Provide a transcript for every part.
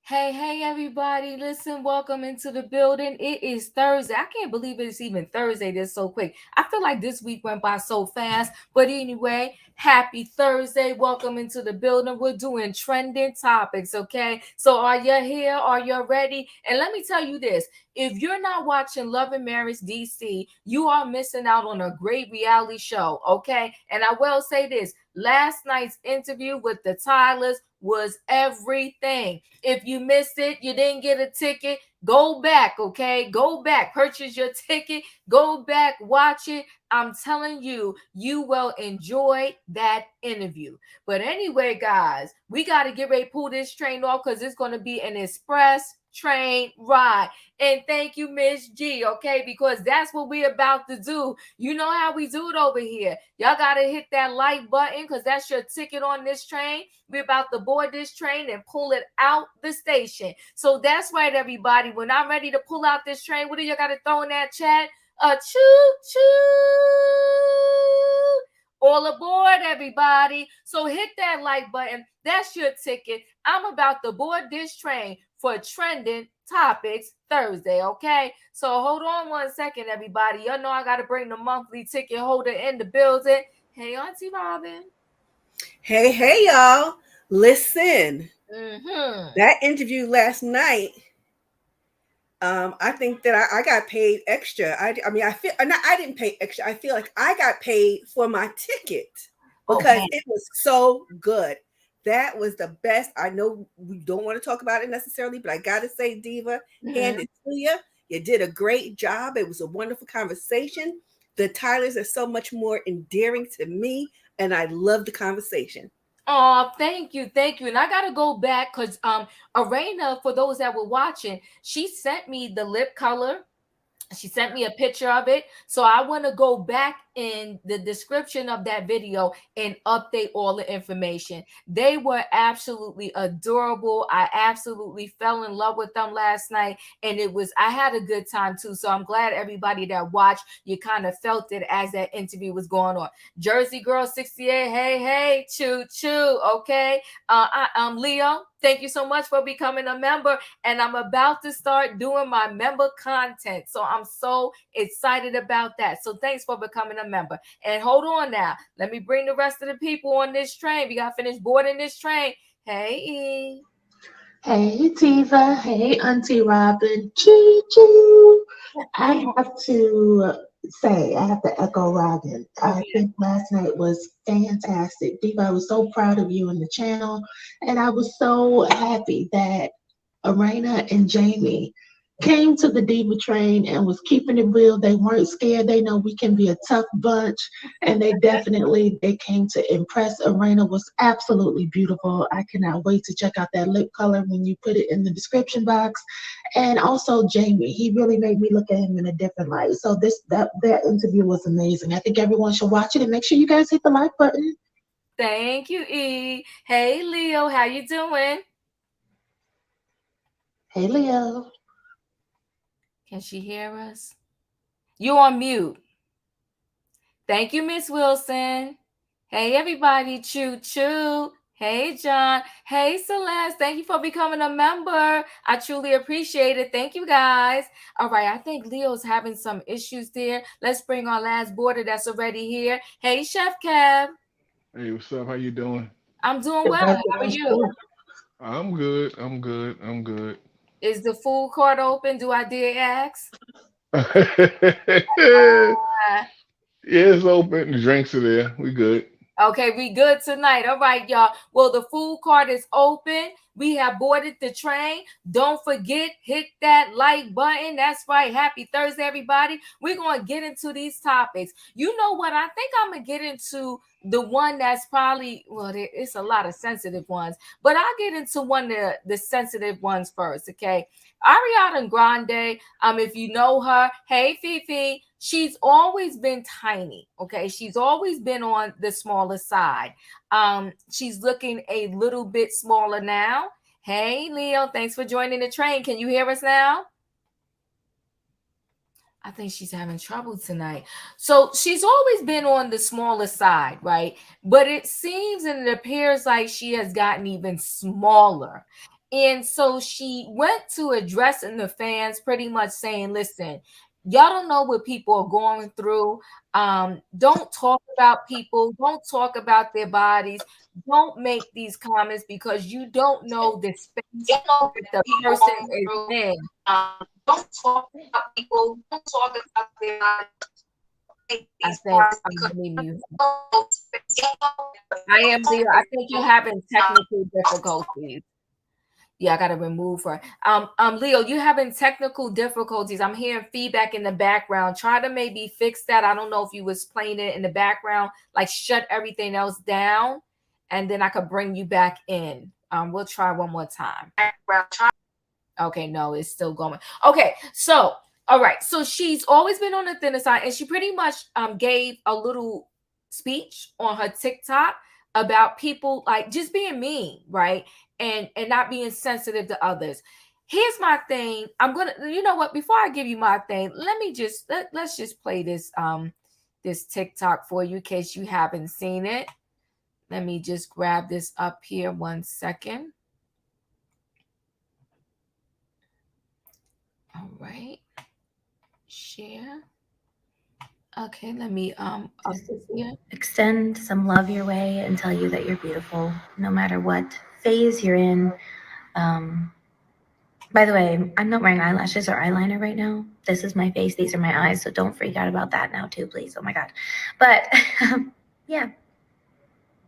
Hey, everybody. Listen, welcome into the building. It is Thursday. I can't believe it's even Thursday. This so quick. I feel like this week went by so fast. But anyway, happy Thursday. Welcome into the building. We're doing trending topics, okay? So are you here? Are you ready? And let me tell you this. If you're not watching Love and Marriage DC, you are missing out on a great reality show, okay? And I will say this. Last night's interview with the Tylers was everything. If you missed it, you didn't get a ticket, go back, okay? Go back, purchase your ticket, go back, watch it. I'm telling you, you will enjoy that interview. But anyway, guys, we got to get ready to pull this train off because it's going to be an express train ride. And thank you, Miss G, okay? Because that's what we're about to do. You know how we do it over here. Y'all got to hit that like button because that's your ticket on this train. We're about to board this train and pull it out the station. So that's right, everybody. When I'm ready to pull out this train, what do you got to throw in that chat? A choo-choo. All aboard, everybody. So hit that like button. That's your ticket. I'm about to board this train for Trending Topics Thursday, okay? So hold on 1 second, everybody. Y'all know I got to bring the monthly ticket holder in the building. Hey, Auntie Robin. Hey, y'all. Listen, that interview last night, I think that I got paid extra. I mean, I didn't pay extra. I feel like I got paid for my ticket because it was so good. That was the best. I know we don't want to talk about it necessarily, but I got to say, Diva, hand it to you. You did a great job. It was a wonderful conversation. The Tylers are so much more endearing to me, and I love the conversation. Oh, thank you. And I gotta go back because Arena, for those that were watching, she sent me the lip color. She sent me a picture of it. So I want to go back in the description of that video and update all the information. They were absolutely adorable. I absolutely fell in love with them last night. And I had a good time too. So I'm glad everybody that watched, you kind of felt it as that interview was going on. Jersey Girl 68, hey, choo choo. Okay. I'm Leo. Thank you so much for becoming a member. And I'm about to start doing my member content. So I'm so excited about that. So thanks for becoming a member. And hold on now. Let me bring the rest of the people on this train. We got to finish boarding this train. Hey, E. Hey, Tiva. Hey, Auntie Robin. Choo choo. I have to I have to echo Robin. I think last night was fantastic. Diva, I was so proud of you and the channel, and I was so happy that Arena and Jamie came to the Diva train and was keeping it real. They weren't scared. They know we can be a tough bunch, and they came to impress. Arena was absolutely beautiful. I cannot wait to check out that lip color when you put it in the description box. And also Jamie, he really made me look at him in a different light. So that interview was amazing. I think everyone should watch it and make sure you guys hit the like button. Thank you, E. Hey, Leo, how you doing? Hey, Leo. Can she hear us? You on mute. Thank you, Miss Wilson. Hey, everybody. Choo choo. Hey, John. Hey, Celeste. Thank you for becoming a member. I truly appreciate it. Thank you, guys. All right. I think Leo's having some issues there. Let's bring our last boarder that's already here. Hey, Chef Kev. Hey, what's up? How you doing? I'm doing well. How are you? I'm good. I'm good. Is the food court open? Do I dare ask? Yeah, it's open. The drinks are there. We good. Okay, we good tonight. All right, y'all. Well, the food cart is open. We have boarded the train. Don't forget, hit that like button. That's right. Happy Thursday, everybody. We're going to get into these topics. You know what? I think I'm going to get into the one that's probably, well, it's a lot of sensitive ones, but I'll get into one of the sensitive ones first, okay? Ariana Grande, if you know her, hey Fifi, she's always been tiny. Okay, she's always been on the smaller side. She's looking a little bit smaller now. Hey Leo, thanks for joining the train. Can you hear us now? I think she's having trouble tonight. So she's always been on the smaller side, right? But it seems and it appears like she has gotten even smaller. And so she went to addressing the fans, pretty much saying, listen, y'all don't know what people are going through. Don't talk about people, don't talk about their bodies, don't make these comments because you don't know the space that the person is in. Don't talk about people. Don't talk about their lives. I think I'm mute. I am Leo. I think you're having technical difficulties. Yeah, I gotta remove her. Leo, you're having technical difficulties. I'm hearing feedback in the background. Try to maybe fix that. I don't know if you was playing it in the background. Like shut everything else down, and then I could bring you back in. We'll try one more time. Okay, no, it's still going. Okay, so all right, so she's always been on the thinner side, and she pretty much gave a little speech on her TikTok about people like just being mean, right? And not being sensitive to others. Here's my thing. I'm gonna, you know what? Before I give you my thing, let's just play this TikTok for you in case you haven't seen it. Let me just grab this up here 1 second. All right. Share. Okay, let me up this here. Extend some love your way and tell you that you're beautiful no matter what phase you're in. By the way, I'm not wearing eyelashes or eyeliner right now. This is my face, these are my eyes, so don't freak out about that now too, please. Oh my god. But yeah,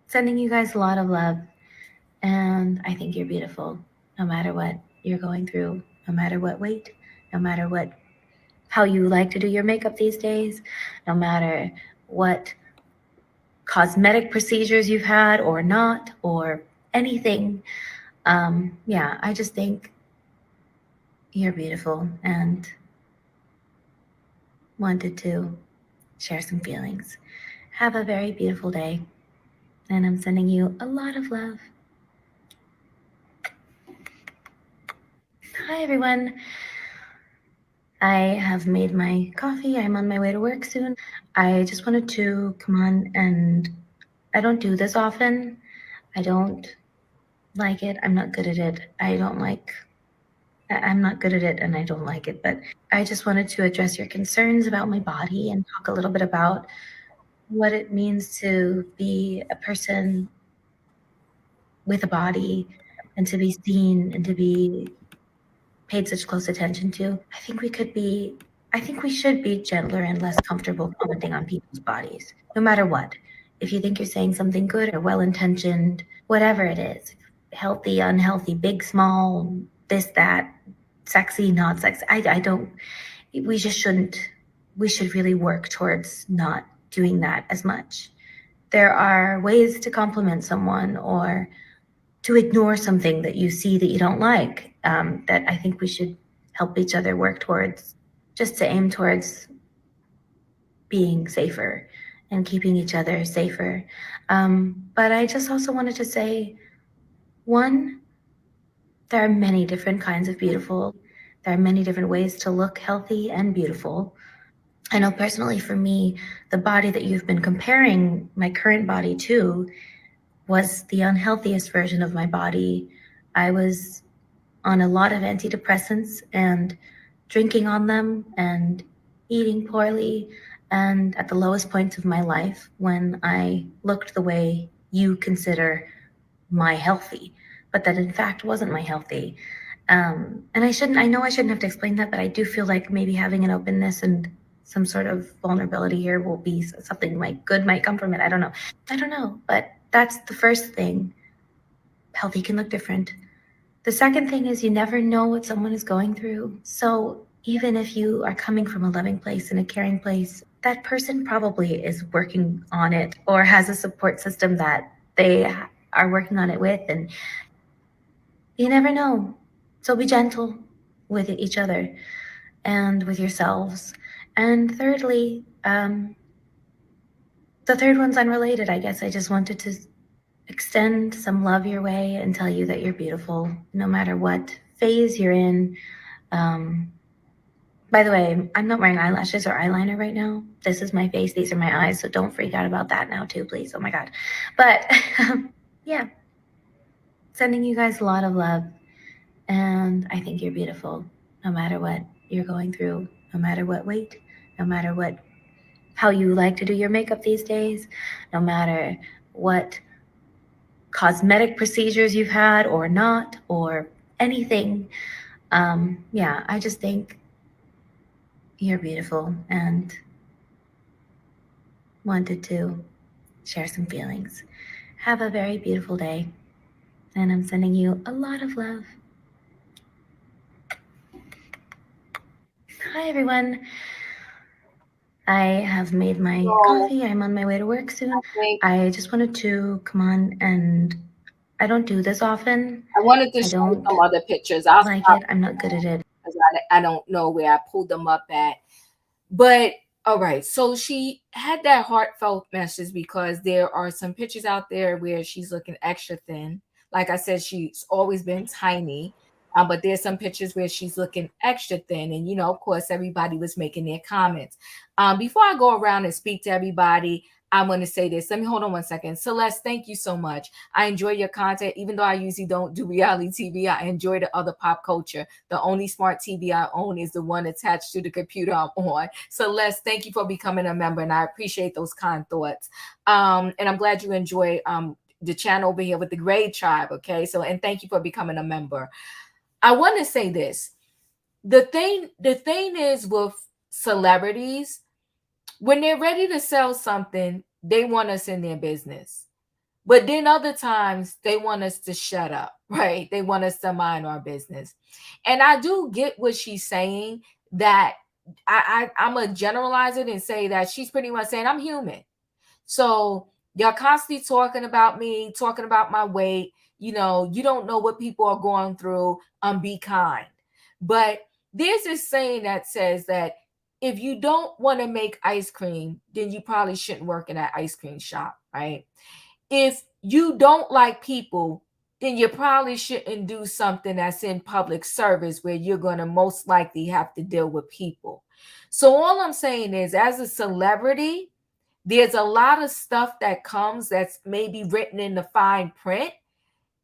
sending you guys a lot of love, and I think you're beautiful no matter what you're going through, no matter what weight, no matter what how you like to do your makeup these days, no matter what cosmetic procedures you've had or not, or anything. Yeah, I just think you're beautiful and wanted to share some feelings. Have a very beautiful day, and I'm sending you a lot of love. Hi, everyone. I have made my coffee. I'm on my way to work soon. I just wanted to come on, and I don't do this often. I don't like it. I'm not good at it. I'm not good at it and I don't like it, but I just wanted to address your concerns about my body and talk a little bit about what it means to be a person with a body and to be seen and to be paid such close attention to. I think we should be gentler and less comfortable commenting on people's bodies, no matter what. If you think you're saying something good or well-intentioned, whatever it is, healthy, unhealthy, big, small, this, that, sexy, not sexy, I don't, we just shouldn't, we should really work towards not doing that as much. There are ways to compliment someone or to ignore something that you see that you don't like, that I think we should help each other work towards, just to aim towards being safer and keeping each other safer. But I just also wanted to say, one, there are many different kinds of beautiful. There are many different ways to look healthy and beautiful. I know personally for me, the body that you've been comparing my current body to was the unhealthiest version of my body. I was on a lot of antidepressants and drinking on them and eating poorly, and at the lowest points of my life when I looked the way you consider my healthy, but that in fact wasn't my healthy. And I know I shouldn't have to explain that, but I do feel like maybe having an openness and some sort of vulnerability here will be something like good might come from it. I don't know, but that's the first thing. Healthy can look different. The second thing is you never know what someone is going through. So even if you are coming from a loving place and a caring place, that person probably is working on it or has a support system that they are working on it with. And you never know. So be gentle with each other and with yourselves. And thirdly, the third one's unrelated, I guess. I just wanted to extend some love your way and tell you that you're beautiful no matter what phase you're in. Um, by the way, I'm not wearing eyelashes or eyeliner right now. This is my face, these are my eyes, so don't freak out about that now, too, please. Oh my God. But yeah, sending you guys a lot of love. And I think you're beautiful no matter what you're going through, no matter what weight, no matter what how you like to do your makeup these days, no matter what cosmetic procedures you've had or not, or anything. Yeah, I just think you're beautiful and wanted to share some feelings. Have a very beautiful day, and I'm sending you a lot of love. Hi, everyone. I have made my So coffee. I'm on my way to work soon. I think I just wanted to come on, and I don't do this often. I wanted to I show you don't some other pictures. I'll like stop it. I'm not good at it. because I don't know where I pulled them up at. But all right, so she had that heartfelt message because there are some pictures out there where she's looking extra thin. Like I said, she's always been tiny, but there's some pictures where she's looking extra thin. And, of course, everybody was making their comments. Before I go around and speak to everybody, I want to say this. Let me hold on one second. Celeste, thank you so much. I enjoy your content. Even though I usually don't do reality TV, I enjoy the other pop culture. The only smart TV I own is the one attached to the computer I'm on. Celeste, thank you for becoming a member, and I appreciate those kind thoughts. And I'm glad you enjoy the channel over here with the Grade Tribe. Okay, so and thank you for becoming a member. I want to say this: the thing is with celebrities, when they're ready to sell something, they want us in their business. But then other times they want us to shut up, right? They want us to mind our business. And I do get what she's saying, that I'm going to generalize it and say that she's pretty much saying I'm human. So y'all constantly talking about me, talking about my weight. You don't know what people are going through. Be kind. But there's this saying that says that if you don't want to make ice cream, then you probably shouldn't work in that ice cream shop, right? If you don't like people, then you probably shouldn't do something that's in public service where you're going to most likely have to deal with people. So all I'm saying is, as a celebrity, there's a lot of stuff that comes that's maybe written in the fine print.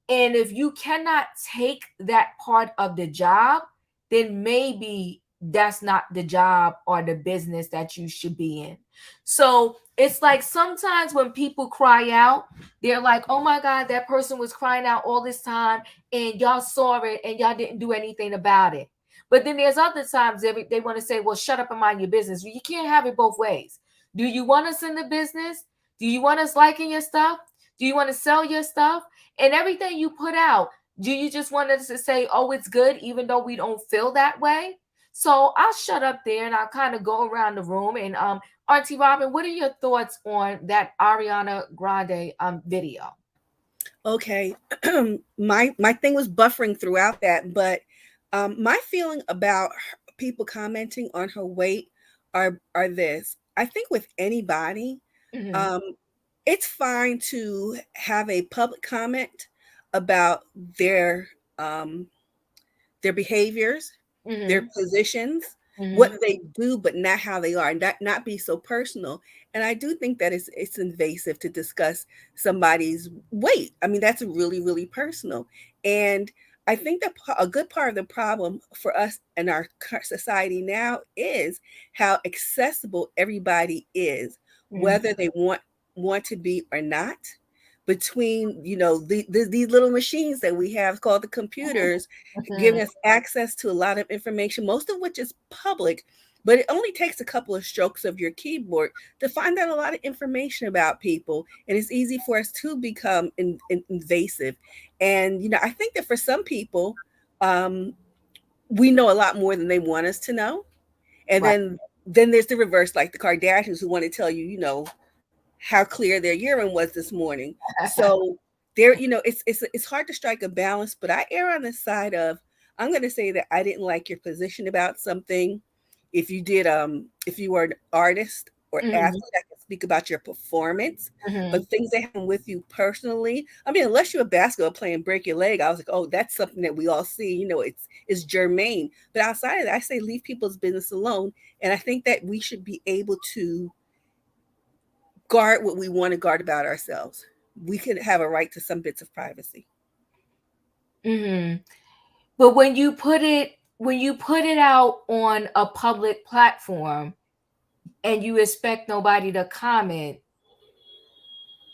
And if you cannot take that part of the job, then maybe that's not the job or the business that you should be in. So it's like sometimes when people cry out, they're like, oh my God, that person was crying out all this time and y'all saw it and y'all didn't do anything about it. But then there's other times they want to say, well, shut up and mind your business. You can't have it both ways. Do you want us in the business? Do you want us liking your stuff? Do you want to sell your stuff? And everything you put out, do you just want us to say, oh, it's good, even though we don't feel that way? So I'll shut up there and I'll kind of go around the room. And Auntie Robin, what are your thoughts on that Ariana Grande video? Okay. My thing was buffering throughout that, but my feeling about people commenting on her weight are this. I think with anybody, Mm-hmm. um, it's fine to have a public comment about their um, their behaviors, their Mm-hmm. positions, what Mm-hmm. they do, but not how they are, and that not be so personal. And I do think that it's invasive to discuss somebody's weight. I mean, that's really personal. And I think that a good part of the problem for us in our society now is how accessible everybody is, whether they want to be or not. Between these little machines that we have called the computers, Mm-hmm. giving us access to a lot of information, most of which is public, but it only takes a couple of strokes of your keyboard to find out a lot of information about people. And it's easy for us to become invasive. And, I think that for some people, um, we know a lot more than they want us to know. And Right. then there's the reverse, like the Kardashians who want to tell you, how clear their urine was this morning. So there, it's hard to strike a balance, but I err on the side of, I'm going to say that I didn't like your position about something. If you were an artist or Mhm. athlete, I can speak about your performance, Mhm. but things that happen with you personally, I mean, unless you're a basketball player and break your leg, I was like, oh, that's something that we all see, it's germane. But outside of that, I say leave people's business alone. And I think that we should be able to guard what we want to guard about ourselves. We can have a right to some bits of privacy. Mhm. But when you put it out on a public platform and you expect nobody to comment,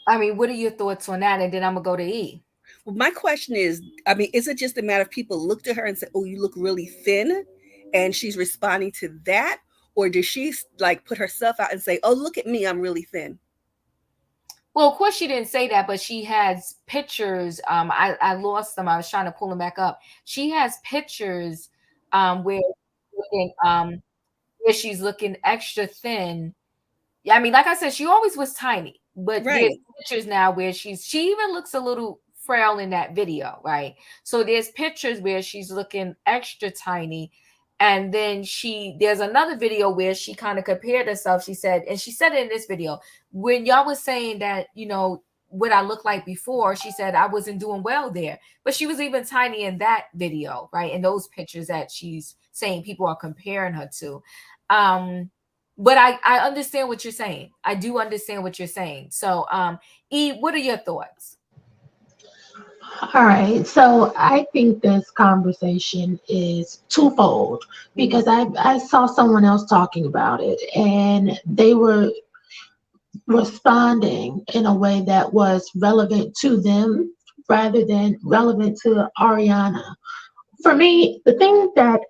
I mean, what are your thoughts on that? And then I'm gonna go to E. Well, my question is, I mean, is it just a matter of people look to her and say, "Oh, you look really thin," and she's responding to that, or does she like put herself out and say, "Oh, look at me, I'm really thin"? Well, of course she didn't say that, but she has pictures. I lost them. I was trying to pull them back up. She has pictures where where she's looking extra thin. Yeah, I mean, like I said, she always was tiny, but there's Right. pictures now where she even looks a little frail in that video, right? So there's pictures where she's looking extra tiny. And then there's another video where she kind of compared herself. She said, and she said it in this video, when y'all was saying that, what I looked like before, she said I wasn't doing well there. But she was even tiny in that video, right? In those pictures that she's saying people are comparing her to. Um, but I understand what you're saying. I do understand what you're saying. So, E, what are your thoughts? All right, so I think this conversation is twofold because I saw someone else talking about it and they were responding in a way that was relevant to them rather than relevant to Ariana. For me, the thing that,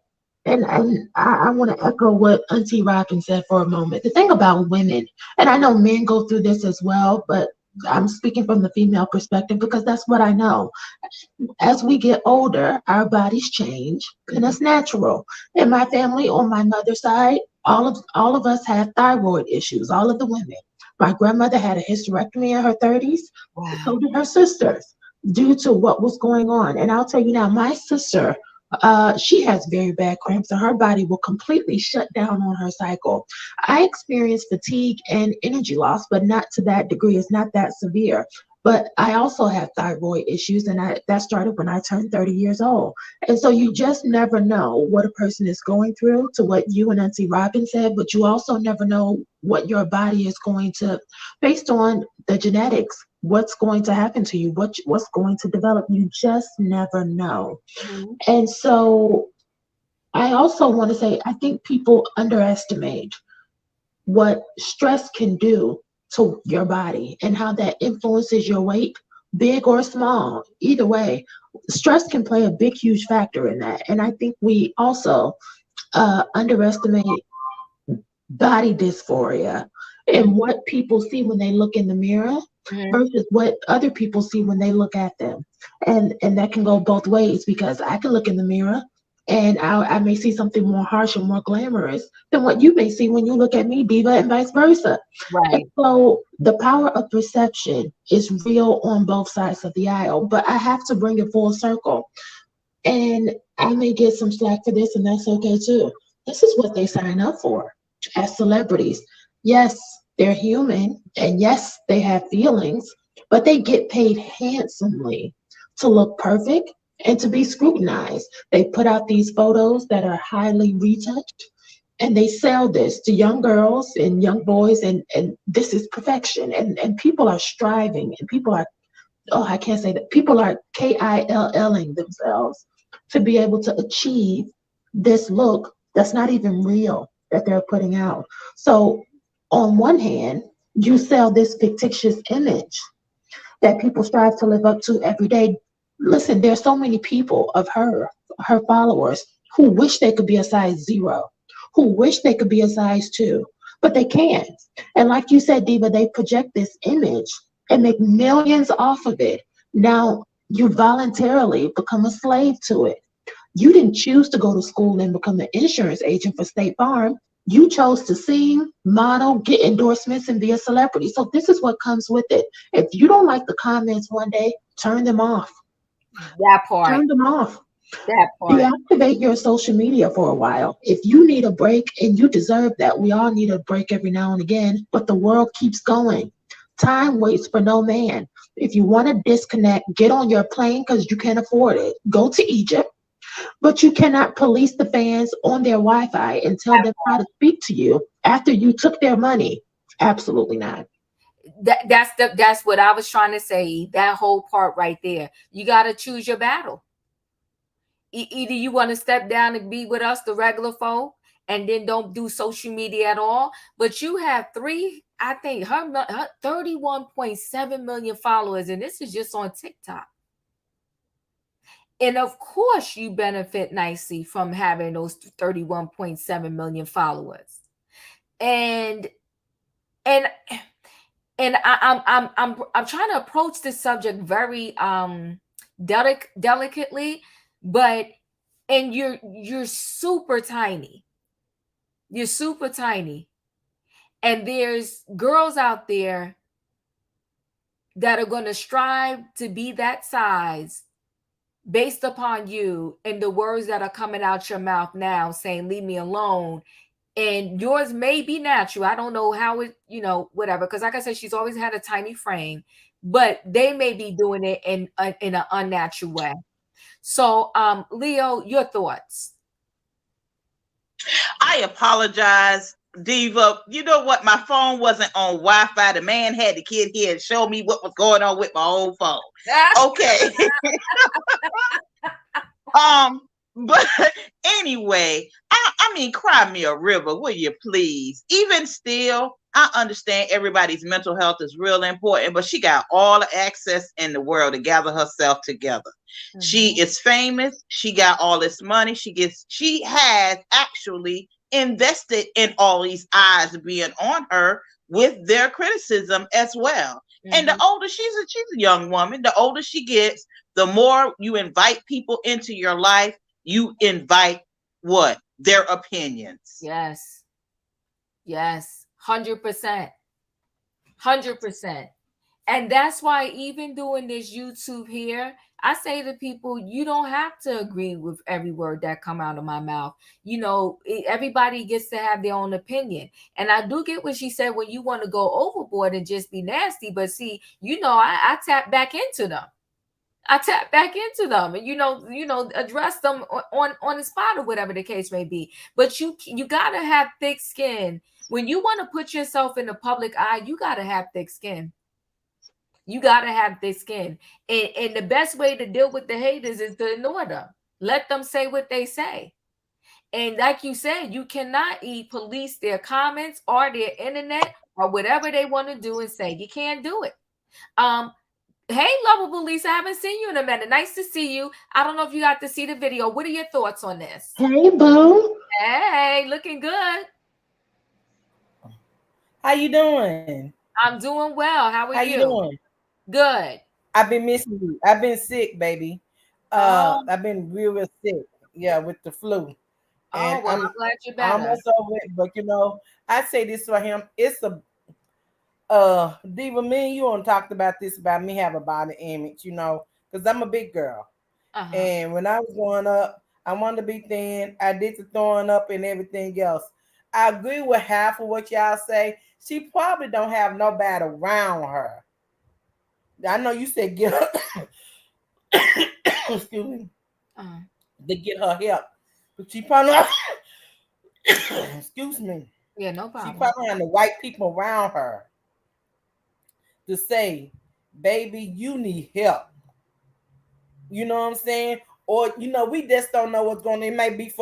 and I want to echo what Auntie Robin said for a moment. The thing about women, and I know men go through this as well, but I'm speaking from the female perspective because that's what I know. As we get older, our bodies change, and that's natural. In my family, on my mother's side, all of us had thyroid issues. All of the women. My grandmother had a hysterectomy in her 30s. Wow. So did her sisters, due to what was going on. And I'll tell you now, my sister, she has very bad cramps, and her body will completely shut down on her cycle. I experienced fatigue and energy loss, but not to that degree. It's not that severe. But I also have thyroid issues, and that started when I turned 30 years old. And so you just never know what a person is going through, to what you and Auntie Robin said, but you also never know what your body is going to, based on the genetics, what's going to happen to you, what's going to develop. You just never know. Mhm. And so I also want to say, I think people underestimate what stress can do to your body and how that influences your weight, big or small. Either way, stress can play a big, huge factor in that. And I think we also underestimate body dysphoria and what people see when they look in the mirror Mhm. versus what other people see when they look at them. And that can go both ways because I can look in the mirror and I may see something more harsh or more glamorous than what you may see when you look at me, Diva, and vice versa. And Right. so the power of perception is real on both sides of the aisle, but I have to bring it full circle. And I may get some slack for this, and that's okay too. This is what they sign up for as celebrities. Yes, they're human, and yes, they have feelings, but they get paid handsomely to look perfect and to be scrutinized. They put out these photos that are highly retouched, and they sell this to young girls and young boys, and this is perfection. And people are striving, and people are, oh, I can't say that. People are KILLing themselves to be able to achieve this look that's not even real that they're putting out. So, on one hand, you sell this fictitious image that people strive to live up to every day. Listen, there's so many people of her followers, who wish they could be a size zero, who wish they could be a size 2, but they can't. And like you said, Diva, they project this image and make millions off of it. Now you voluntarily become a slave to it. You didn't choose to go to school and become an insurance agent for State Farm. You chose to sing, model, get endorsements, and be a celebrity. So this is what comes with it. If you don't like the comments one day, turn them off. That part. Turn them off. That part. Deactivate your social media for a while. If you need a break, and you deserve that, we all need a break every now and again, but the world keeps going. Time waits for no man. If you want to disconnect, get on your plane because you can't afford it. Go to Egypt, but you cannot police the fans on their Wi-Fi and tell them how to speak to you after you took their money. Absolutely not. That's what I was trying to say. That whole part right there. You got to choose your battle. Either you want to step down and be with us, the regular folk, and then don't do social media at all. But you have I think her 31.7 million followers, and this is just on TikTok. And of course, you benefit nicely from having those 31.7 million followers. And I'm trying to approach this subject very delicately, but and you're super tiny. You're super tiny. And there's girls out there that are going to strive to be that size based upon you and the words that are coming out your mouth now saying, leave me alone. And yours may be natural. I don't know how it, whatever. Because like I said, she's always had a tiny frame, but they may be doing it in an unnatural way. So, Leo, your thoughts? I apologize, Diva. You know what? My phone wasn't on Wi-Fi. The man had the kid here and show me what was going on with my old phone. Okay. But anyway, I mean, cry me a river, will you please? Even still, I understand everybody's mental health is real important, but she got all the access in the world to gather herself together. Mm-hmm. She is famous. She got all this money. She has actually invested in all these eyes being on her with their criticism as well. Mm-hmm. And the older she's a young woman, the older she gets, the more you invite people into your life, you invite what? Their opinions. Yes. 100%. 100%. And that's why even doing this YouTube here, I say to people, you don't have to agree with every word that come out of my mouth. Everybody gets to have their own opinion. And I do get what she said when you want to go overboard and just be nasty. But see, I tap back into them. And address them on the spot or whatever the case may be. But you gotta have thick skin. When you want to put yourself in the public eye, you gotta have thick skin. You gotta have thick skin. And the best way to deal with the haters is to ignore them. Let them say what they say. And like you said, you cannot police their comments or their internet or whatever they want to do and say. You can't do it. Hey, lovable Lisa, I haven't seen you in a minute. Nice to see you. I don't know if you got to see the video. What are your thoughts on this? Hey, boo. Hey, looking good. How you doing? I'm doing well. How are you? How you doing? Good. I've been missing you. I've been sick, baby. I've been real sick. Yeah, with the flu. And I'm glad you're better. Almost over it, but I say this for him. It's a Diva, me and you on talked about this about me have a body image, because I'm a big girl. Uh-huh. And when I was growing up, I wanted to be thin. I did the throwing up and everything else. I agree with half of what y'all say. She probably don't have nobody around her. I know you said get her excuse me, to get her help, but she probably excuse me. Yeah, no problem. She probably have the right people around her to say, baby, you need help. You know what I'm saying? Or, we just don't know what's going on. It may be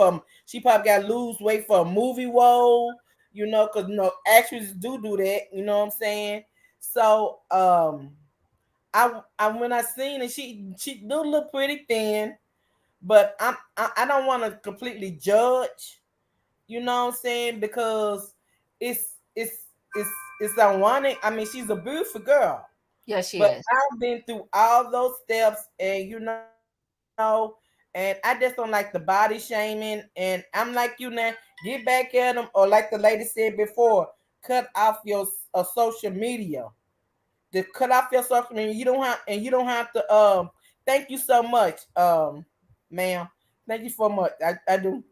she probably got to lose weight for a movie role, because, actresses do that. You know what I'm saying? So, I when I seen it, she do look pretty thin, but I don't want to completely judge, You know what I'm saying? Because it's ironic. I mean, she's a beautiful girl, Yes, she but is. I've been through all those steps, and and I just don't like the body shaming. And I'm like you now, get back at them, or like the lady said before, cut off your social media. Just cut off your social media. You don't have to. Thank you so much, ma'am. Thank you so much. I do.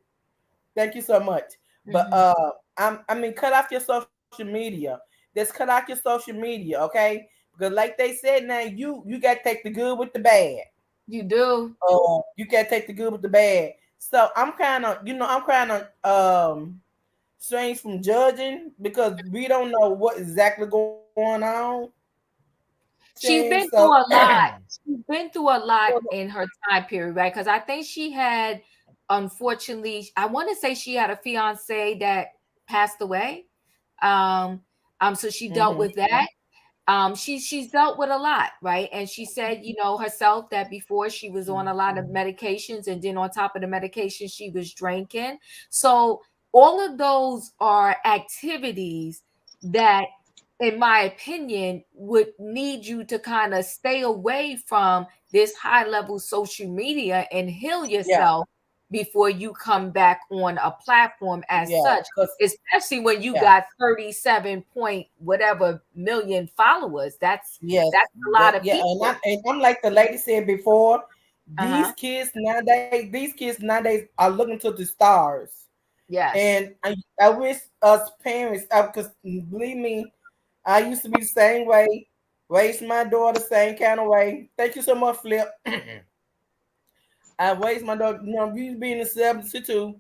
Thank you so much. But Mm-hmm. I mean, cut off your social media. Just cut off your social media, okay? Because like they said, now you got to take the good with the bad. You do. You got to take the good with the bad. So I'm kind of, I'm kind of strange from judging because we don't know what exactly going on. Saying She's so. been through a lot. She's been through a lot in her time period, right? Because I think she had, unfortunately, I want to say she had a fiance that passed away. Um, so she dealt with that. She's dealt with a lot, right? And she said, herself that before she was on a lot of medications, and then on top of the medication, she was drinking. So all of those are activities that, in my opinion, would need you to kind of stay away from this high level social media and heal Yeah, yourself before you come back on a platform as yeah, such, cause especially when you yeah, got 37 point whatever million followers. That's yes, a lot of yeah, people. and I'm like the lady said before. Uh-huh. These kids nowadays are looking to the stars, Yes. and I wish us parents, because believe me, I used to be the same way. Raised my daughter the same kind of way. Thank you so much, Flip. I raised my daughter. We used to be in the 72,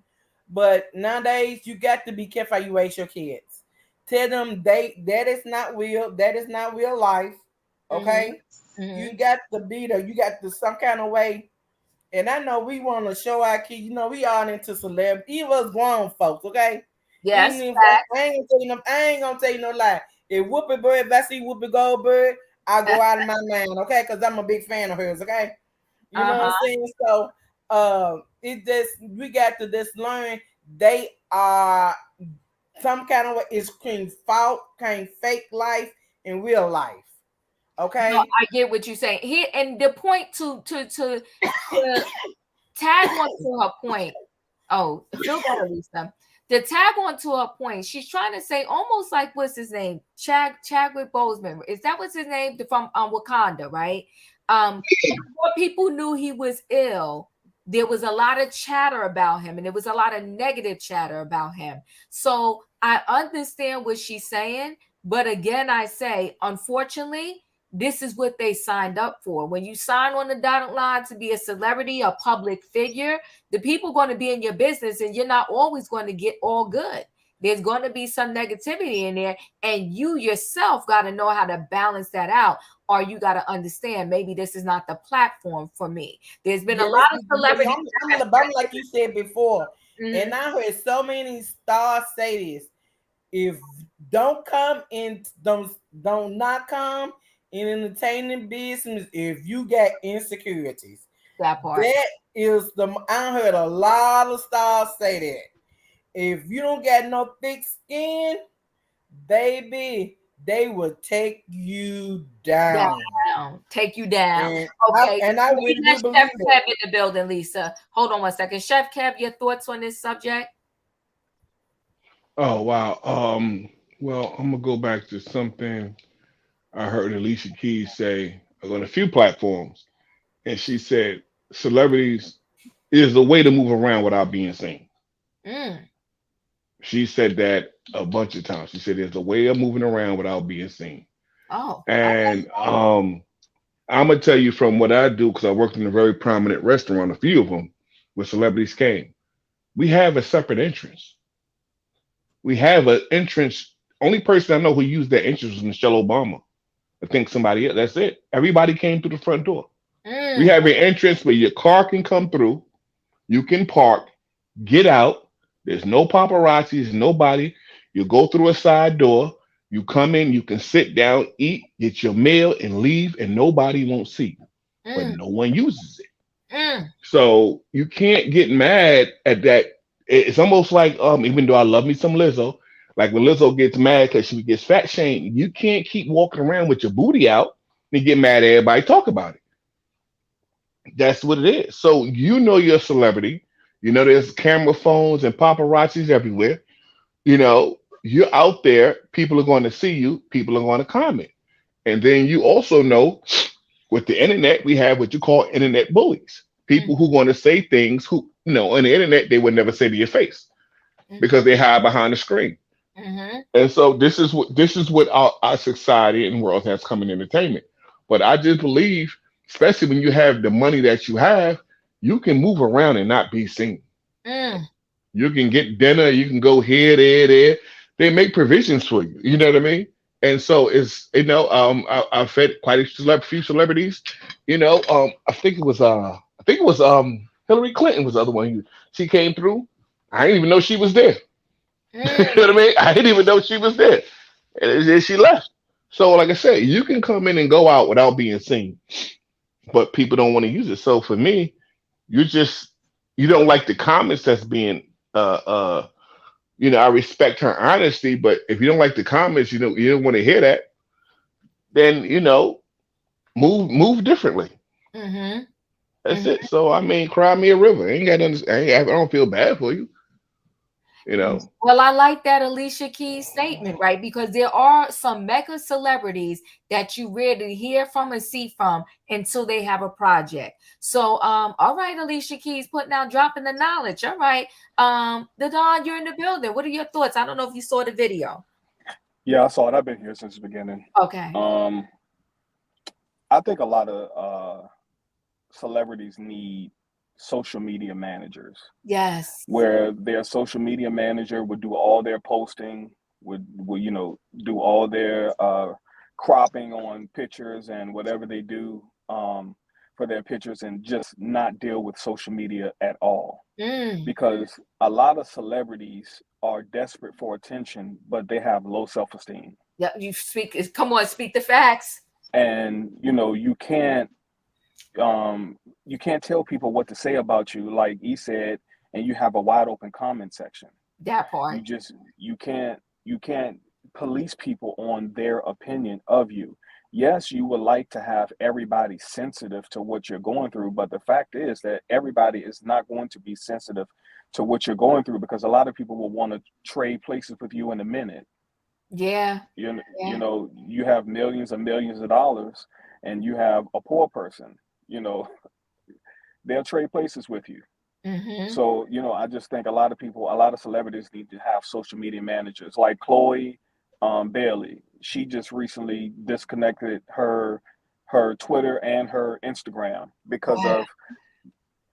but nowadays you got to be careful how you raise your kids. Tell them that is not real. That is not real life. Mm-hmm. Okay, Mm-hmm. you got to be there. You got to some kind of way. And I know we want to show our kids. We all into celebrity. Even us grown folks. Okay, even Yes, if facts. I ain't gonna tell you no lie. If Whoopi Bird, if I see Whoopi Goldberg, I go out of my mind. Okay, because I'm a big fan of hers. Okay. You know what I'm Uh-huh. saying? So it just we got to just learn they are some kind of way is can fake life in real life. No, Okay? I get what you're saying. Here and the point to tag on to her point. Oh, feel better, Lisa. The tag on to her point, she's trying to say almost like what's his name? Chadwick Boseman. Is that what's his name from Wakanda, right? Before people knew he was ill, there was a lot of chatter about him, and there was a lot of negative chatter about him. So I understand what she's saying, but again, I say, unfortunately, this is what they signed up for. When you sign on the dotted line to be a celebrity, a public figure, the people going to be in your business, and you're not always going to get all good. There's going to be some negativity in there, and you yourself got to know how to balance that out, or you got to understand maybe this is not the platform for me. There's been a Yeah, lot of celebrities I'm that in the bottom like you said before. have, And I heard so many stars say this. If don't come in, don't not come in entertaining business if you got insecurities. that part. That is I heard a lot of stars say that. If you don't got no thick skin, baby, they will take you down. Down, take you down. And Okay, I we really got do Chef believe it. Kev in the building, Lisa. Hold on one second. Chef Kev, your thoughts on this subject? Oh wow. Well, I'm gonna go back to something I heard Alicia Keys say on a few platforms, and she said celebrities is a way to move around without being seen. Mm. She said that a bunch of times. She said there's a way of moving around without being seen. Oh, And I'm gonna tell you from what I do because I worked in a very prominent restaurant, a few of them, where celebrities came. We have a separate entrance. We have an entrance. Only person I know who used that entrance was Michelle Obama. I think somebody else. That's it. Everybody came through the front door. We mm, have an entrance where your car can come through. You can park, get out. There's no paparazzis, nobody. You go through a side door. You come in, you can sit down, eat, get your meal, and leave, and nobody won't see you. But mm, no one uses it. mm. So you can't get mad at that It's almost like even though I love me some Lizzo, like when Lizzo gets mad because she gets fat shamed, you can't keep walking around with your booty out and get mad at everybody talk about it. That's what it is. So you know you're a celebrity. You know there's camera phones and paparazzis everywhere. You know you're out there. People are going to see you. People are going to comment. And then you also know with the internet, we have what you call internet bullies. People who going to say things who, on the internet, they would never say to your face because they hide behind the screen. And so this is what our society and world has come in entertainment. But I just believe, especially when you have the money that you have, you can move around and not be seen. You can get dinner, you can go here, there, there. They make provisions for you. You know what I mean? And so I've fed quite few celebrities. I think it was Hillary Clinton was the other one. She came through. I didn't even know she was there. You know what I mean? I didn't even know she was there. And then she left. So like I said, you can come in and go out without being seen, but people don't want to use it. So for me, you don't like the comments that's being I respect her honesty, but if you don't like the comments, you don't want to hear that, then move differently. That's it. So I mean, cry me a river. I ain't got nothing. I don't feel bad for you. Well, I like that Alicia Keys statement, right? Because there are some mega celebrities that you rarely hear from and see from until they have a project. So, all right, Alicia Keys putting out, dropping the knowledge. All right. The Don, you're in the building. What are your thoughts? I don't know if you saw the video. Yeah, I saw it. I've been here since the beginning. Okay. I think a lot of celebrities need social media managers. Yes. Where their social media manager would do all their posting, would do all their cropping on pictures and whatever they do for their pictures, and just not deal with social media at all. Because a lot of celebrities are desperate for attention, but they have low self-esteem. Yeah, come on, speak the facts. And you can't tell people what to say about you, like he said, and you have a wide open comment section. That part. You can't police people on their opinion of you. Yes, you would like to have everybody sensitive to what you're going through, but the fact is that everybody is not going to be sensitive to what you're going through, because a lot of people will want to trade places with you in a minute. Yeah. You have millions and millions of dollars, and you have a poor person, they'll trade places with you. So, I just think a lot of celebrities need to have social media managers, like Chloe Bailey. She just recently disconnected her Twitter and her Instagram because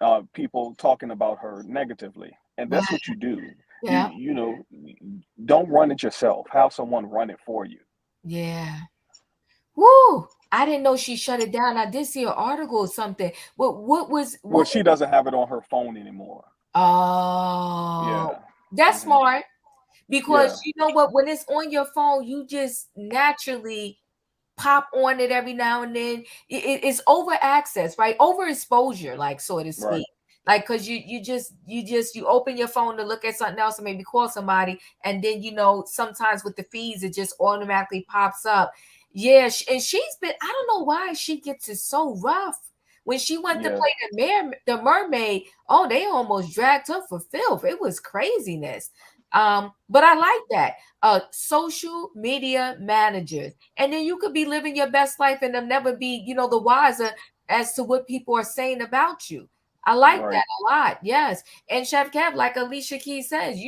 of people talking about her negatively. And that's what you do. Yeah. Don't run it yourself. Have someone run it for you. Yeah. Woo! I didn't know she shut it down. I did see an article or something. Well, she doesn't have it on her phone anymore. Oh, yeah. That's smart. Because you know what? When it's on your phone, you just naturally pop on it every now and then. It's over access, right? Overexposure, like, so to speak. Right. Like, because you open your phone to look at something else or maybe call somebody, and then sometimes with the feeds it just automatically pops up. Yeah, and she's been, I don't know why she gets it so rough. When she went to play the mermaid, oh, they almost dragged her for filth. It was craziness. But I like that. Social media managers. And then you could be living your best life and they'll never be, the wiser as to what people are saying about you. I like that a lot. Yes. And Chef Kev, like Alicia Keys says,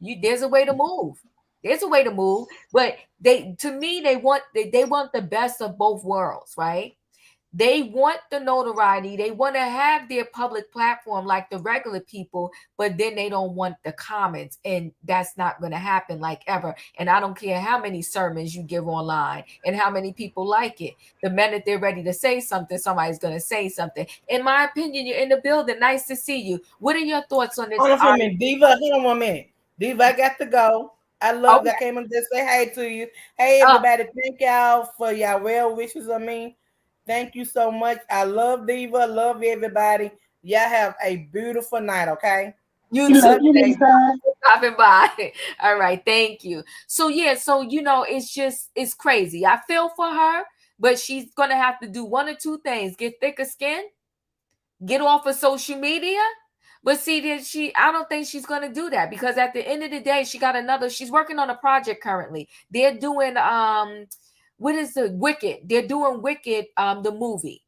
there's a way to move. There's a way to move. But they want the best of both worlds, right? They want the notoriety. They want to have their public platform like the regular people, but then they don't want the comments. And that's not going to happen like ever. And I don't care how many sermons you give online and how many people like it. The minute they're ready to say something, somebody's going to say something. In my opinion, you're in the building. Nice to see you. What are your thoughts on this? Hold on a minute, Diva. Hold on 1 minute. Diva, I got to go. I love that I came and just say hey to you. Hey, everybody. Thank y'all for y'all well wishes of me. Thank you so much. I love Diva. Love everybody. Y'all have a beautiful night, okay? You We too. love you, Thank you Lisa. for stopping by. All right, thank you. So yeah, so it's crazy. I feel for her, but she's gonna have to do one or two things: get thicker skin, get off of social media. But see, that I don't think she's gonna do that, because at the end of the day, she's working on a project currently. They're doing what is the Wicked? They're doing Wicked, the movie.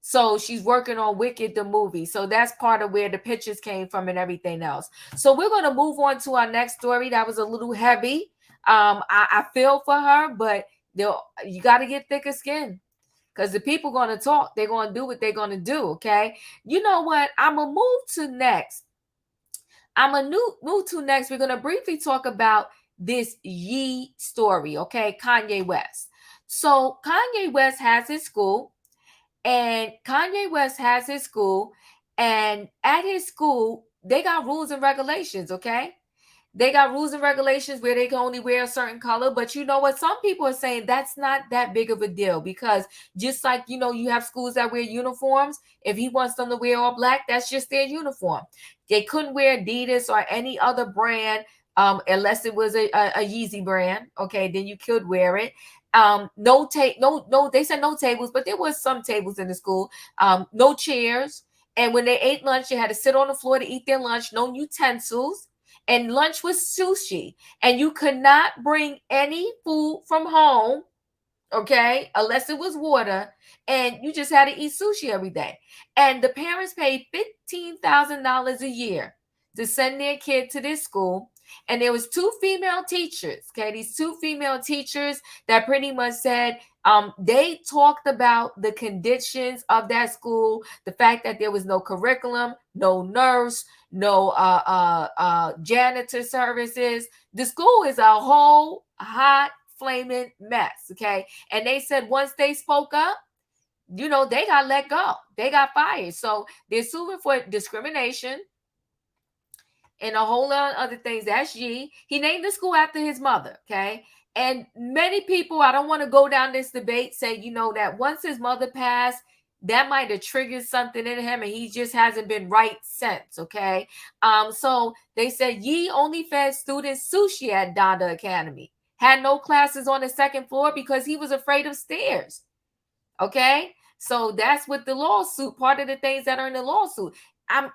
So she's working on Wicked the movie. So that's part of where the pictures came from and everything else. So we're gonna move on to our next story. That was a little heavy. I feel for her, but you got to get thicker skin, because the people going to talk. They're going to do what they're going to do. Okay. You know what? I'm gonna move to next. Move to next. We're gonna briefly talk about this Ye story. Okay, Kanye West. So Kanye West has his school, and at his school they got rules and regulations. Okay, they got rules and regulations where they can only wear a certain color. But you know what? Some people are saying that's not that big of a deal, because just like, you have schools that wear uniforms. If he wants them to wear all black, that's just their uniform. They couldn't wear Adidas or any other brand, unless it was a Yeezy brand. Okay, then you could wear it. No, they said no tables, but there was some tables in the school. No chairs. And when they ate lunch, they had to sit on the floor to eat their lunch. No utensils, and lunch was sushi, and you could not bring any food from home, okay, unless it was water, and you just had to eat sushi every day. And the parents paid $15,000 a year to send their kid to this school. And there was two female teachers, okay, these two female teachers that pretty much said, they talked about the conditions of that school, the fact that there was no curriculum, no nurse, no janitor services. The school is a whole hot flaming mess. Okay. And they said once they spoke up, they got let go. They got fired. So they're suing for discrimination and a whole lot of other things. That's G. He named the school after his mother. Okay. And many people, I don't want to go down this debate, say, that once his mother passed, that might have triggered something in him, and he just hasn't been right since. Okay. So they said Ye only fed students sushi at Donda Academy, had no classes on the second floor because he was afraid of stairs. Okay. So that's what the lawsuit, part of the things that are in the lawsuit.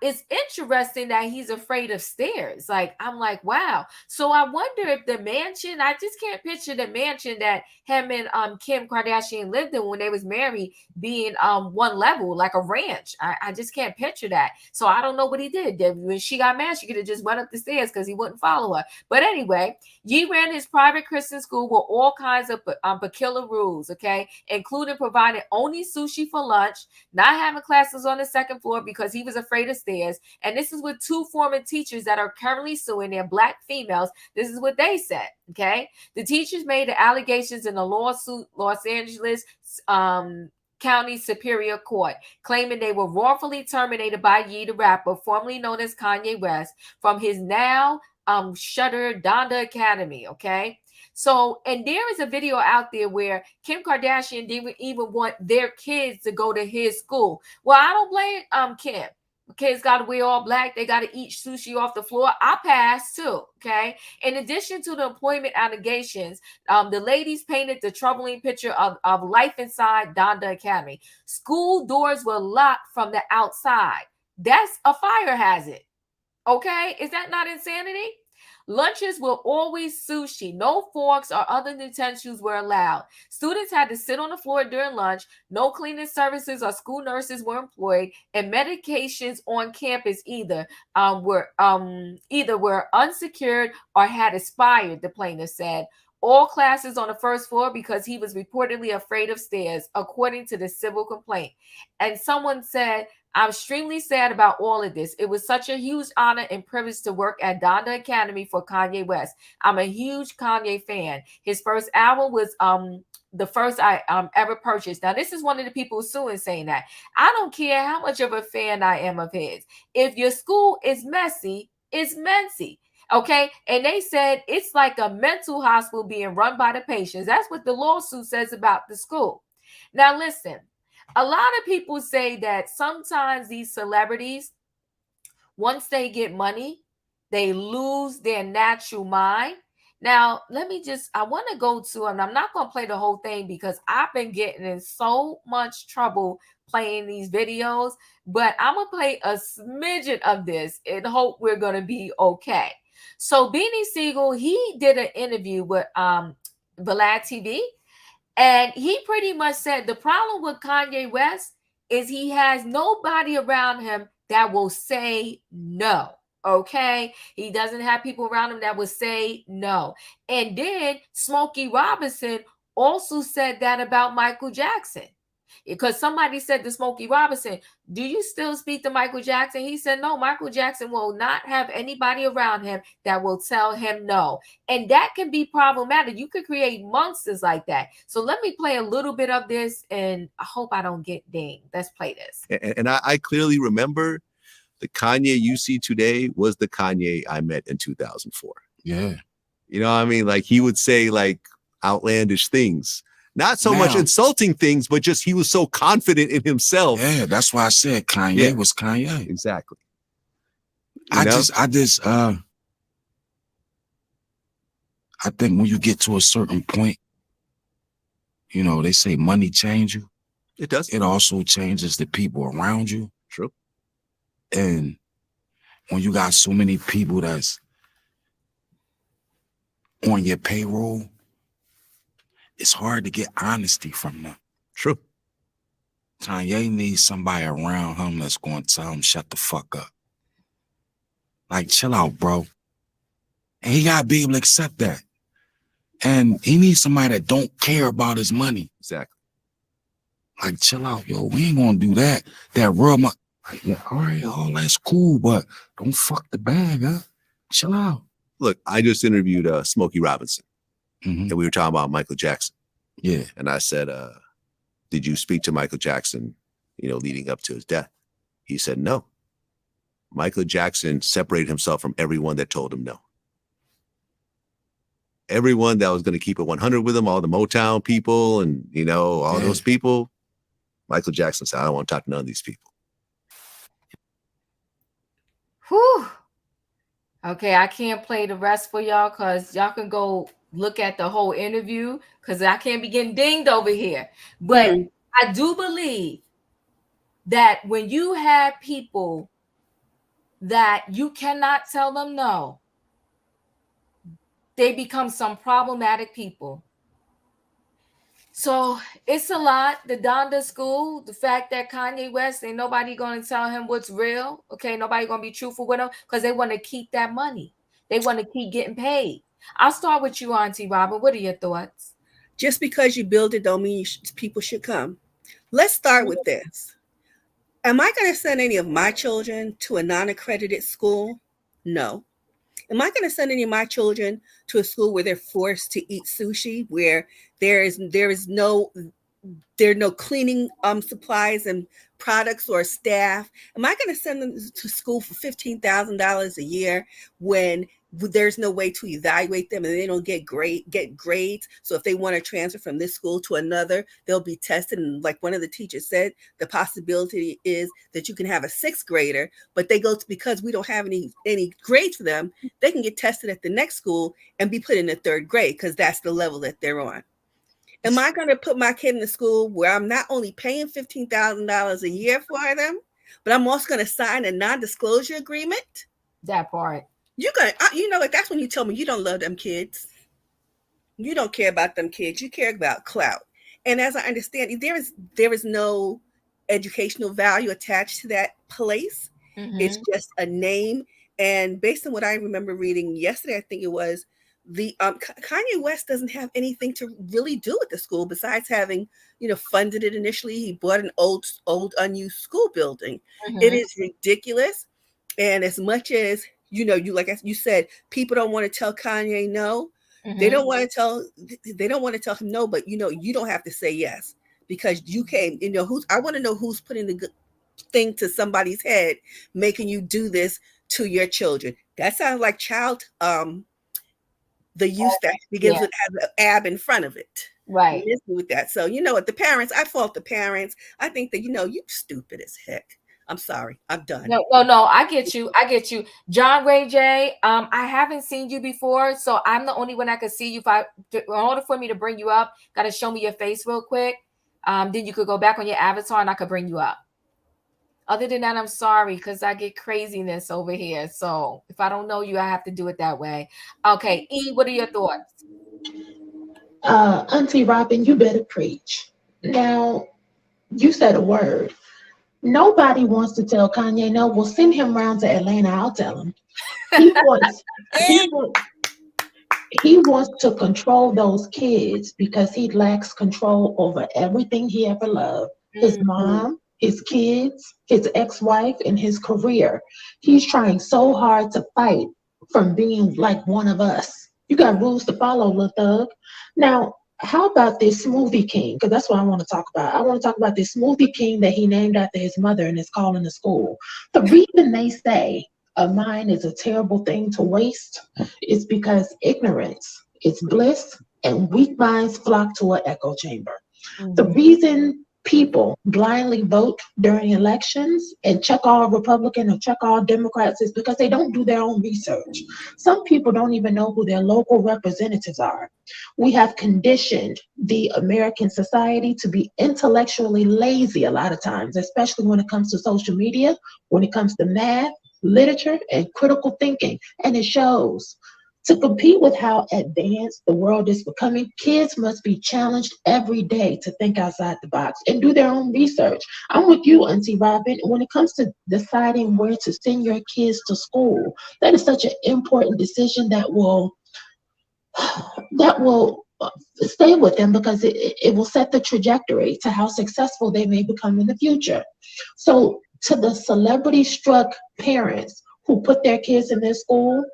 It's interesting that he's afraid of stairs. Like, I'm like, wow. So I wonder if the mansion, I just can't picture the mansion that him and Kim Kardashian lived in when they was married being one level, like a ranch. I just can't picture that. So I don't know what he did. When she got mad, she could have just went up the stairs because he wouldn't follow her. But anyway, Ye ran his private Christian school with all kinds of peculiar rules, okay, including providing only sushi for lunch, not having classes on the second floor because he was afraid of stairs. And this is with two former teachers that are currently suing. They're black females. This is what they said. Okay. The teachers made the allegations in the lawsuit, Los Angeles County Superior Court, claiming they were wrongfully terminated by Ye the rapper, formerly known as Kanye West, from his now shuttered Donda Academy. Okay. So, and there is a video out there where Kim Kardashian didn't even want their kids to go to his school. Well, I don't blame Kim. Kids got to wear all black. They got to eat sushi off the floor. I pass too. Okay. In addition to the employment allegations, the ladies painted the troubling picture of life inside Donda Academy. School doors were locked from the outside. That's a fire hazard. Okay. Is that not insanity? Lunches were always sushi. No forks or other utensils were allowed. Students had to sit on the floor during lunch. No cleaning services or school nurses were employed, and medications on campus either were unsecured or had expired, the plaintiff said. All classes on the first floor because he was reportedly afraid of stairs, according to the civil complaint. And someone said, I'm extremely sad about all of this. It was such a huge honor and privilege to work at Donda Academy for Kanye West. I'm a huge Kanye fan. His first album was the first I ever purchased. Now, this is one of the people suing, saying that. I don't care how much of a fan I am of his. If your school is messy, it's messy. Okay. And they said it's like a mental hospital being run by the patients. That's what the lawsuit says about the school. Now, listen. A lot of people say that sometimes these celebrities, once they get money, they lose their natural mind. Now, I want to go to, and I'm not going to play the whole thing because I've been getting in so much trouble playing these videos, but I'm going to play a smidgen of this and hope we're going to be okay. So Beanie Siegel, he did an interview with Vlad TV, and he pretty much said the problem with Kanye West is he has nobody around him that will say no. Okay, he doesn't have people around him that would say no. And then Smokey Robinson also said that about Michael Jackson, because somebody said to Smokey Robinson, do you still speak to Michael Jackson? He said, no, Michael Jackson will not have anybody around him that will tell him no. And that can be problematic. You could create monsters like that. So let me play a little bit of this, and I hope I don't get dinged. Let's play this. And I clearly remember the Kanye you see today was the Kanye I met in 2004. Yeah. You know what I mean? Like, he would say like outlandish things. Not so much insulting things, but just he was so confident in himself. Yeah, that's why I said Kanye was Kanye. Exactly. I think when you get to a certain point, you know, they say money change you. It does. It also changes the people around you. True. And when you got so many people that's on your payroll, it's hard to get honesty from them. True. Kanye needs somebody around him that's going to tell him, shut the fuck up. Like, chill out, bro. And he got to be able to accept that. And he needs somebody that don't care about his money. Exactly. Like, chill out, yo. We ain't going to do that. That real money. Like, yeah, all right, all that's cool, but don't fuck the bag up. Chill out. Look, I just interviewed Smokey Robinson. And we were talking about Michael Jackson. Yeah. And I said, did you speak to Michael Jackson, you know, leading up to his death? He said, no. Michael Jackson separated himself from everyone that told him no. Everyone that was going to keep it 100 with him, all the Motown people and, you know, all those people, Michael Jackson said, I don't want to talk to none of these people. Whew. Okay, I can't play the rest for y'all because y'all can go look at the whole interview because I can't be getting dinged over here. But I do believe that when you have people that you cannot tell them no, they become some problematic people. So it's a lot. The Donda school, the fact that Kanye West, ain't nobody going to tell him what's real. Okay, nobody going to be truthful with him because they want to keep that money. They want to keep getting paid. I'll start with you, Auntie Robin. What are your thoughts? Just because you build it don't mean people should come. Let's start with this. Am I going to send any of my children to a non-accredited school? No. Am I going to send any of my children to a school where they're forced to eat sushi, where there are no cleaning supplies and products or staff? Am I going to send them to school for $15,000 a year when there's no way to evaluate them and they don't get grades? So if they want to transfer from this school to another, they'll be tested. And like one of the teachers said, the possibility is that you can have a sixth grader, but they go to, because we don't have any grades for them, they can get tested at the next school and be put in the third grade because that's the level that they're on. Am I going to put my kid in a school where I'm not only paying $15,000 a year for them, but I'm also going to sign a non-disclosure agreement? That part. Like that's when you tell me you don't love them kids. You don't care about them kids. You care about clout. And as I understand, there is no educational value attached to that place. It's just a name. And based on what I remember reading yesterday, I think it was, the Kanye West doesn't have anything to really do with the school besides having, funded it initially. He bought an old unused school building. It is ridiculous. And as much as like you said, people don't want to tell Kanye no. They don't want to tell him no, but you don't have to say yes because you came. I want to know who's putting the good thing to somebody's head, making you do this to your children. That sounds like child the use that begins with has an ab in front of it. Right. With that. So what, the parents, I fault the parents. I think that you stupid as heck. I'm sorry. I'm done. No. I get you. John Ray J. I haven't seen you before, so I'm the only one that could see you. In order for me to bring you up, gotta show me your face real quick. Then you could go back on your avatar and I could bring you up. Other than that, I'm sorry because I get craziness over here. So if I don't know you, I have to do it that way. Okay, E, what are your thoughts? Auntie Robin, you better preach. Now, you said a word. Nobody wants to tell Kanye no. Well, send him round to Atlanta. I'll tell him. He wants he wants he wants to control those kids because he lacks control over everything he ever loved. His mom, his kids, his ex-wife, and his career. He's trying so hard to fight from being like one of us. You got rules to follow, little thug. Now, how about this smoothie king? Because that's what I want to talk about. I want to talk about this smoothie king that he named after his mother and is calling the school. The reason they say a mind is a terrible thing to waste is because ignorance is bliss and weak minds flock to an echo chamber. The reason people blindly vote during elections and check all Republican or check all Democrats is because they don't do their own research. Some people don't even know who their local representatives are. We have conditioned the American society to be intellectually lazy a lot of times, especially when it comes to social media, when it comes to math, literature, and critical thinking. And it shows. To compete with how advanced the world is becoming, kids must be challenged every day to think outside the box and do their own research. I'm with you, Auntie Robin. When it comes to deciding where to send your kids to school, that is such an important decision that will stay with them because it will set the trajectory to how successful they may become in the future. So to the celebrity struck parents who put their kids in their school,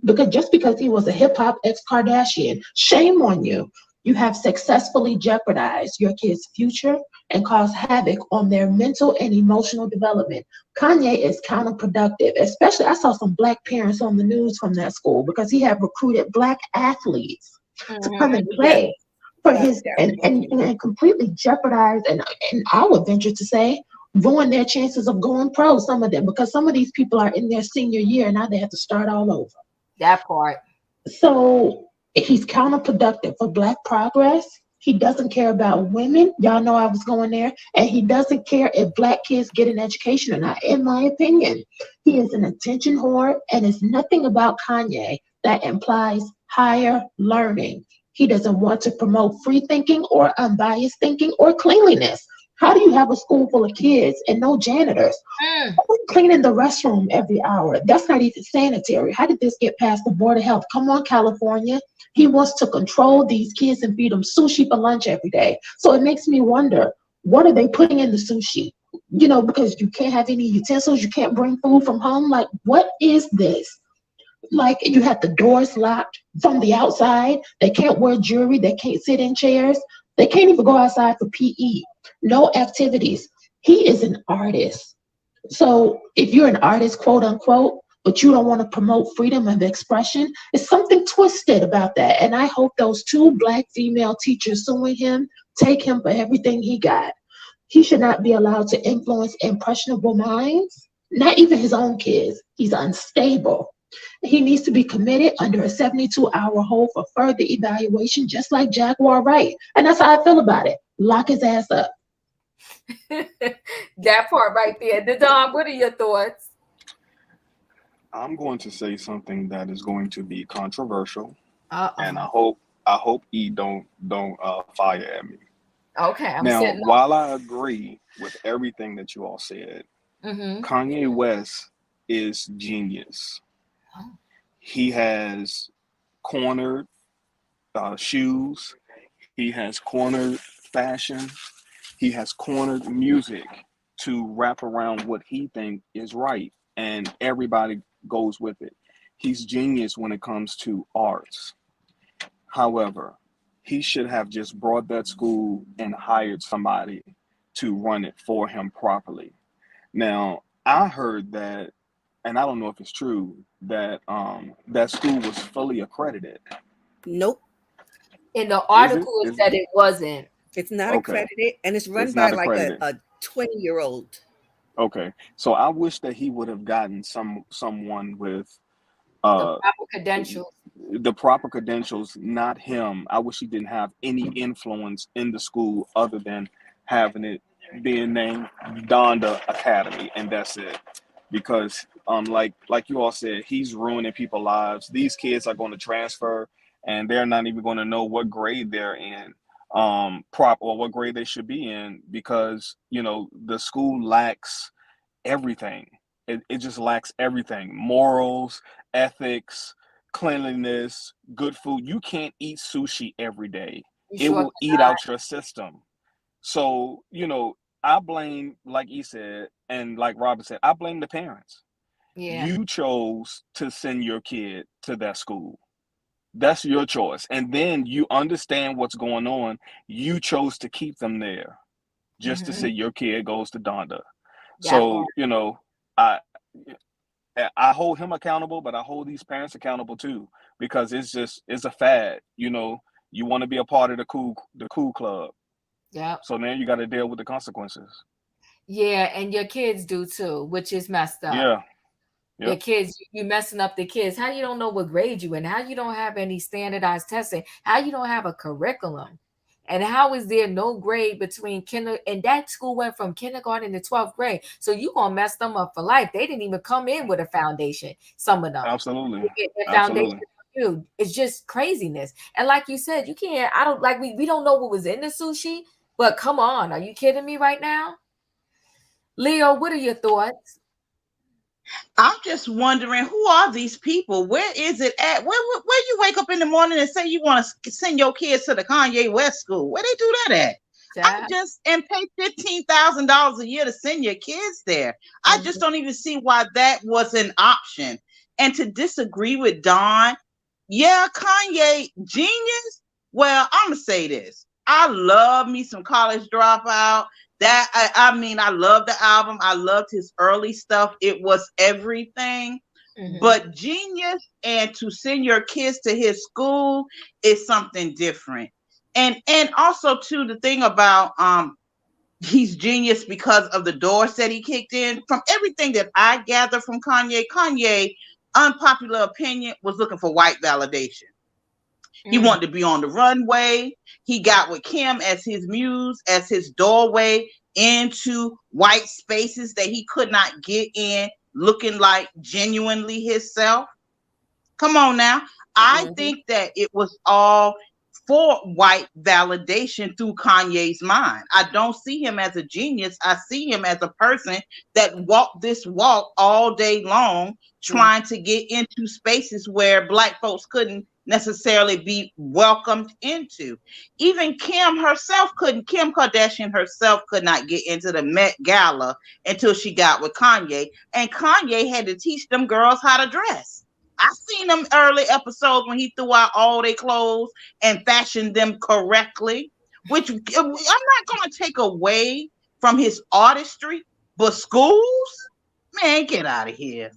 because he was a hip hop ex Kardashian, shame on you. You have successfully jeopardized your kids' future and caused havoc on their mental and emotional development. Kanye is counterproductive, especially I saw some black parents on the news from that school because he had recruited black athletes to come and play for his and completely jeopardize and I would venture to say ruin their chances of going pro, some of them, because some of these people are in their senior year and now they have to start all over. That part. So he's counterproductive for Black progress. He doesn't care about women. Y'all know I was going there. And he doesn't care if Black kids get an education or not, in my opinion. He is an attention whore, and it's nothing about Kanye that implies higher learning. He doesn't want to promote free thinking or unbiased thinking or cleanliness. How do you have a school full of kids and no janitors? Who's cleaning the restroom every hour? That's not even sanitary. How did this get past the Board of Health? Come on, California. He wants to control these kids and feed them sushi for lunch every day. So it makes me wonder, what are they putting in the sushi? You know, because you can't have any utensils, you can't bring food from home. Like, what is this? Like, you have the doors locked from the outside. They can't wear jewelry. They can't sit in chairs. They can't even go outside for PE. No activities. He is an artist. So if you're an artist, quote unquote, but you don't want to promote freedom of expression, there's something twisted about that. And I hope those 2 Black female teachers suing him take him for everything he got. He should not be allowed to influence impressionable minds, not even his own kids. He's unstable. He needs to be committed under a 72-hour hold for further evaluation, just like Jaguar Wright. And that's how I feel about it. Lock his ass up. That part right there. Dom, what are your thoughts? I'm going to say something that is going to be controversial, Uh-oh. and I hope E don't fire at me. Okay. Now, while I agree with everything that you all said, Kanye West is genius. He has cornered shoes. He has cornered fashion. He has cornered music to wrap around what he thinks is right, and everybody goes with it. He's genius when it comes to arts. However, he should have just brought that school and hired somebody to run it for him properly. Now, I heard that, and I don't know if it's true, that that school was fully accredited. Nope. In the article, it said it wasn't. It's not accredited, and it's run by like a 20-year-old. Okay, so I wish that he would have gotten someone with The uh proper credentials. the proper credentials, not him. I wish he didn't have any influence in the school other than having it being named Donda Academy, and that's it. Because like you all said, he's ruining people's lives. These kids are going to transfer, and they're not even going to know what grade they're in, or what grade they should be in, because the school lacks everything. It just lacks everything: morals, ethics, cleanliness, good food. You can't eat sushi every day. You It sure will eat out your system. So, I blame, like he said, and like Robin said, I blame the parents. Yeah. You chose to send your kid to that school. That's your choice. And then you understand what's going on. You chose to keep them there just to say your kid goes to Donda. That So, part. I I hold him accountable, but I hold these parents accountable too, because it's a fad. You want to be a part of the cool club. Yep. So now you got to deal with the consequences. Yeah, and your kids do too, which is messed up. Yeah. Your Yep. kids, you messing up the kids. How you don't know what grade you in? How you don't have any standardized testing? How you don't have a curriculum? And how is there no grade between kinder and that school went from kindergarten to 12th grade? So you gonna mess them up for life. They didn't even come in with a foundation. Some of them, Absolutely. they get their foundation Absolutely. from you. It's just craziness. And like you said, you can't. I don't like we don't know what was in the sushi, but come on, are you kidding me right now? Leo, what are your thoughts? I'm just wondering, who are these people? Where is it at? Where you wake up in the morning and say you want to send your kids to the Kanye West school? Where they do that at? I Child. just and pay $15,000 a year to send your kids there. I just don't even see why that was an option. And to disagree with Don, yeah, Kanye genius. Well, I'm gonna say this. I love me some College Dropout. That I mean, I love the album. I loved his early stuff. It was everything. But genius and to send your kids to his school is something different. And also too, the thing about he's genius because of the doors that he kicked in. From everything that I gather from Kanye, unpopular opinion, was looking for white validation. He wanted to be on the runway. He got with Kim as his muse, as his doorway into white spaces that he could not get in, looking like genuinely himself. Come on now. I think that it was all for white validation through Kanye's mind. I don't see him as a genius. I see him as a person that walked this walk all day long, trying to get into spaces where Black folks couldn't necessarily be welcomed into. Even Kim Kardashian herself could not get into the Met Gala until she got with Kanye. And Kanye had to teach them girls how to dress. I seen them early episodes when he threw out all their clothes and fashioned them correctly, which I'm not going to take away from his artistry, but schools, man, get out of here.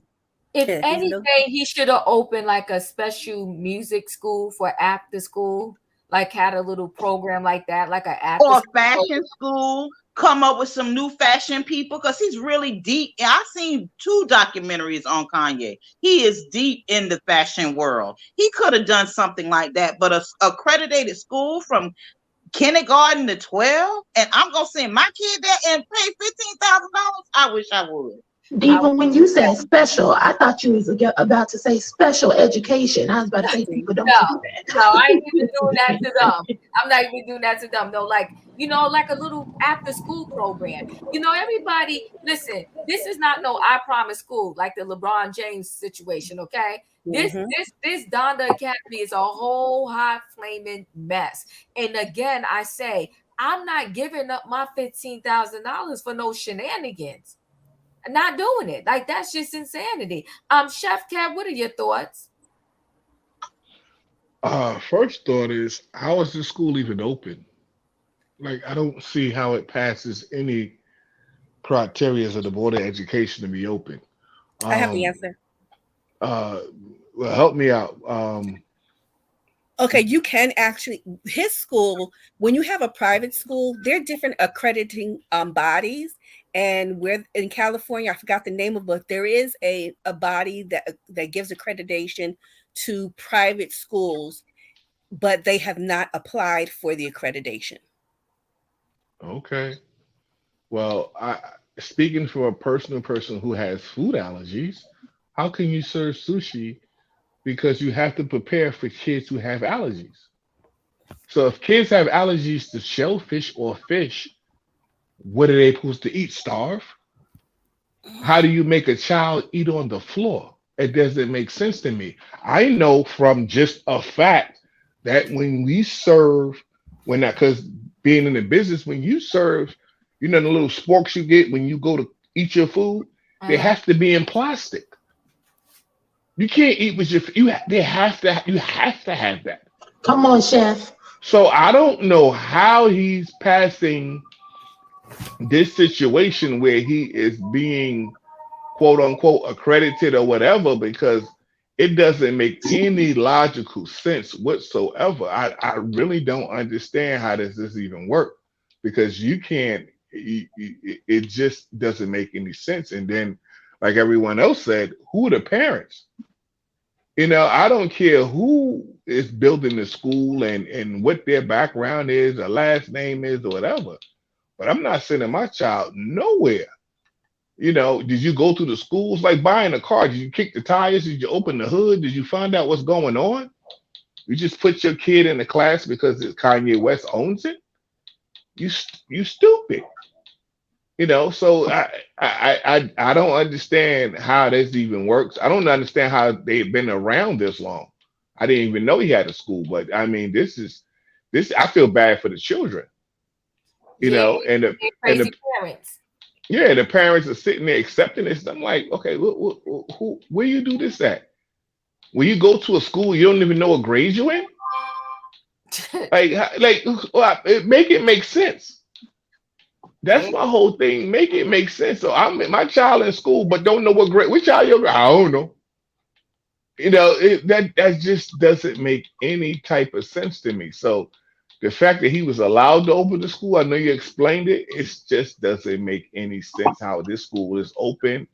If anything, he should have opened like a special music school for after school, like had a little program like that, like an after or school fashion school. Come up with some new fashion people because he's really deep. I've seen 2 documentaries on Kanye. He is deep in the fashion world. He could have done something like that, but a accredited school from kindergarten to 12, and I'm gonna send my kid there and pay $15,000. I wish I would. Even when you said special, I thought you was about to say special education. I was about to say, people don't do that. No, I ain't even doing that to them. I'm not even doing that to them. No, like, like a little after school program. Everybody, listen, this is not no I promise school, like the LeBron James situation, okay? This Donda Academy is a whole hot flaming mess. And again, I say, I'm not giving up my $15,000 for no shenanigans. Not doing it. Like, that's just insanity. Chef Kev, what are your thoughts? First thought is, how is the school even open? Like, I don't see how it passes any criteria of the Board of Education to be open. I have the answer. Well, help me out. Okay, you can actually, his school, when you have a private school, there are different accrediting bodies. And where in California, I forgot the name of it, but there is a body that gives accreditation to private schools, but they have not applied for the accreditation. Okay. Well, speaking for a personal person who has food allergies, how can you serve sushi? Because you have to prepare for kids who have allergies. So if kids have allergies to shellfish or fish, what are they supposed to eat? Starve? How do you make a child eat on the floor? It doesn't make sense to me. I know from just a fact that when we serve, when that, because being in the business, when you serve, you know, the little sporks you get when you go to eat your food, they have to be in plastic. You can't eat with your, they have to, you have to have that. Come on, chef. So I don't know how he's passing this situation where he is being quote unquote accredited or whatever, because it doesn't make any logical sense whatsoever. I really don't understand how does this even work, because you can't, it just doesn't make any sense. And then, like everyone else said, who are the parents? You know, I don't care who is building the school and what their background is, or last name is, or whatever. But I'm not sending my child nowhere. You know, did you go to the schools like buying a car? Did you kick the tires? Did you open the hood? Did you find out what's going on? You just put your kid in the class because Kanye West owns it? You stupid. You know, so I don't understand how this even works. I don't understand how they've been around this long. I didn't even know he had a school, but I mean, this. I feel bad for the children. You know, and the crazy parents. yeah, the parents are sitting there accepting this. I'm like, okay, where you do this at? When you go to a school, you don't even know what grade you in. Make it make sense. That's my whole thing. Make it make sense. So I'm my child in school, but don't know what grade. Which child you're? I don't know. You know, that just doesn't make any type of sense to me. So the fact that he was allowed to open the school, I know you explained it. It just doesn't make any sense how this school is open.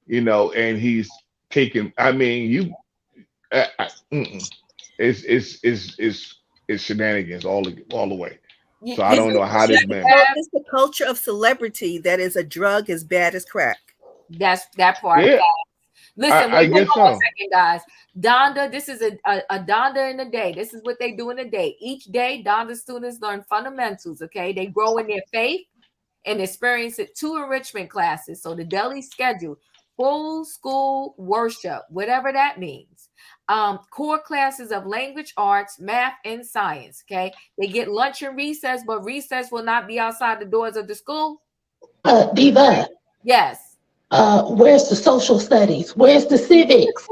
You know, and he's taking. I mean, it's shenanigans all the way. So I don't know how this man. It's the culture of celebrity that is a drug as bad as crack. That's that part. Yeah, Listen, I wait guess on a so. second, guys. Donda, this is a Donda in a day. This is what they do in a day. Each day, Donda students learn fundamentals, okay? They grow in their faith and experience it 2 enrichment classes. So the daily schedule, full school worship, whatever that means. Core classes of language arts, math, and science, okay? They get lunch and recess, but recess will not be outside the doors of the school. Diva. Yes. Where's the social studies? Where's the civics?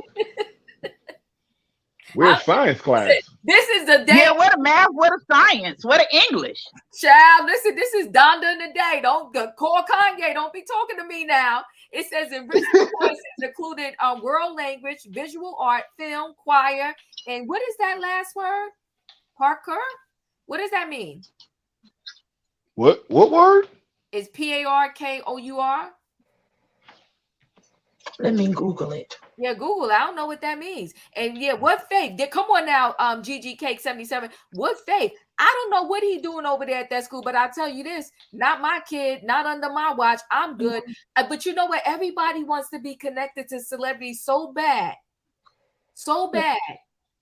Where's science class? This is the day. Yeah, what a math, what a science, what a English. Child, listen, this is Donda in the day. Don't call Kanye. Don't be talking to me now. It says enrichment courses included world language, visual art, film, choir, and what is that last word? Parkour? What does that mean? What word? It's Parkour. Let me Google it. Yeah, Google. I don't know what that means. And yeah, what faith? Come on now, GG Cake 77. What faith? I don't know what he's doing over there at that school, but I'll tell you this: not my kid, not under my watch. I'm good. But you know what? Everybody wants to be connected to celebrities so bad, so bad.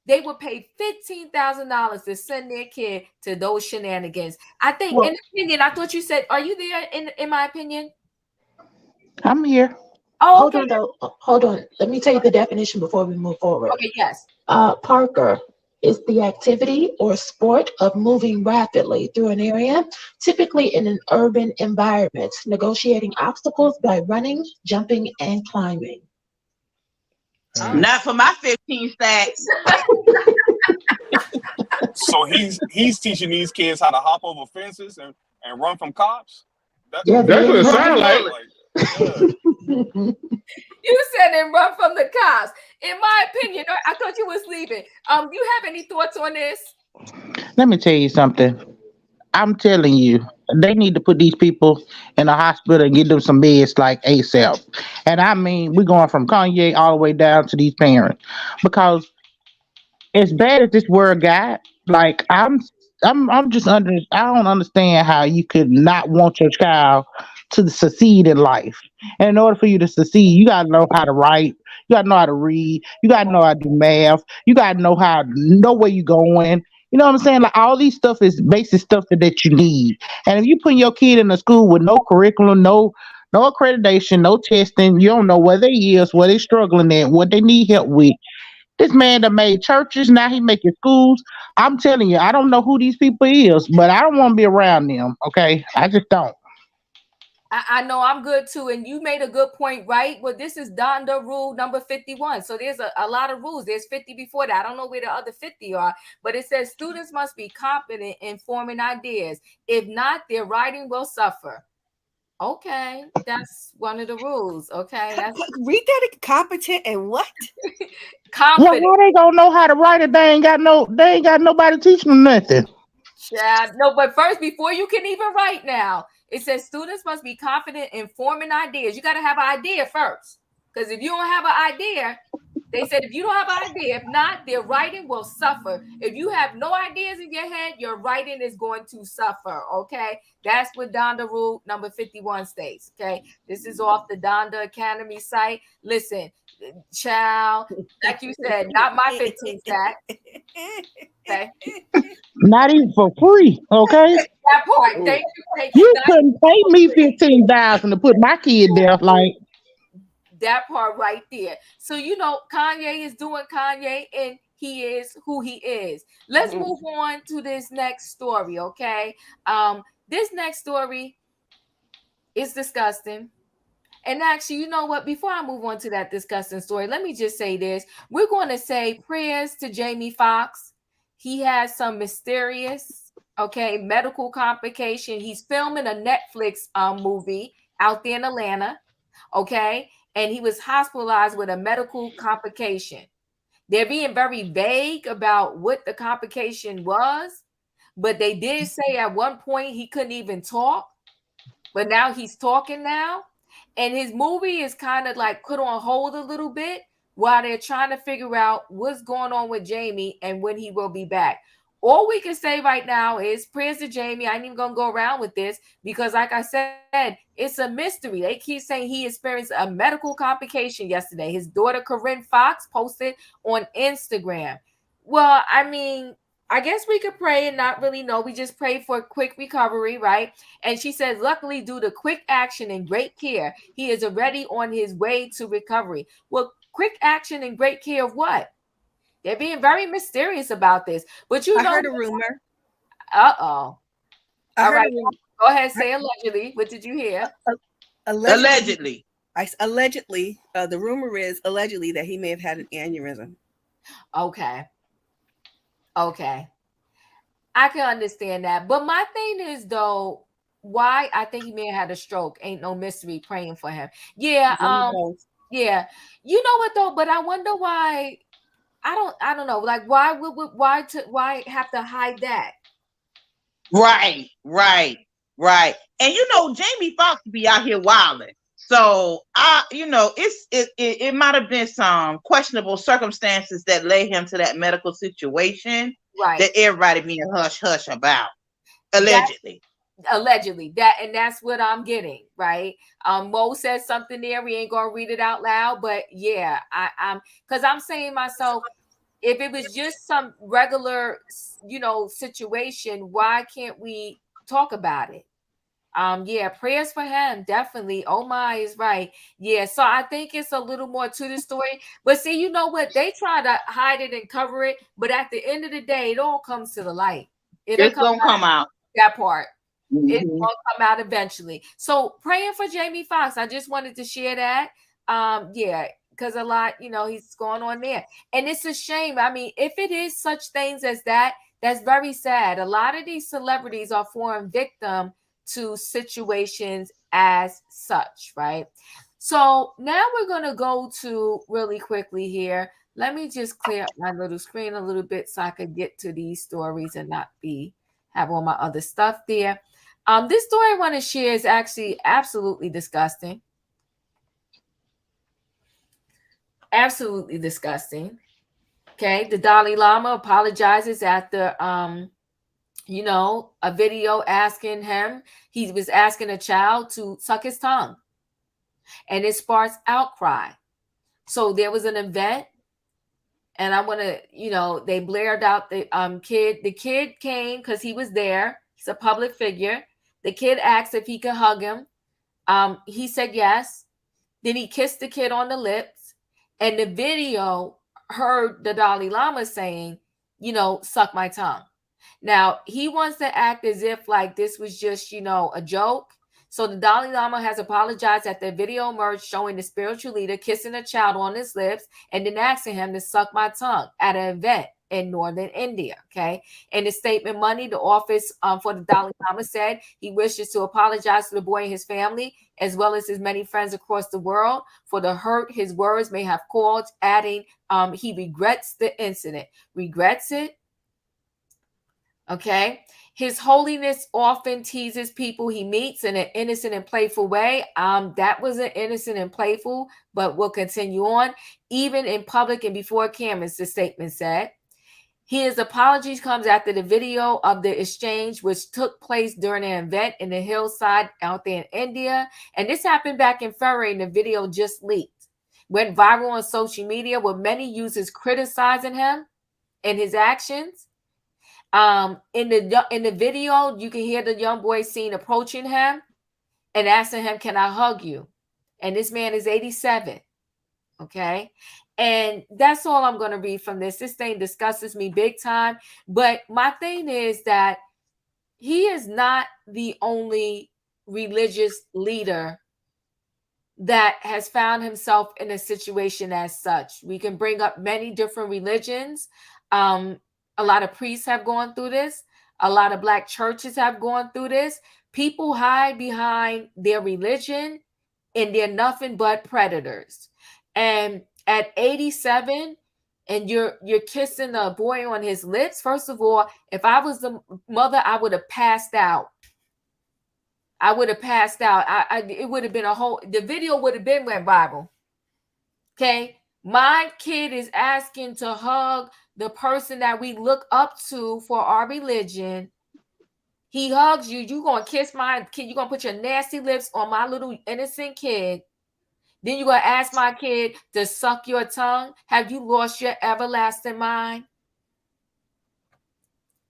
They would pay $15,000 to send their kid to those shenanigans. I think, in opinion, I thought you said, "Are you there?" In my opinion, I'm here. Oh, okay. Hold on. Let me tell you the definition before we move forward. Okay, yes. Parkour is the activity or sport of moving rapidly through an area, typically in an urban environment, negotiating obstacles by running, jumping, and climbing. Not for my 15 stacks. So he's teaching these kids how to hop over fences and run from cops? That's what it sounds like. You said and run from the cops. In my opinion, I thought you was leaving. You have any thoughts on this? Let me tell you something. I'm telling you, they need to put these people in a hospital and get them some beds like ASAP. And I mean, we're going from Kanye all the way down to these parents because as bad as this world got, like I'm just under. I don't understand how you could not want your child to succeed in life. And in order for you to succeed, you gotta know how to write. You gotta know how to read. You gotta know how to do math. You gotta know where you're going. You know what I'm saying? Like all these stuff is basic stuff that you need. And if you put your kid in a school with no curriculum, no accreditation, no testing, you don't know where they is, where they struggling at, what they need help with. This man that made churches, now he making schools. I'm telling you, I don't know who these people is, but I don't want to be around them. Okay, I just don't. I know I'm good too, and you made a good point, right? Well, this is Donda rule number 51. So there's a lot of rules. There's 50 before that. I don't know where the other 50 are, but it says students must be confident in forming ideas. If not, their writing will suffer. Okay, that's one of the rules. Okay, that's Read that. Competent and what? Well, confident. how they gonna know how to write it? They ain't got nobody teaching them nothing. Yeah, no, but first, before you can even write now, it says students must be confident in forming ideas. You got to have an idea first. Because if you don't have an idea, they said if you don't have an idea, if not, their writing will suffer. If you have no ideas in your head, your writing is going to suffer. Okay. That's what Donda Rule number 51 states. Okay. This is off the Donda Academy site. Listen, child, like you said, not my 15 stat. Okay. Not even for free. Okay, That part. Thank you. Thank you. you couldn't pay me 15,000 to put my kid there. Like, That part right there. So Kanye is doing Kanye, and he is who he is. Let's move on to this next story, okay? This next story is disgusting. And actually, you know what? Before I move on to that disgusting story, let me just say this. We're going to say prayers to Jamie Foxx. He has some mysterious, medical complication. He's filming a Netflix movie out there in Atlanta, okay? And he was hospitalized with a medical complication. They're being very vague about what the complication was, but they did say at one point he couldn't even talk, but now he's talking now. And his movie is kind of like put on hold a little bit while they're trying to figure out what's going on with Jamie and when he will be back. All we can say right now is prayers to Jamie. I ain't even gonna go around with this because, like I said, it's a mystery. They keep saying he experienced a medical complication yesterday. His daughter Corinne Foxx posted on Instagram. Well, I mean, I guess we could pray and not really know. We just pray for a quick recovery, right? And she says, luckily, due to quick action and great care, he is already on his way to recovery. Well, quick action and great care of what? They're being very mysterious about this. But I heard a rumor. Uh-oh. I All heard right. a rumor. Go ahead, say allegedly. What did you hear? Allegedly. Allegedly, the rumor is allegedly that he may have had an aneurysm. Okay. I can understand that. But my thing is, though, why I think he may have had a stroke. Ain't no mystery praying for him. Yeah. Yeah. You know what, though? But I wonder why. I don't know. Like, why why have to hide that? Right. And Jamie Foxx be out here wilding. So it might have been some questionable circumstances that led him to that medical situation, right? That everybody being hush about. Allegedly. That's what I'm getting, right? Mo says something there. We ain't gonna read it out loud, but yeah, I'm because I'm saying myself, if it was just some regular, situation, why can't we talk about it? Yeah, prayers for him, definitely. Oh my is right. Yeah, so I think it's a little more to the story. But see, you know what? They try to hide it and cover it, but at the end of the day, it all comes to the light. It's gonna come out. That part. It's gonna come out eventually. So praying for Jamie Foxx. I just wanted to share that. Yeah, because a lot, he's going on there. And it's a shame. I mean, if it is such things as that, that's very sad. A lot of these celebrities are falling victim to situations as such, right? So now we're going to go to really quickly here. Let me just clear up my little screen a little bit so I could get to these stories and not be have all my other stuff there. This story I want to share is actually absolutely disgusting. Absolutely disgusting. Okay, the Dalai Lama apologizes after a video asking him, he was asking a child to suck his tongue, and it sparks outcry. So there was an event, and I want to, they blared out the kid. The kid came because he was there. He's a public figure. The kid asked if he could hug him. He said yes. Then he kissed the kid on the lips, and the video heard the Dalai Lama saying, suck my tongue. Now, he wants to act as if like this was just, a joke. So the Dalai Lama has apologized that the video emerged showing the spiritual leader kissing a child on his lips and then asking him to suck my tongue at an event in northern India. Okay. In the statement Monday, the office for the Dalai Lama said he wishes to apologize to the boy and his family, as well as his many friends across the world, for the hurt his words may have caused, adding he regrets the incident. Regrets it. Okay. His Holiness often teases people he meets in an innocent and playful way. That wasn't innocent and playful, but we'll continue on. Even in public and before cameras, the statement said. His apologies comes after the video of the exchange, which took place during an event in the hillside out there in India. And this happened back in February, and the video just leaked. Went viral on social media, with many users criticizing him and his actions. In the video, you can hear the young boy seen approaching him and asking him, "Can I hug you?" And this man is 87. Okay. And that's all I'm going to read from this. This thing disgusts me big time. But my thing is that he is not the only religious leader that has found himself in a situation as such. We can bring up many different religions. A lot of priests have gone through this. A lot of Black churches have gone through this. People hide behind their religion, and they're nothing but predators. And at 87, and you're kissing a boy on his lips. First of all, if I was the mother, I would have passed out. I would have passed out. It would have been the video would have been went viral. Okay. My kid is asking to hug the person that we look up to for our religion. He hugs you. You're going to kiss my kid. You're going to put your nasty lips on my little innocent kid. Then you're going to ask my kid to suck your tongue. Have you lost your everlasting mind?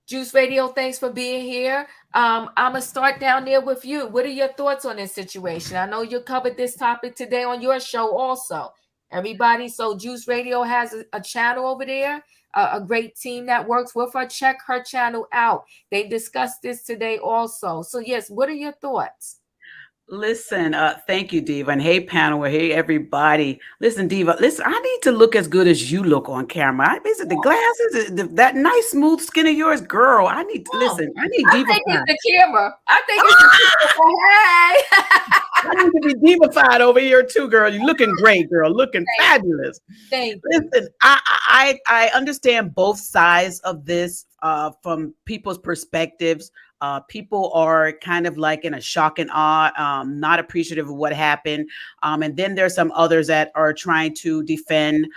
Juice Radio, thanks for being here. I'm going to start down there with you. What are your thoughts on this situation? I know you covered this topic today on your show also. Everybody, so Juice Radio has a channel over there, a great team that works with her. Check her channel out. They discussed this today also. So yes, what are your thoughts? Listen, thank you, Diva. And hey, panel. Hey, everybody. Listen, Diva. Listen, I need to look as good as you look on camera. Is it the glasses? That nice, smooth skin of yours? Girl, I need to listen. I need Diva. I think it's the camera. I think it's the camera. Hey. I need to be diva-fied over here too, girl. You're looking great, girl. Looking fabulous. Thank you. Listen, I understand both sides of this from people's perspectives. People are kind of like in a shock and awe, not appreciative of what happened. And then there's some others that are trying to defend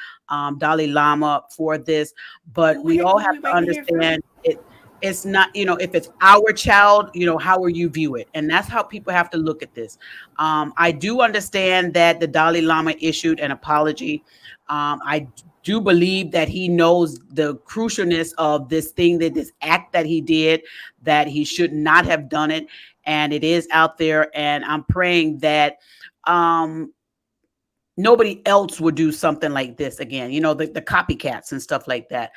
Dalai Lama for this. But we all have to understand it. It's not, if it's our child, how will you view it? And that's how people have to look at this. I do understand that the Dalai Lama issued an apology. I do believe that he knows the crucialness of this thing, that this act that he did, that he should not have done it. And it is out there. And I'm praying that nobody else would do something like this again, the copycats and stuff like that.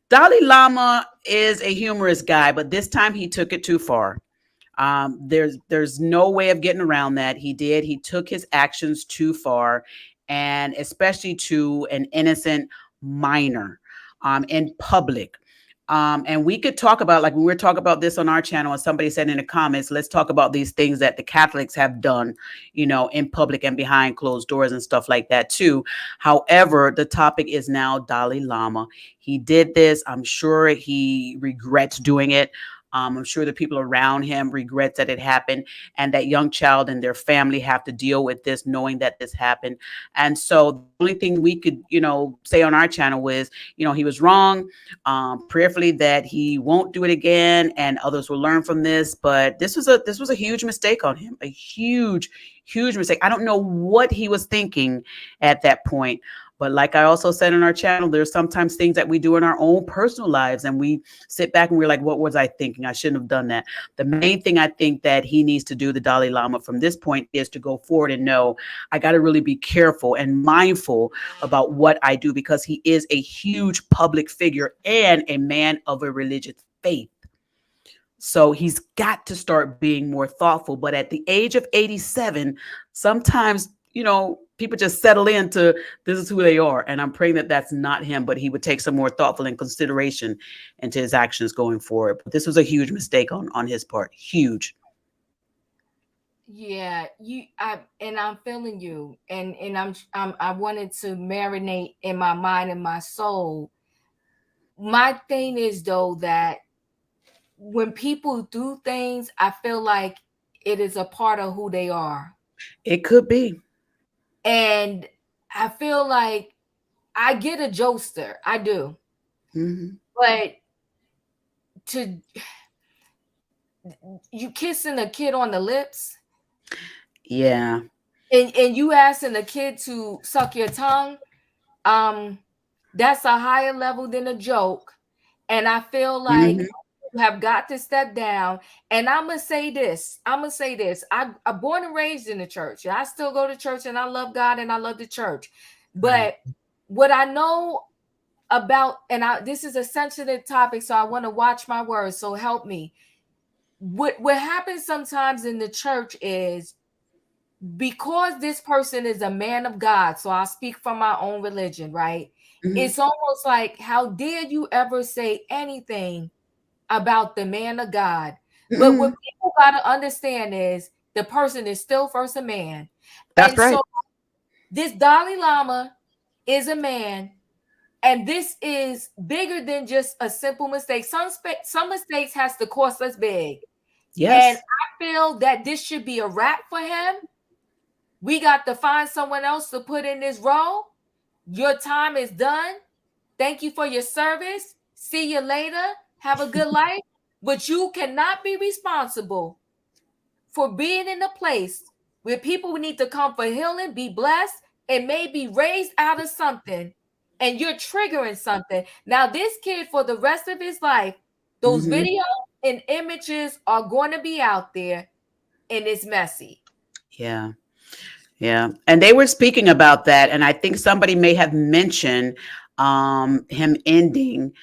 Dalai Lama is a humorous guy, but this time he took it too far. There's no way of getting around that. He took his actions too far, and especially to an innocent minor in public. And we could talk about, like, when we're talking about this on our channel, and somebody said in the comments, let's talk about these things that the Catholics have done, in public and behind closed doors and stuff like that too. However, the topic is now Dalai Lama. He did this. I'm sure he regrets doing it. I'm sure the people around him regrets that it happened, and that young child and their family have to deal with this, knowing that this happened. And so the only thing we could, say on our channel is, he was wrong. Prayerfully that he won't do it again, and others will learn from this. But this was a huge mistake on him, a huge, huge mistake. I don't know what he was thinking at that point. But like I also said on our channel, there's sometimes things that we do in our own personal lives, and we sit back and we're like, what was I thinking? I shouldn't have done that. The main thing I think that he needs to do, the Dalai Lama, from this point is to go forward and know, I got to really be careful and mindful about what I do, because he is a huge public figure and a man of a religious faith. So he's got to start being more thoughtful. But at the age of 87, sometimes, people just settle into this is who they are. And I'm praying that that's not him, but he would take some more thoughtful and consideration into his actions going forward. But this was a huge mistake on his part. Huge. Yeah, I'm feeling you, and I wanted to marinate in my mind and my soul. My thing is, though, that when people do things, I feel like it is a part of who they are. It could be. And I feel like I get a jokester. I do. Mm-hmm. But you kissing a kid on the lips. Yeah. And you asking a kid to suck your tongue. That's a higher level than a joke. And I feel like you have got to step down. And I'm gonna say this. I'm born and raised in the church. I still go to church, and I love God and I love the church. But what I know about, and this is a sensitive topic, so I want to watch my words. So help me. What happens sometimes in the church is, because this person is a man of God, so I'll speak from my own religion, right? It's almost like, how dare you ever say anything about the man of God? But what people got to understand is, the person is still first a man. That's right. So this Dalai Lama is a man, and this is bigger than just a simple mistake. Some mistakes has to cost us big. Yes. And I feel that this should be a wrap for him. We got to find someone else to put in this role. Your time is done. Thank you for your service. See you later. Have a good life. But you cannot be responsible for being in a place where people need to come for healing, be blessed, and maybe raised out of something, and you're triggering something. Now, this kid, for the rest of his life, those videos and images are going to be out there, and it's messy. Yeah. Yeah. And they were speaking about that. And I think somebody may have mentioned him ending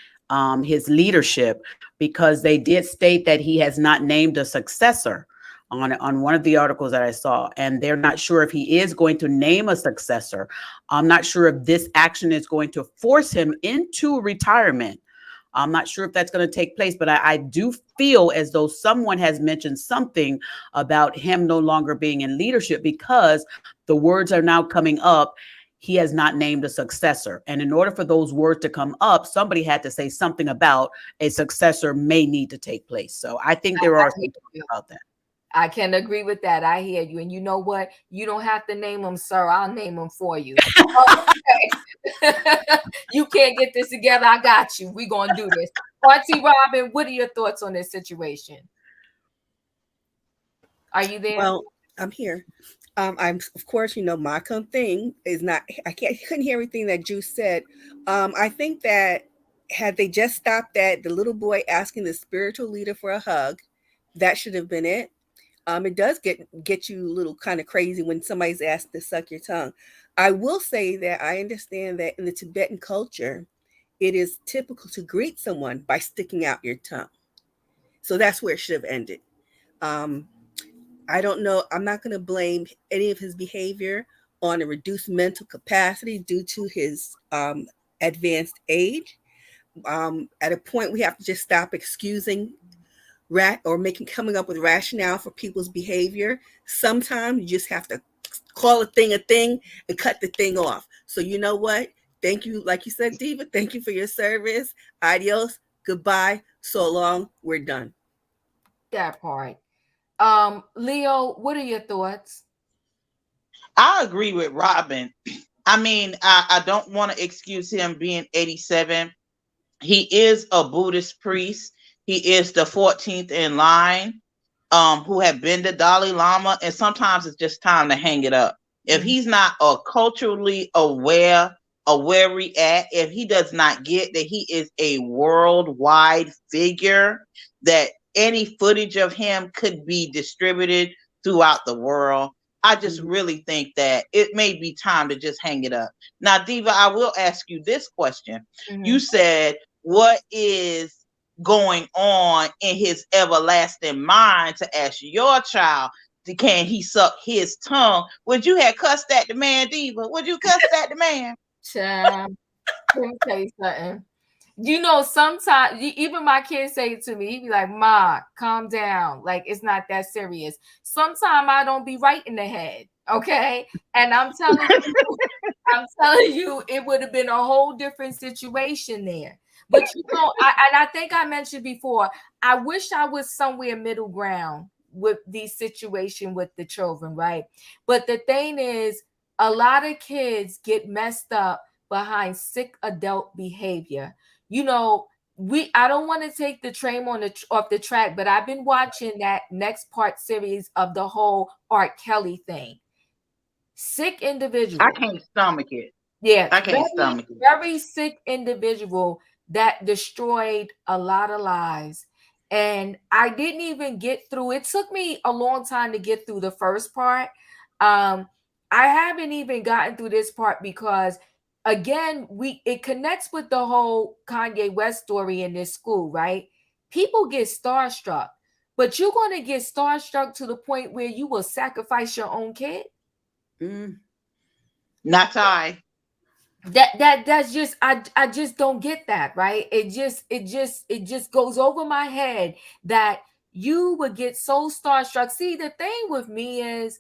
his leadership, because they did state that he has not named a successor on one of the articles that I saw. And they're not sure if he is going to name a successor. I'm not sure if this action is going to force him into retirement. I'm not sure if that's going to take place, but I do feel as though someone has mentioned something about him no longer being in leadership, because the words are now coming up. He has not named a successor. And in order for those words to come up, somebody had to say something about a successor may need to take place. So I think there are things about that. I can agree with that. I hear you. And you know what? You don't have to name them, sir. I'll name them for you. You can't get this together. I got you. We're going to do this. Auntie Robin, what are your thoughts on this situation? Are you there? Well, I'm here. I'm, of course, my thing is not, couldn't hear everything that Juice said. I think that had they just stopped at the little boy asking the spiritual leader for a hug, that should have been it. It does get you a little kind of crazy when somebody's asked to suck your tongue. I will say that I understand that in the Tibetan culture, it is typical to greet someone by sticking out your tongue. So that's where it should have ended. I don't know. I'm not going to blame any of his behavior on a reduced mental capacity due to his advanced age. At a point, we have to just stop excusing coming up with rationale for people's behavior. Sometimes you just have to call a thing and cut the thing off. So you know what? Thank you, like you said, Diva. Thank you for your service. Adios. Goodbye. So long. We're done. That part. Leo, what are your thoughts? I agree with Robin. I mean, I don't want to excuse him being 87. He is a Buddhist priest. He is the 14th in line, who have been the Dalai Lama, and sometimes it's just time to hang it up. If he's not culturally aware of where we at, if he does not get that he is a worldwide figure, that any footage of him could be distributed throughout the world, I just really think that it may be time to just hang it up. Now, Diva, I will ask you this question. You said, what is going on in his everlasting mind to ask your child, can he suck his tongue? Would you have cussed at the man, Diva? Would you cuss at the man? Child, let me tell you something. You know, sometimes even my kids say it to me. He'd be like, "Ma, calm down. Like, it's not that serious." Sometimes I don't be right in the head, okay? And I'm telling you, it would have been a whole different situation there. But you know, I think I mentioned before, I wish I was somewhere middle ground with the situation with the children, right? But the thing is, a lot of kids get messed up behind sick adult behavior. You know, I don't want to take the train off the track, but I've been watching that next part series of the whole R. Kelly thing. Sick individual. I can't stomach it. Yeah, I can't stomach it. Very sick individual that destroyed a lot of lives. And I didn't even get through. It took me a long time to get through the first part. I haven't even gotten through this part because again, it connects with the whole Kanye West story in this school, right? People get starstruck, but you're going to get starstruck to the point where you will sacrifice your own kid. Not I. That's just I just don't get that, right? It just goes over my head that you would get so starstruck. See, the thing with me is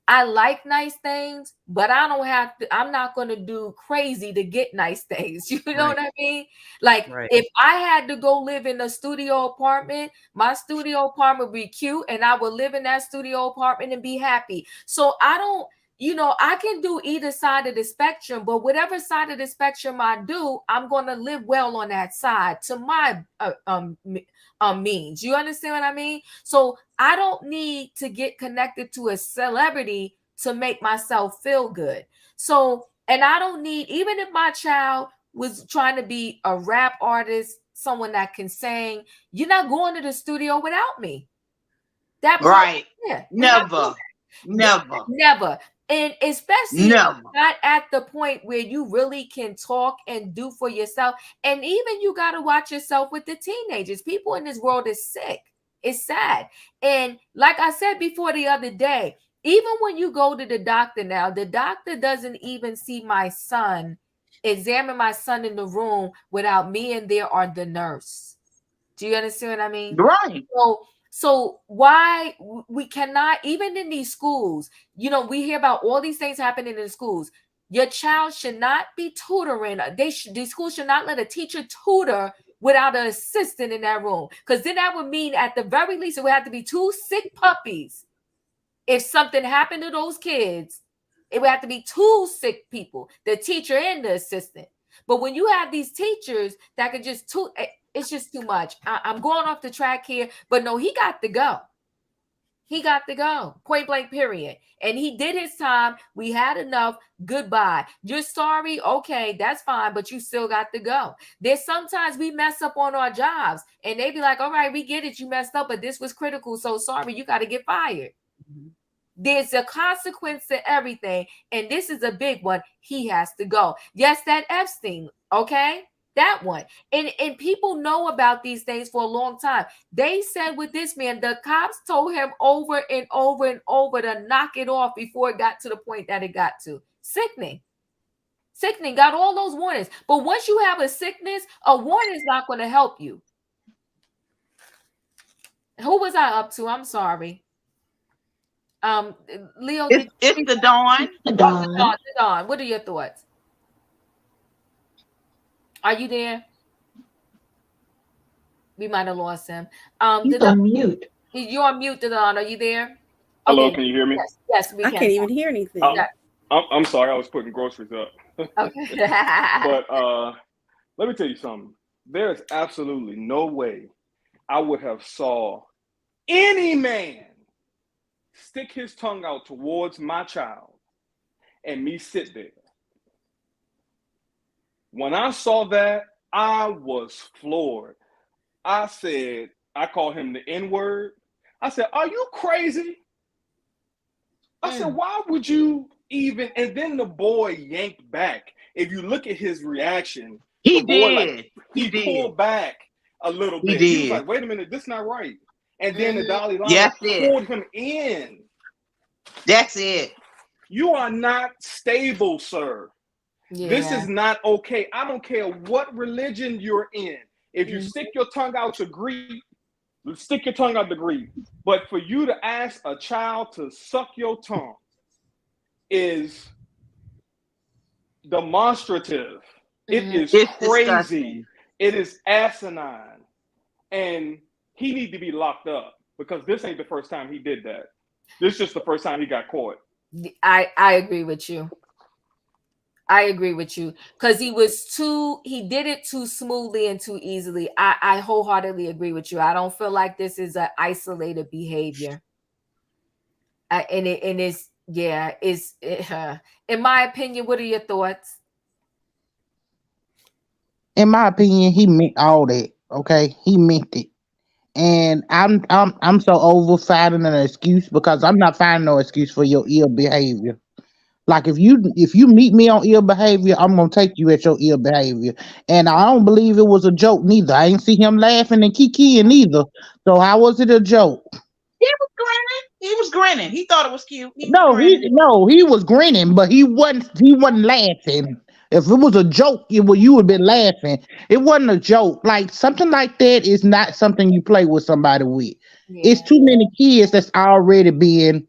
I like nice things, but I'm not going to do crazy to get nice things. You know what I mean? Like if I had to go live in a studio apartment, my studio apartment would be cute and I would live in that studio apartment and be happy. So I don't, you know, I can do either side of the spectrum, but whatever side of the spectrum I do, I'm going to live well on that side to my means. You understand what I mean? So I don't need to get connected to a celebrity to make myself feel good. So, and I don't need, even if my child was trying to be a rap artist, someone that can sing, you're not going to the studio without me. That right. Yeah, never. And especially not at the point where you really can talk and do for yourself. And even you got to watch yourself with the teenagers. People in this world is sick. It's sad. And like I said before the other day, even when you go to the doctor now, the doctor doesn't even see my son, examine my son in the room without me in there or the nurse. Do you understand what I mean? Right. So why we cannot, even in these schools, you know, we hear about all these things happening in the schools. Your child should not be tutoring. These schools should not let a teacher tutor without an assistant in that room. Because then that would mean at the very least, it would have to be 2 sick puppies. If something happened to those kids, it would have to be 2 sick people, the teacher and the assistant. But when you have these teachers that could just it's just too much. I'm going off the track here, but no, he got to go. He got to go. Point blank, period. And he did his time. We had enough. Goodbye. You're sorry. Okay, that's fine, but you still got to go. There's sometimes we mess up on our jobs and they be like, all right, we get it. You messed up, but this was critical. So sorry, you got to get fired. There's a consequence to everything. And this is a big one. He has to go. Yes, that Epstein. Okay. That one. And people know about these things for a long time. They said with this man, the cops told him over and over and over to knock it off before it got to the point that it got to. Sickening. Sickening, got all those warnings. But once you have a sickness, a warning is not going to help you. Who was I up to? I'm sorry. Leo, it's the Dawn. The Dawn. The Dawn. What are your thoughts? Are you there? We might have lost him. He's on mute. You're on mute, Dawn. Are you there? Hello, Okay. can you hear me? Yes, we I can. can't even hear anything. I'm sorry, I was putting groceries up. Okay. But let me tell you something. There is absolutely no way I would have saw any man stick his tongue out towards my child and me sit there. When I saw that, I was floored. I said, I called him the N-word. I said, are you crazy? I said, why would you even? And then the boy yanked back. If you look at his reaction, He the boy, did. like, he pulled back a little bit. He was like, wait a minute, this is not right. And then the Dalai Lama pulled him in. That's it. You are not stable, sir. Yeah. This is not okay. I don't care what religion you're in. If you stick your tongue out to greet, stick your tongue out to greet. But for you to ask a child to suck your tongue is demonstrative. It is crazy. Disgusting. It is asinine. And he needs to be locked up because this ain't the first time he did that. This is just the first time he got caught. I agree with you. I agree with you because he did it too smoothly and too easily. I wholeheartedly agree with you. I don't feel like this is an isolated behavior. In my opinion, what are your thoughts? In my opinion, he meant all that. Okay, he meant it, and I'm so over finding an excuse because I'm not finding no excuse for your ill behavior. Like if you meet me on ill behavior, I'm gonna take you at your ill behavior. And I don't believe it was a joke neither. I ain't see him laughing and kikiing neither. So how was it a joke? He was grinning. He was grinning. He thought it was cute. He was grinning, but he wasn't laughing. If it was a joke, you would have been laughing. It wasn't a joke. Like something like that is not something you play with somebody with. Yeah. It's too many kids that's already being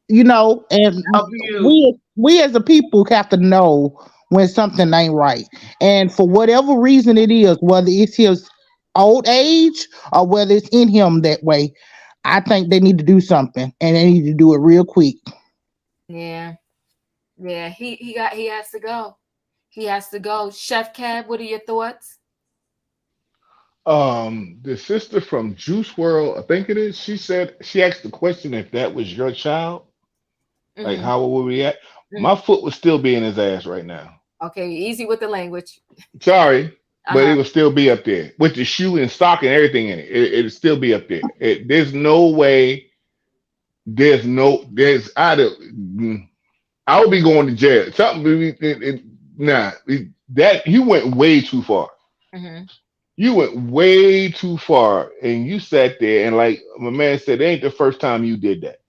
and we as a people have to know when something ain't right. And for whatever reason it is, whether it's his old age or whether it's in him that way, I think they need to do something and they need to do it real quick. Yeah. Yeah, he has to go. He has to go. Chef Cab, what are your thoughts? The sister from Juice World, I think it is, she asked the question if that was your child. Like, how would we react? My foot would still be in his ass right now. Okay, easy with the language. Sorry, but it would still be up there with the shoe and sock and everything in it. It'd still be up there. There's no way. I would be going to jail. That you went way too far. You went way too far, and you sat there and like my man said, it ain't the first time you did that.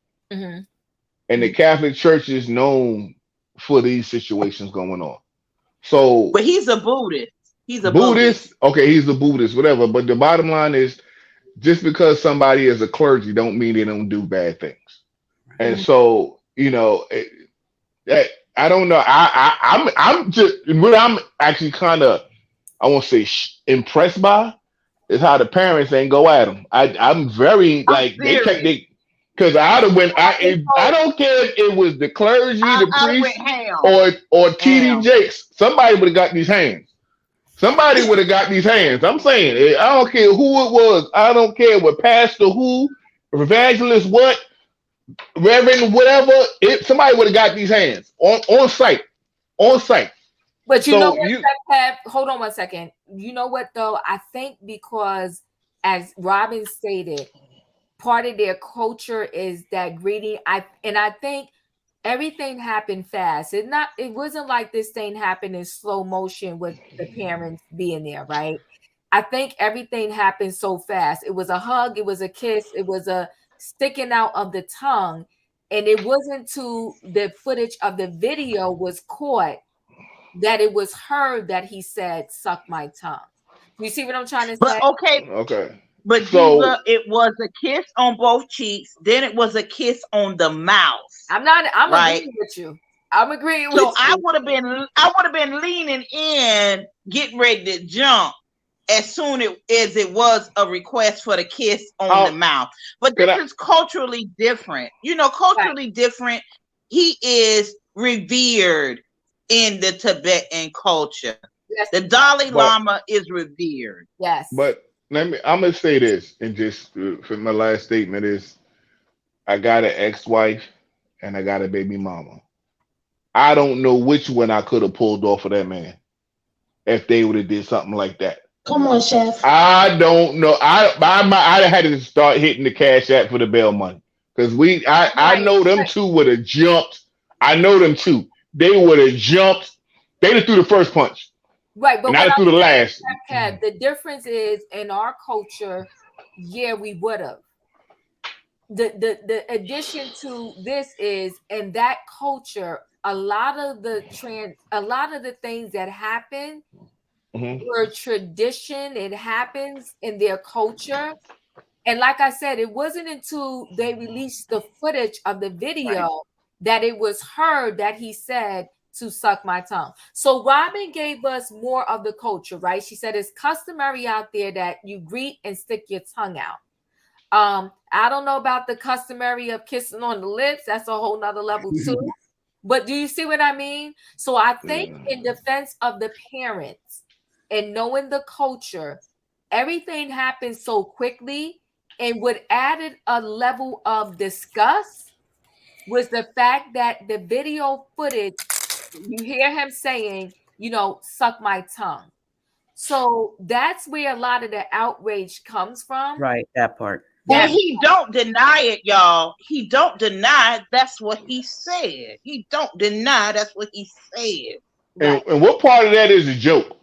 And the Catholic Church is known for these situations going on. So, but he's a Buddhist. He's a Buddhist. Okay, he's a Buddhist, whatever. But the bottom line is, just because somebody is a clergy, don't mean they don't do bad things. And so, that I don't know. I'm just what I'm actually kind of, I won't say impressed by is how the parents ain't go at them. I'm very like they. Because I'd have went. I don't care if it was the clergy, the priest, or TD Jakes. Somebody would have got these hands. Somebody would have got these hands. I'm saying, I don't care who it was. I don't care what pastor, who, evangelist, what, reverend, whatever. Somebody would have got these hands on site. But you know what, hold on one second. You know what though? I think because, as Robin stated, part of their culture is that greeting. I think everything happened fast. It wasn't like this thing happened in slow motion with the parents being there, right? I think everything happened so fast. It was a hug, it was a kiss, it was a sticking out of the tongue. And it wasn't till the footage of the video was caught that it was heard that he said, "Suck my tongue." You see what I'm trying to But say? okay, Okay. but So Diva, it was a kiss on both cheeks. Then it was a kiss on the mouth. I'm Right. agreeing with you. I'm agreeing So with you. I would have been leaning in, getting ready to jump as soon as it was a request for the kiss on the mouth. But this is culturally different. Culturally different. He is revered in the Tibetan culture. Yes. The Dalai Lama is revered. Yes. but I'm gonna say this, and just for my last statement is, I got an ex-wife and I got a baby mama. I don't know which one I could have pulled off of that man if they would have did something like that. Come on, chef. I don't know. I had to start hitting the cash app for the bail money because I know them two would have jumped. I know them two. They would have jumped. They'd have threw the first punch. Right, but and what I'd have threw the last. Kev, the difference is in our culture, yeah, we would have. The addition to this is in that culture, a lot of the things that happen were tradition. It happens in their culture. And like I said, it wasn't until they released the footage of the video that it was heard that he said to suck my tongue. So Robin gave us more of the culture, right? She said it's customary out there that you greet and stick your tongue out. I don't know about the customary of kissing on the lips. That's a whole nother level too. But do you see what I mean? So I think in defense of the parents and knowing the culture, everything happened so quickly, and what added a level of disgust was the fact that the video footage, you hear him saying, suck my tongue. So that's where a lot of the outrage comes from. Right, that part. And he don't deny it, y'all. He don't deny that's what he said. He don't deny that's what he said. And what part of that is a joke?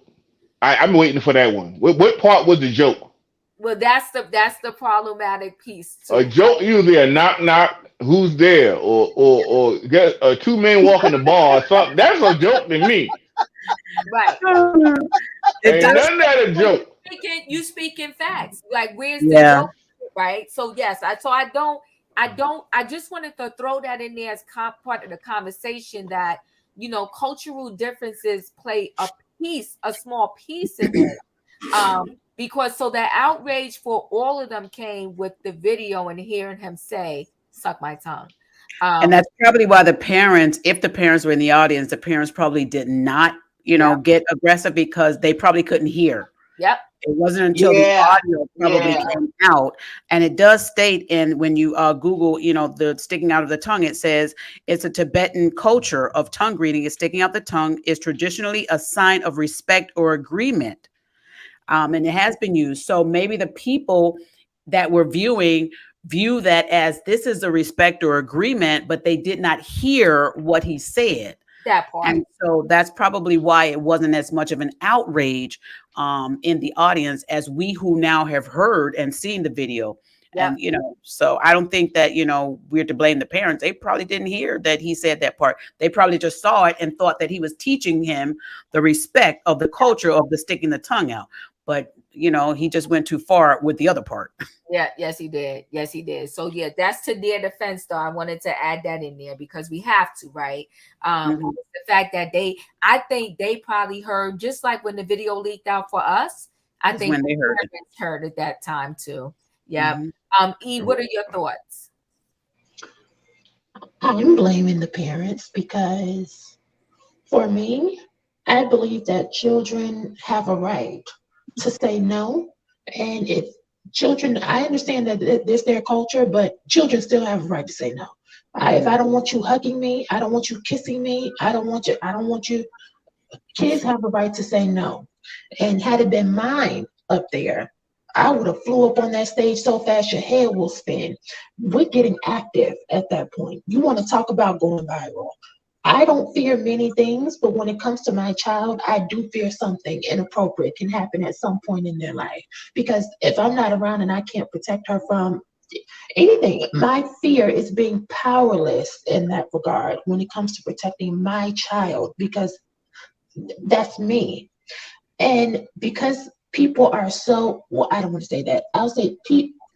I'm waiting for that one. What part was the joke? Well, that's the problematic piece too. A joke usually a knock knock, who's there, or get two men walking the bar or something. That's a joke to me. Right. Ain't none of that a joke. You speaking facts. Like, where's the joke? Right. So yes, I just wanted to throw that in there as part of the conversation that cultural differences play a small piece in it. Because so the outrage for all of them came with the video and hearing him say, "Suck my tongue." And that's probably why the parents, if the parents were in the audience, the parents probably did not, get aggressive because they probably couldn't hear. Yep. It wasn't until the audio probably came out. And it does state when you Google, the sticking out of the tongue, it says it's a Tibetan culture of tongue greeting. It's sticking out the tongue is traditionally a sign of respect or agreement. And it has been used. So maybe the people that were view that as this is a respect or agreement, but they did not hear what he said. That part. And so that's probably why it wasn't as much of an outrage in the audience as we who now have heard and seen the video. Yeah. And, so I don't think that, we're to blame the parents. They probably didn't hear that he said that part. They probably just saw it and thought that he was teaching him the respect of the culture of the sticking the tongue out. But, he just went too far with the other part. Yeah. Yes, he did. Yes, he did. So yeah, that's to their defense though. I wanted to add that in there because we have to, right? The fact that I think they probably heard, just like when the video leaked out for us, I think when they heard at that time too. Yeah. E, what are your thoughts? I'm blaming the parents because for me, I believe that children have a right to say no. And if children, I understand that it's their culture, but children still have a right to say no. If I don't want you hugging me, I don't want you kissing me, I don't want you. Kids have a right to say no. And had it been mine up there, I would have flew up on that stage so fast your head will spin. We're getting active at that point. You want to talk about going viral. I don't fear many things, but when it comes to my child, I do fear something inappropriate can happen at some point in their life. Because if I'm not around and I can't protect her from anything. My fear is being powerless in that regard when it comes to protecting my child, because that's me. And because people are so, well, I don't want to say that. I'll say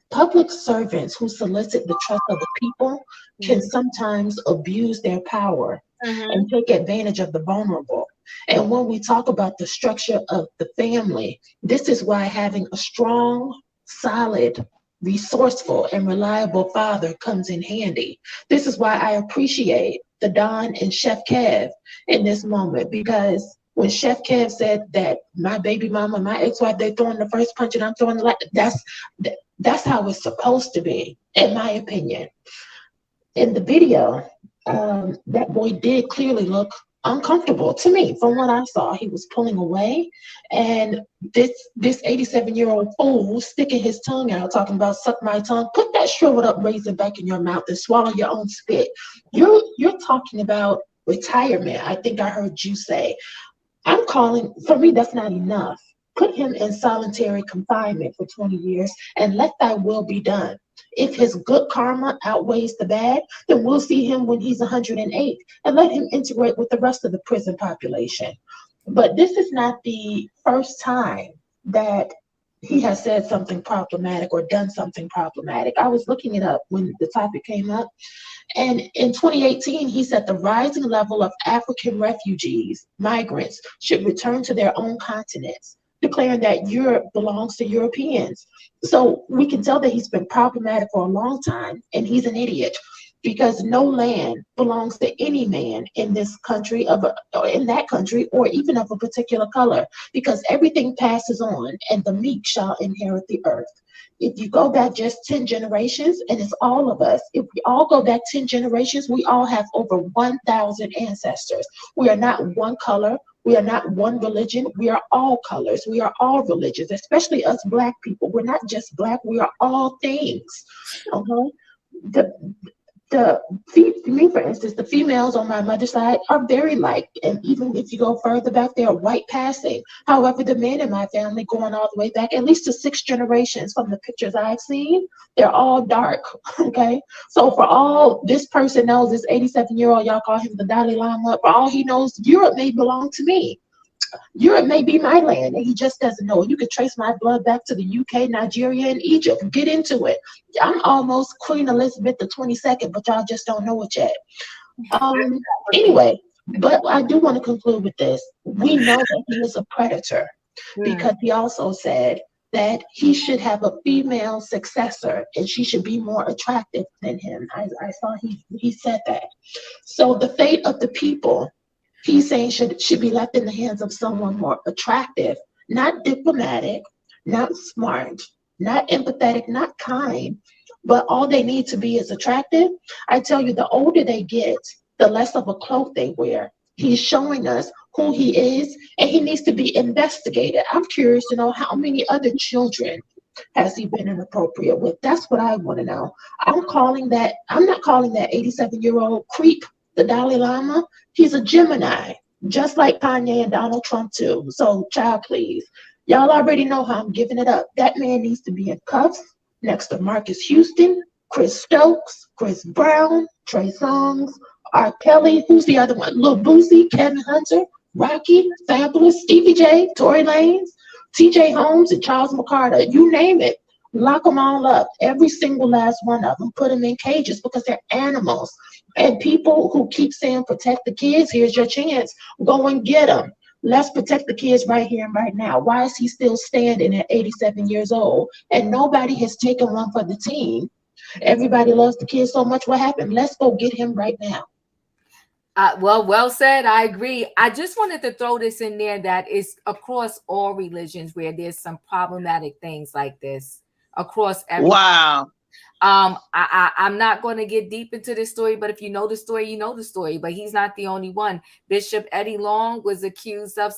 public servants who solicit the trust of the people can sometimes abuse their power and take advantage of the vulnerable. And when we talk about the structure of the family, this is why having a strong, solid, resourceful, and reliable father comes in handy. This is why I appreciate the Don and Chef Kev in this moment, because when Chef Kev said that my baby mama, my ex-wife, they throwing the first punch and I'm throwing the last, that's how it's supposed to be, in my opinion. In the video, that boy did clearly look uncomfortable to me from what I saw. He was pulling away, and this 87-year-old fool sticking his tongue out, talking about suck my tongue. Put that shriveled up raisin back in your mouth and swallow your own spit. You're talking about retirement. I think I heard you say. I'm calling, for me, that's not enough. Put him in solitary confinement for 20 years and let thy will be done. If his good karma outweighs the bad, then we'll see him when he's 108 and let him integrate with the rest of the prison population. But this is not the first time that he has said something problematic or done something problematic. I was looking it up when the topic came up. And in 2018, he said the rising level of African refugees, migrants, should return to their own continents, declaring that Europe belongs to Europeans. So we can tell that he's been problematic for a long time, and he's an idiot, because no land belongs to any man in this country or in that country, or even of a particular color, because everything passes on, and the meek shall inherit the earth. If you go back just 10 generations, and it's all of us, if we all go back 10 generations, we all have over 1,000 ancestors. We are not one color. We are not one religion. We are all colors. We are all religions, especially us Black people. We're not just Black. We are all things. Okay? Me, for instance, the females on my mother's side are very light, and even if you go further back, they are white passing. However, the men in my family, going all the way back at least to 6 generations from the pictures I've seen, they're all dark. Okay, so for all this person knows, this 87-year-old, y'all call him the Dalai Lama, for all he knows, Europe may belong to me. Europe may be my land, and he just doesn't know. You could trace my blood back to the UK, Nigeria, and Egypt. Get into it. I'm almost Queen Elizabeth the 22nd, but y'all just don't know it yet. Anyway, but I do want to conclude with this. We know that he is a predator, because he also said that he should have a female successor and she should be more attractive than him. I saw he said that. So the fate of the people, he's saying, should be left in the hands of someone more attractive, not diplomatic, not smart, not empathetic, not kind, but all they need to be is attractive. I tell you, the older they get, the less of a cloak they wear. He's showing us who he is, and he needs to be investigated. I'm curious to know how many other children has he been inappropriate with. That's what I want to know. I'm not calling that 87-year-old creep the Dalai Lama. He's a Gemini, just like Kanye and Donald Trump too. So, child, please. Y'all already know how I'm giving it up. That man needs to be in cuffs next to Marcus Houston, Chris Stokes, Chris Brown, Trey Songz, R. Kelly. Who's the other one? Lil Boosie, Kevin Hunter, Rocky, Fabulous, Stevie J, Tory Lanez, TJ Holmes, and Charles McCarter. You name it. Lock them all up. Every single last one of them. Put them in cages because they're animals. And people who keep saying protect the kids, here's your chance. Go and get them. Let's protect the kids right here and right now. Why is he still standing at 87 years old? And nobody has taken one for the team. Everybody loves the kids so much. What happened? Let's go get him right now. Well said. I agree. I just wanted to throw this in there that it's across all religions where there's some problematic things like this across every. Wow. I'm not going to get deep into this story, but if you know the story, you know the story. But he's not the only one. Bishop Eddie Long was accused of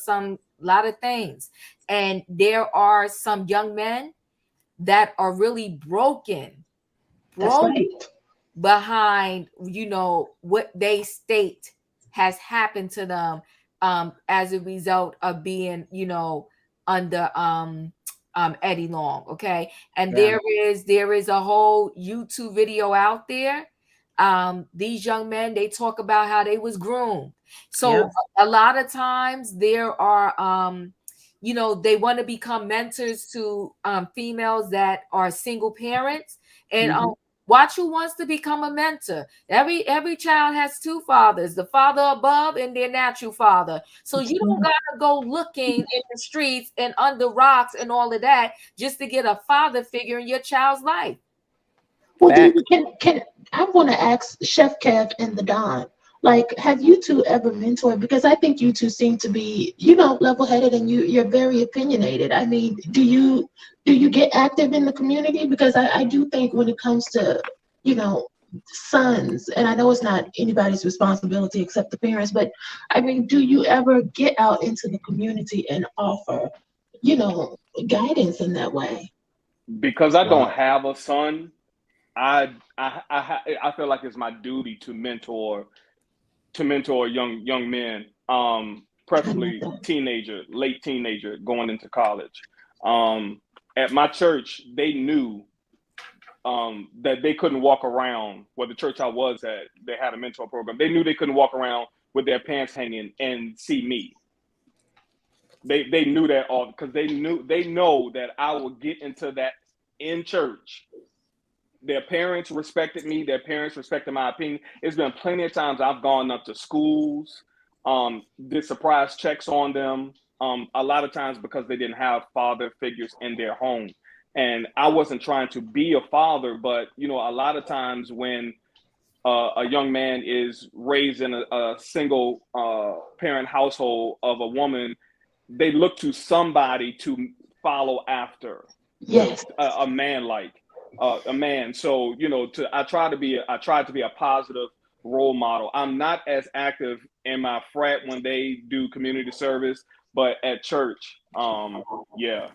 lot of things, and there are some young men that are really broken behind, what they state has happened to them as a result of being, under Eddie Long, okay? And Yeah. there is a whole YouTube video out there. These young men, they talk about how they was groomed. Yeah. So a lot of times there are you know, they want to become mentors to females that are single parents, and Mhm. watch who wants to become a mentor. Every child has two fathers, the father above and their natural father. So you don't gotta go looking in the streets and under rocks and all of that just to get a father figure in your child's life. Well, do Facts. you can I want to ask Chef Kev and the Don, like, have you two ever mentored? Because I think you two seem to be, level headed, and you're very opinionated. I mean, do you get active in the community? Because I do think when it comes to, you know, sons, and I know it's not anybody's responsibility except the parents, but I mean, do you ever get out into the community and offer, you know, guidance in that way? Because I don't Wow. have a son, I feel like it's my duty to mentor young men, I love preferably that. late teenager, going into college. At my church, they knew that they couldn't walk around. Well, the church I was at, they had a mentor program. They knew they couldn't walk around with their pants hanging and see me. They knew that all because they know that I would get into that in church. Their parents respected me. Their parents respected my opinion. It's been plenty of times I've gone up to schools, did surprise checks on them. A lot of times because they didn't have father figures in their home, and I wasn't trying to be a father. But a lot of times when a young man is raised in a single parent household of a woman, they look to somebody to follow after, to Yes. a man like a man. So I try to be a positive role model. I'm not as active in my frat when they do community service, but at church, yeah.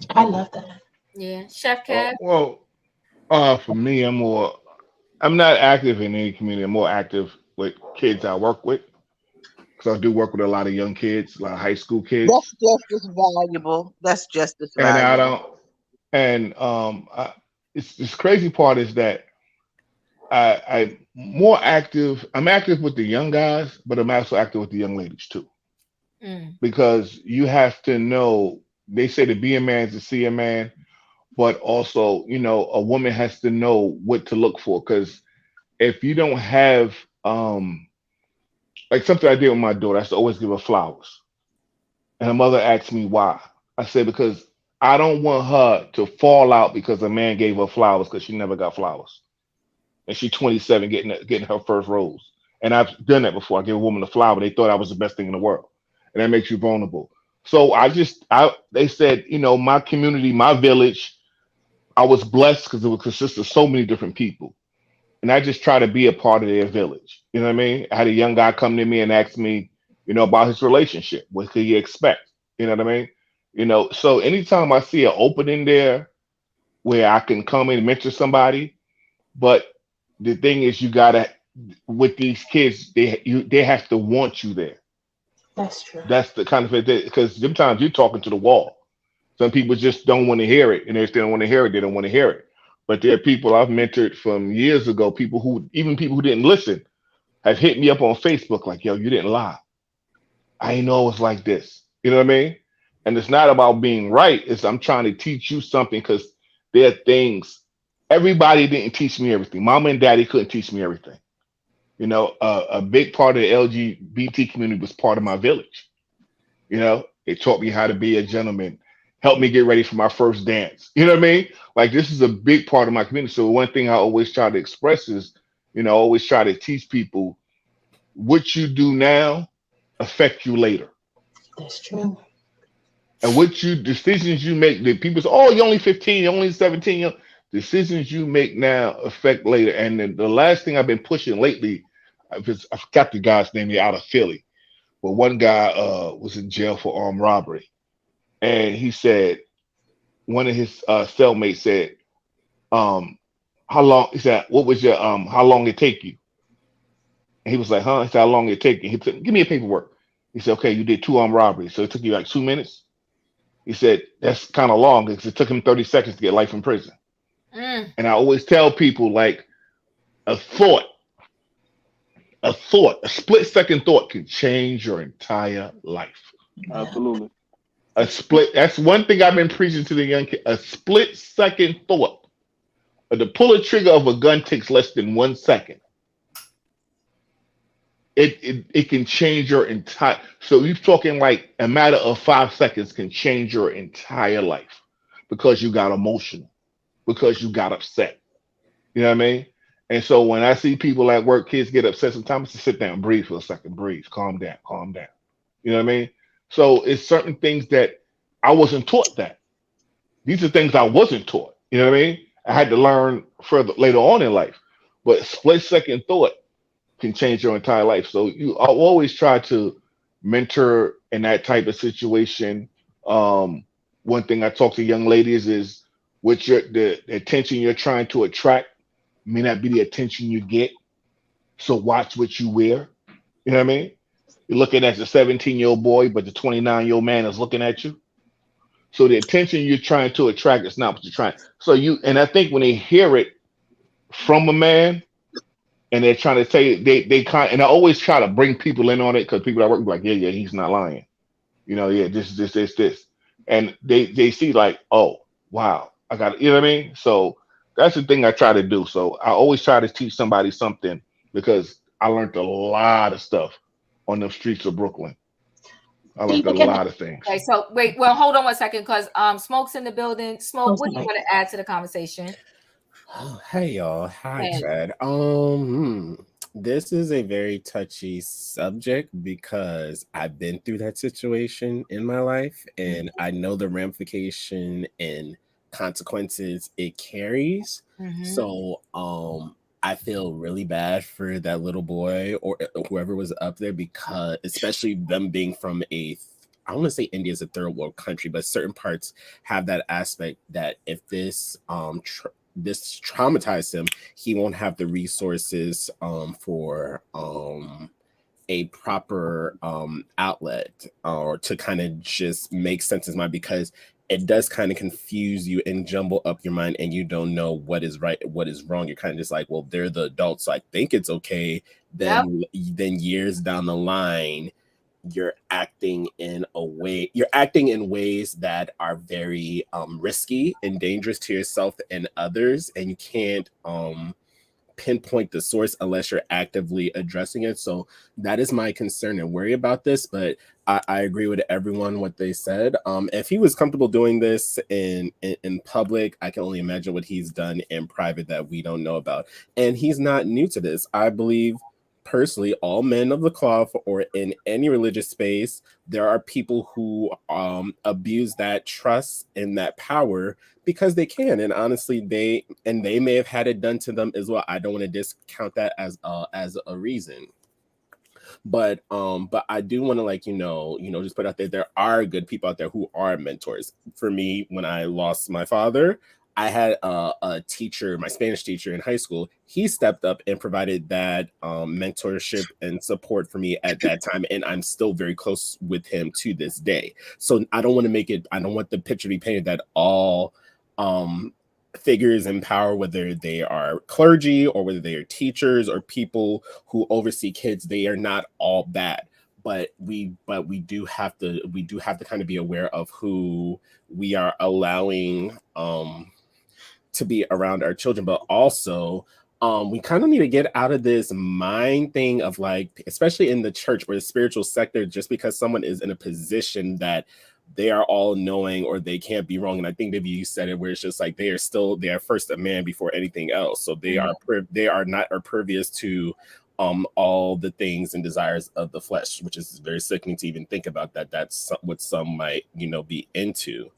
I love that. Yeah, Chef Well, Kev. well, for me, I'm not active in any community. I'm more active with kids I work with because I do work with a lot of young kids, a lot of high school That's kids, just as valuable. That's just as and I valuable. don't. And it's crazy part is that I'm more active. I'm active with the young guys, but I'm also active with the young ladies too, Mm. because you have to know. They say to be a man is to see a man, but also, a woman has to know what to look for. Because if you don't have, like something I did with my daughter, I used to always give her flowers. And her mother asked me why. I said, because I don't want her to fall out because a man gave her flowers because she never got flowers. And she's 27 getting her first rose. And I've done that before. I gave a woman a flower. They thought I was the best thing in the world. And that makes you vulnerable. So they said, my community, my village, I was blessed because it would consist of so many different people. And I just try to be a part of their village. You know what I mean? I had a young guy come to me and ask me, about his relationship. What could he expect? You know what I mean? So anytime I see an opening there where I can come in and mentor somebody, but the thing is, you gotta with these kids, they have to want you there. That's true. That's the kind of it because sometimes you're talking to the wall. Some people just don't want to hear it, and if they don't want to hear it, they don't want to hear it. But there are people I've mentored from years ago, people who didn't listen, have hit me up on Facebook like, "Yo, you didn't lie. I didn't know it was like this." You know what I mean? And it's not about being right. It's I'm trying to teach you something because there are things. Everybody didn't teach me everything. Mama and daddy couldn't teach me everything. A big part of the LGBT community was part of my village. It taught me how to be a gentleman, helped me get ready for my first dance. You know what I mean? Like this is a big part of my community. So one thing I always try to express is, always try to teach people what you do now affect you later. That's true. And what you decisions you make, that people say, oh, you're only 15, you're only 17, decisions you make now affect later. And then the last thing I've been pushing lately, I forgot the guy's name, he out of Philly. But one guy was in jail for armed robbery. And he said, one of his cellmates said, how long, he said, what was your, how long it take you? And he was like, huh? He said, how long it take you? He said, give me your paperwork. He said, okay, you did 2 armed robberies. So it took you like 2 minutes. He said that's kind of long because it took him 30 seconds to get life in prison. And I always tell people like a thought, a split second thought can change your entire life. Absolutely. A split. That's one thing I've been preaching to the young kid. A split second thought. To pull a trigger of a gun takes less than 1 second. It can change your entire. So you're talking like a matter of 5 seconds can change your entire life because you got emotional, because you got upset. You know what I mean? And so when I see people at work, kids get upset, sometimes to sit down, breathe for a second, breathe, calm down, calm down. You know what I mean? So it's certain things that I wasn't taught that. These are things I wasn't taught. You know what I mean? I had to learn further later on in life. But split second thought can change your entire life. So I'll always try to mentor in that type of situation. One thing I talk to young ladies is what the attention you're trying to attract may not be the attention you get. So watch what you wear. You know what I mean? You're looking at the 17-year-old boy, but the 29-year-old man is looking at you. So the attention you're trying to attract is not what you're trying. So and I think when they hear it from a man and they're trying to say they kind, and I always try to bring people in on it because people I work with like, yeah, he's not lying. You know, yeah, this. And they see like, oh, wow, I got it. You know what I mean? So that's the thing I try to do. So I always try to teach somebody something because I learned a lot of stuff on the streets of Brooklyn. I learned a lot of things. Okay, so wait, well, hold on 1 second, because Smoke's in the building. Smoke, what do you want to add to the conversation? Oh, hey y'all. Hi, Chad. This is a very touchy subject because I've been through that situation in my life and I know the ramification and consequences it carries. So I feel really bad for that little boy or whoever was up there because especially them being from I want to say India is a third world country, but certain parts have that aspect that if this this traumatized him, he won't have the resources for a proper outlet or to kind of just make sense of his mind because it does kind of confuse you and jumble up your mind and you don't know what is right, what is wrong. You're kind of just like, well, they're the adults, so I think it's okay. Then years down the line, you're acting in ways that are very risky and dangerous to yourself and others, and you can't pinpoint the source unless you're actively addressing it. So that is my concern and worry about this, but I agree with everyone what they said. If he was comfortable doing this in public, I can only imagine what he's done in private that we don't know about. And he's not new to this. I believe personally, all men of the cloth or in any religious space, there are people who abuse that trust and that power because they can. And honestly, they may have had it done to them as well. I don't want to discount that as a reason. But I do want to just put out there are good people out there who are mentors. For me, when I lost my father, I had a teacher, my Spanish teacher in high school. He stepped up and provided that mentorship and support for me at that time. And I'm still very close with him to this day. So I don't want the picture to be painted that all figures in power, whether they are clergy or whether they are teachers or people who oversee kids, they are not all bad. But we do have to kind of be aware of who we are allowing to be around our children, but also we kind of need to get out of this mind thing of like, especially in the church or the spiritual sector, just because someone is in a position that they are all knowing or they can't be wrong. And I think maybe you said it where it's just like they are first a man before anything else. So they are not pervious to all the things and desires of the flesh, which is very sickening to even think about that. That's what some might, be into.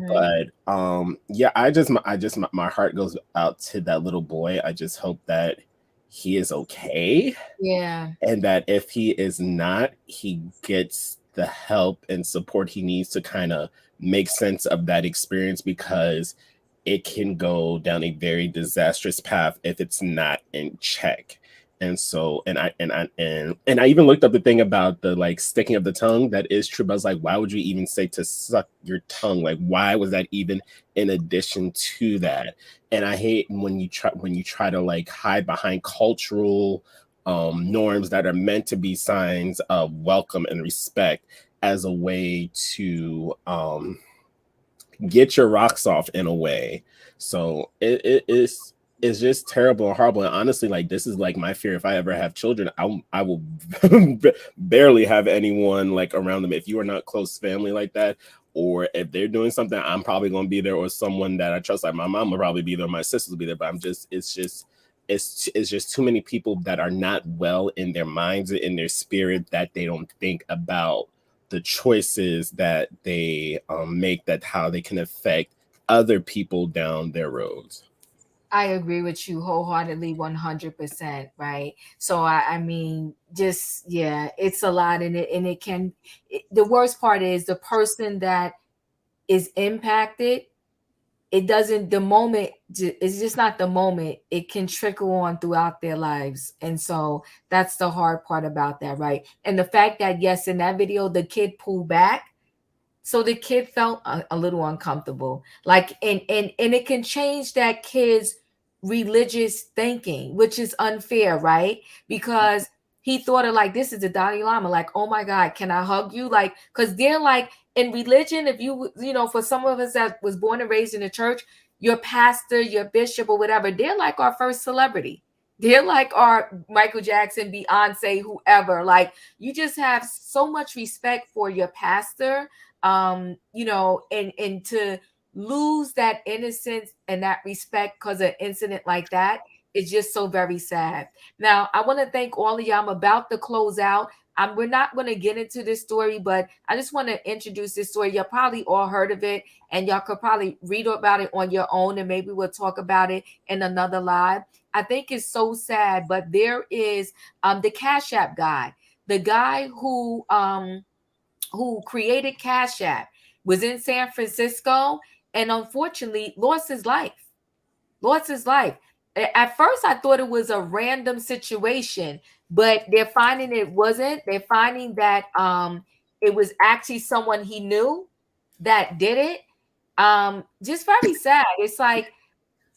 But my heart goes out to that little boy. I just hope that he is okay. Yeah. And that if he is not, he gets the help and support he needs to kind of make sense of that experience, because it can go down a very disastrous path if it's not in check. And so, and I even looked up the thing about the like sticking of the tongue. That is true. But I was like, why would you even say to suck your tongue? Like, why was that even in addition to that? And I hate when you try to like hide behind cultural norms that are meant to be signs of welcome and respect as a way to get your rocks off in a way. So it's just terrible and horrible. And honestly, like this is like my fear. If I ever have children, I will barely have anyone like around them. If you are not close family like that, or if they're doing something, I'm probably going to be there, or someone that I trust, like my mom will probably be there, my sisters will be there. But it's just too many people that are not well in their minds and in their spirit, that they don't think about the choices that they make, that how they can affect other people down their roads. I agree with you wholeheartedly, 100%. Right. So I mean, just yeah, it's a lot, and it can. The worst part is the person that is impacted. It doesn't. The moment, it's just not the moment. It can trickle on throughout their lives, and so that's the hard part about that, right? And the fact that yes, in that video, the kid pulled back, so the kid felt a little uncomfortable, like, and it can change that kid's religious thinking, which is unfair, right? Because he thought of like, this is the Dalai Lama, like, oh my God, can I hug you? Like, because they're like, in religion, if you know, for some of us that was born and raised in the church, your pastor, your bishop, or whatever, they're like our first celebrity. They're like our Michael Jackson, Beyonce, whoever. Like, you just have so much respect for your pastor, you know, and to lose that innocence and that respect because of an incident like that is just so very sad. Now, I want to thank all of y'all. I'm about to close out. We're not going to get into this story, but I just want to introduce this story. Y'all probably all heard of it, and y'all could probably read about it on your own, and maybe we'll talk about it in another live. I think it's so sad, but there is the Cash App guy, the guy who created Cash App, was in San Francisco, and unfortunately lost his life. Lost his life. At first, I thought it was a random situation, but they're finding it wasn't. They're finding that it was actually someone he knew that did it. Just very sad. It's like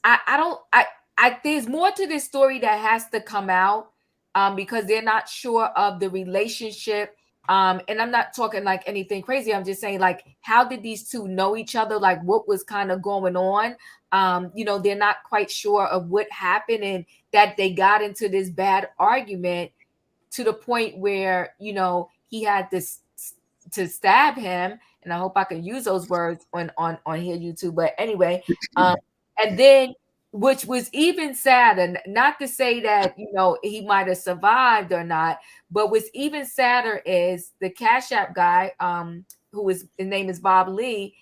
I don't I there's more to this story that has to come out because they're not sure of the relationship. And I'm not talking like anything crazy. I'm just saying, like, how did these two know each other? Like, what was kind of going on? You know, they're not quite sure of what happened, and that they got into this bad argument to the point where, you know, he had this to stab him. And I hope I can use those words on here, YouTube. But anyway, and then, which was even sadder, not to say that, you know, he might have survived or not, but what's even sadder is the Cash App guy, who is, his name is Bob Lee.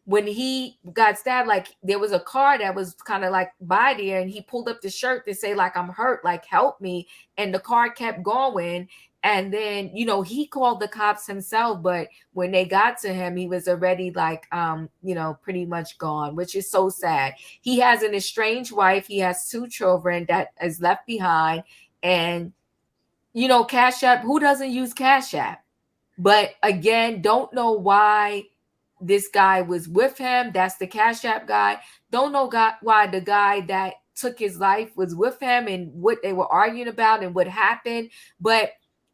When he got stabbed, like, there was a car that was kind of like by there, and he pulled up the shirt to say, like, I'm hurt, like, help me. And the car kept going. And then, you know, he called the cops himself, but when they got to him, he was already like, you know, pretty much gone, which is so sad. He has an estranged wife. He has 2 children that is left behind. And, you know, Cash App, who doesn't use Cash App? But again, don't know why this guy was with him. That's the Cash App guy. Don't know why the guy that took his life was with him, and what they were arguing about and what happened. But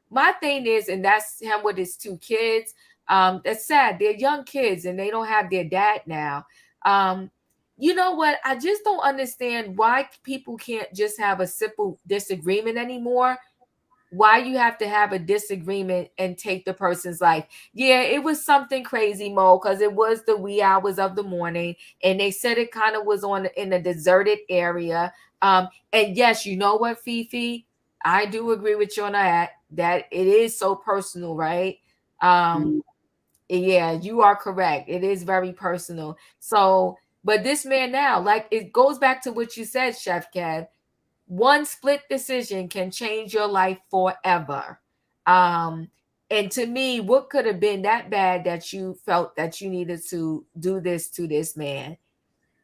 my thing is, and that's him with his 2 kids. That's sad. They're young kids and they don't have their dad now. You know what? I just don't understand why people can't just have a simple disagreement anymore. Why you have to have a disagreement and take the person's life. Yeah, it was something crazy, Mo, because it was the wee hours of the morning, and they said it kind of was on in a deserted area. And yes, you know what, Fifi, I do agree with you on that it is so personal, right? Yeah, you are correct. It is very personal. So, but this man now, like, it goes back to what you said, Chef Kev. One split decision can change your life forever. And to me, what could have been that bad that you felt that you needed to do this to this man?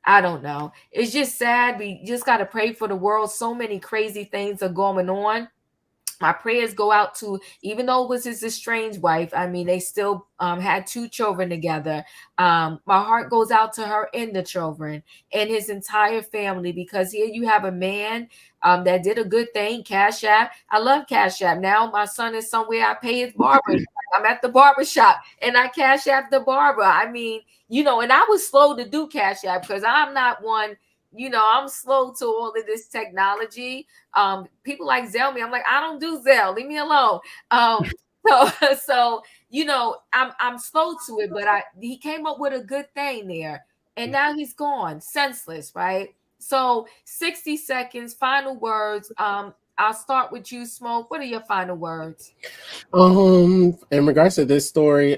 I don't know. It's just sad. We just got to pray for the world. So many crazy things are going on. My prayers go out to, even though it was his estranged wife, I mean, they still had 2 children together. My heart goes out to her and the children and his entire family, because here you have a man that did a good thing. Cash App. I love Cash App. Now my son is somewhere, I pay his barber. I'm at the barber shop and I Cash App the barber. I mean, and I was slow to do Cash App because I'm not one, I'm slow to all of this technology. People like Zelle me. I'm like, I don't do Zelle. Leave me alone. So so I'm slow to it, but he came up with a good thing there, and now he's gone, senseless, right? So 60 seconds, final words. I'll start with you, Smoke. What are your final words? In regards to this story,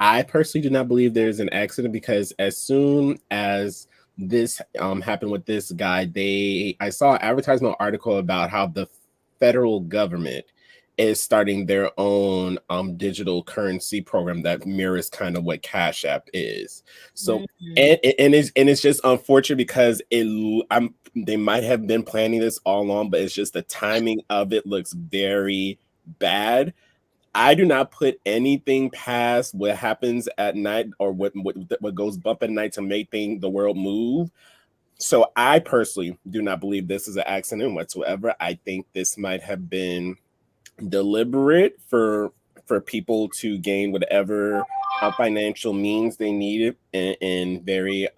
I personally do not believe there's an accident, because as soon as this happened with this guy, I saw an advertisement article about how the federal government is starting their own digital currency program that mirrors kind of what Cash App is. So and it's just unfortunate because they might have been planning this all along, but it's just the timing of it looks very bad. I do not put anything past what happens at night or what goes bump at night to make the world move. So I personally do not believe this is an accident whatsoever. I think this might have been deliberate for people to gain whatever financial means they needed in very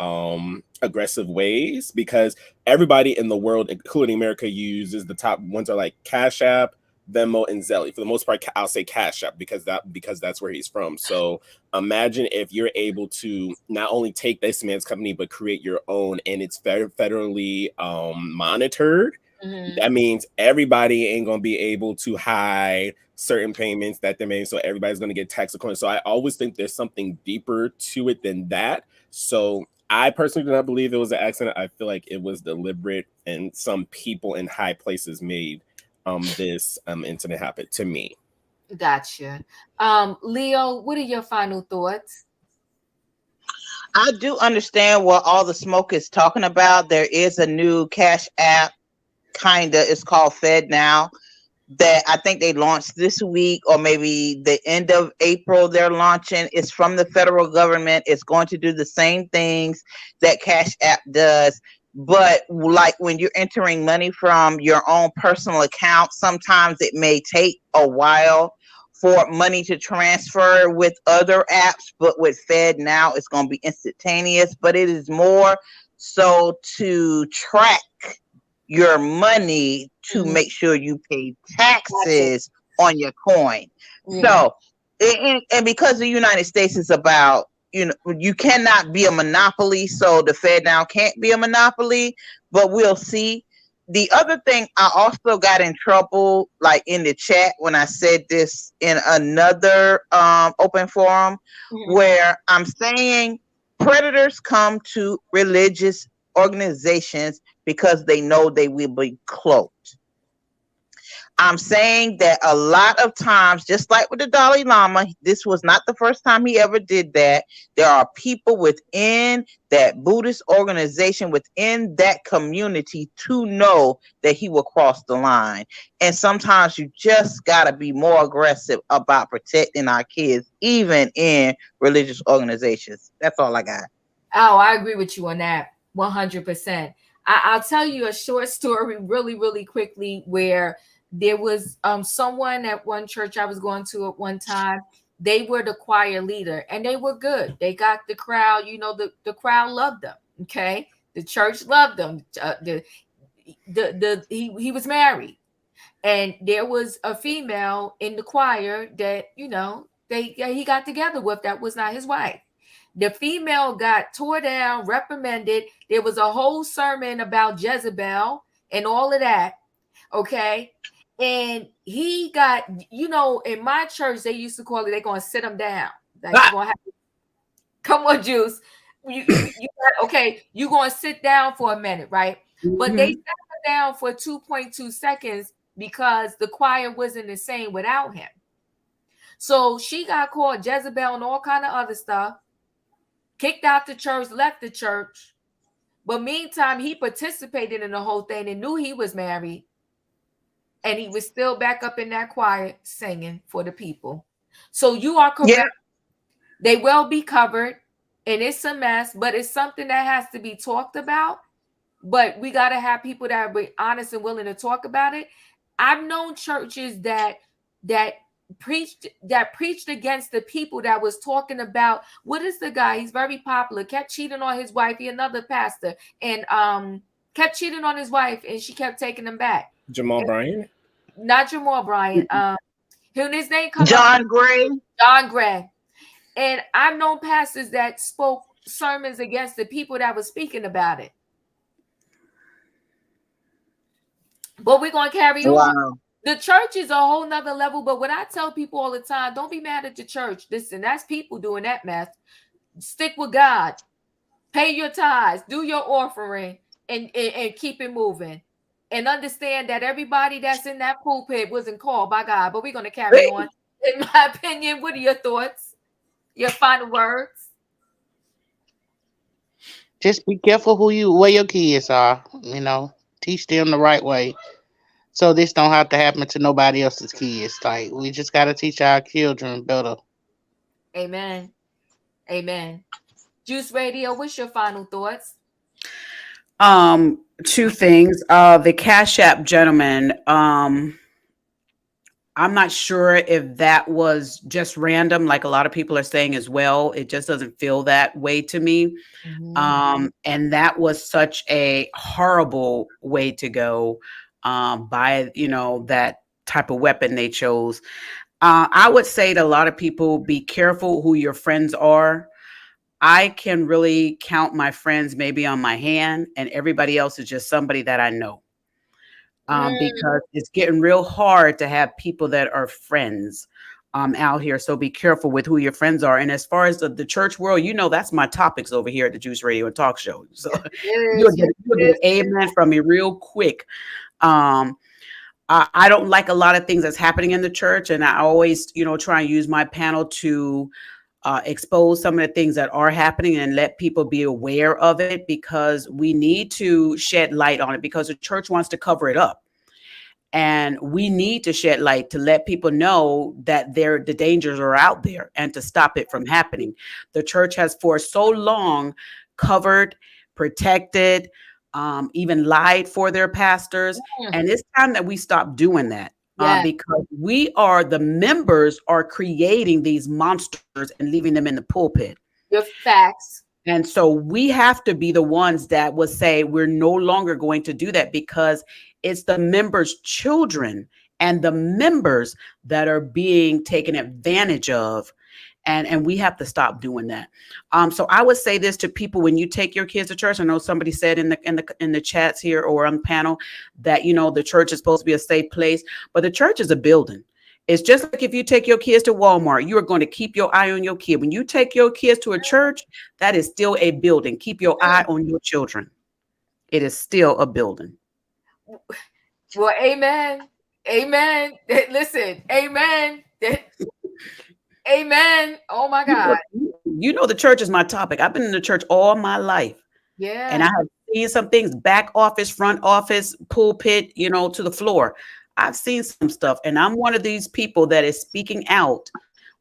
aggressive ways, because everybody in the world, including America, uses the top ones are like Cash App, Venmo, and Zelle. For the most part, I'll say Cash App because that's where he's from. So imagine if you're able to not only take this man's company but create your own, and it's federally monitored. That means everybody ain't gonna be able to hide certain payments that they made, so everybody's gonna get taxed accordingly. So I always think there's something deeper to it than that. So I personally do not believe it was an accident. I feel like it was deliberate, and some people in high places made this incident happen, to me. Gotcha. Leo, what are your final thoughts? I do understand what all the smoke is talking about. There is a new Cash App, it's called Fed Now, that I think they launched this week or maybe the end of April. They're launching. It's from the federal government. It's going to do the same things that Cash App does. But like when you're entering money from your own personal account, sometimes it may take a while for money to transfer with other apps. But with Fed Now, it's going to be instantaneous. But it is more so to track your money to make sure you pay taxes on your coin. So, and because the United States is about, you cannot be a monopoly, so the Fed Now can't be a monopoly, but we'll see. The other thing, I also got in trouble, like in the chat, when I said this in another open forum, where I'm saying predators come to religious organizations because they know they will be cloaked. I'm saying that a lot of times, just like with the Dalai Lama, this was not the first time he ever did that. There are people within that Buddhist organization, within that community, to know that he will cross the line. And sometimes you just got to be more aggressive about protecting our kids, even in religious organizations. That's all I got. Oh, I agree with you on that 100%. I'll tell you a short story really, really quickly, where there was someone at one church I was going to at one time. They were the choir leader and they were good. They got the crowd, the crowd loved them. Okay. The church loved them. He was married, and there was a female in the choir that, he got together with, that was not his wife. The female got tore down, reprimanded. There was a whole sermon about Jezebel and all of that. Okay. And he got, in my church, they used to call it, they're going to sit him down. Like, you're going to have to, come on, Juice. You're going to sit down for a minute, right? But they sat him down for 2.2 seconds because the choir wasn't the same without him. So she got called Jezebel and all kind of other stuff, kicked out the church, left the church. But meantime, he participated in the whole thing and knew he was married. And he was still back up in that choir singing for the people. So you are correct. Yeah. They will be covered, and it's a mess, but it's something that has to be talked about. But we got to have people that are honest and willing to talk about it. I've known churches that preached against the people that was talking about, what is the guy? He's very popular. Kept cheating on his wife. He another pastor, and kept cheating on his wife, and she kept taking him back. Jamal Bryant? Not Jamal Bryant. His name come John up. Gray. John Gray. And I've known pastors that spoke sermons against the people that were speaking about it. But we're going to carry on. The church is a whole nother level. But what I tell people all the time, don't be mad at the church. Listen, that's people doing that mess. Stick with God. Pay your tithes. Do your offering. And keep it moving. And understand that everybody that's in that pulpit wasn't called by God. But we're going to carry on. In my opinion, what are your thoughts? Your final words? Just be careful where your kids are. Teach them the right way, so this don't have to happen to nobody else's kids. Like, we just got to teach our children better. Amen. Amen. Juice Radio, what's your final thoughts? Two things. The Cash App gentleman. I'm not sure if that was just random, like a lot of people are saying as well. It just doesn't feel that way to me. And that was such a horrible way to go by, that type of weapon they chose. I would say to a lot of people, be careful who your friends are. I can really count my friends maybe on my hand, and everybody else is just somebody that I know. Because it's getting real hard to have people that are friends out here. So be careful with who your friends are. And as far as the church world, that's my topics over here at the Juice Radio and Talk Show. So you'll get an amen from me real quick. I don't like a lot of things that's happening in the church. And I always, try and use my panel to expose some of the things that are happening and let people be aware of it, because we need to shed light on it, because the church wants to cover it up. And we need to shed light to let people know that the dangers are out there and to stop it from happening. The church has for so long covered, protected, even lied for their pastors. And it's time that we stop doing that. Because the members are creating these monsters and leaving them in the pulpit. Your facts. And so we have to be the ones that will say we're no longer going to do that, because it's the members' children and the members that are being taken advantage of. And we have to stop doing that. So I would say this to people: when you take your kids to church, I know somebody said in the chats here or on the panel that, the church is supposed to be a safe place, but the church is a building. It's just like if you take your kids to Walmart, you are going to keep your eye on your kid. When you take your kids to a church, that is still a building. Keep your eye on your children. It is still a building. Well, amen. Amen. Listen, amen. Amen. Oh my God. The church is my topic. I've been in the church all my life. Yeah. And I have seen some things, back office, front office, pulpit, to the floor. I've seen some stuff, and I'm one of these people that is speaking out.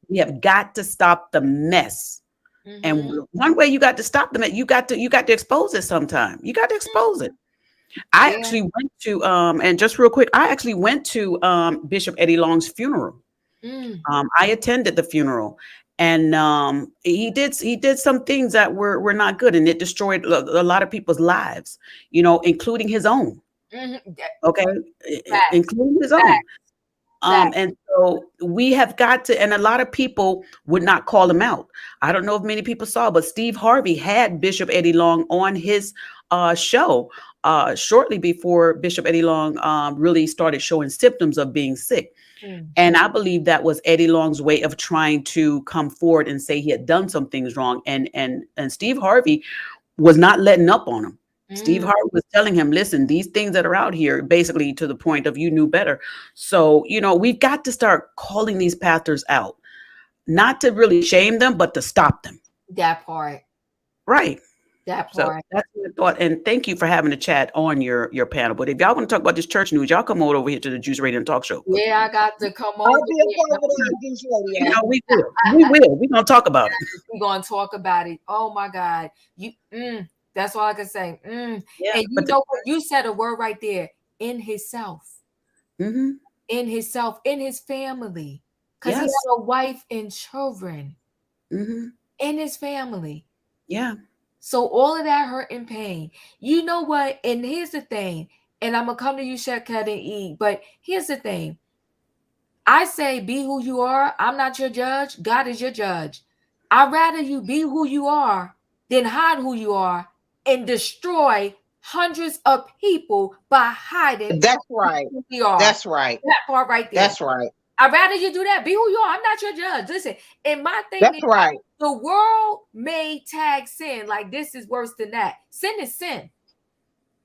We have got to stop the mess. And one way you got to stop the mess, you got to expose it sometime. You got to expose it. I actually went to, and just real quick, I actually went to Bishop Eddie Long's funeral. I attended the funeral, and he did some things that were not good, and it destroyed a lot of people's lives, including his own. Okay, including his own. And so we have got to, and a lot of people would not call him out. I don't know if many people saw, but Steve Harvey had Bishop Eddie Long on his show shortly before Bishop Eddie Long really started showing symptoms of being sick. And I believe that was Eddie Long's way of trying to come forward and say he had done some things wrong. And Steve Harvey was not letting up on him. Steve Harvey was telling him, listen, these things that are out here, basically to the point of you knew better. So, we've got to start calling these pastors out, not to really shame them, but to stop them. That part. Right. That So part. that's what I thought. And thank you for having a chat on your panel. But if y'all want to talk about this church news, y'all come over here to the Juice Radio and Talk Show. Yeah, I got to come over I'll be a there. part of that Juice You Radio. know, we will. We will. We're gonna talk about it. We're gonna talk about it. Oh my God. That's all I can say. Yeah. And you know what? You said a word right there. In himself. Mm-hmm. In himself, in his family. Because he Yes. had a wife and children. Mm-hmm. In his family. Yeah. So all of that hurt and pain. You know what? And here's the thing. And I'm gonna come to you, Chef Cat and E. But here's the thing. I say be who you are. I'm not your judge. God is your judge. I'd rather you be who you are than hide who you are and destroy hundreds of people by hiding That's right. who we are. That's right. That part right there. That's right. I'd rather you do that. Be who you are. I'm not your judge. Listen, and my thing That's is, right. the world may tag sin like this is worse than that. Sin is sin.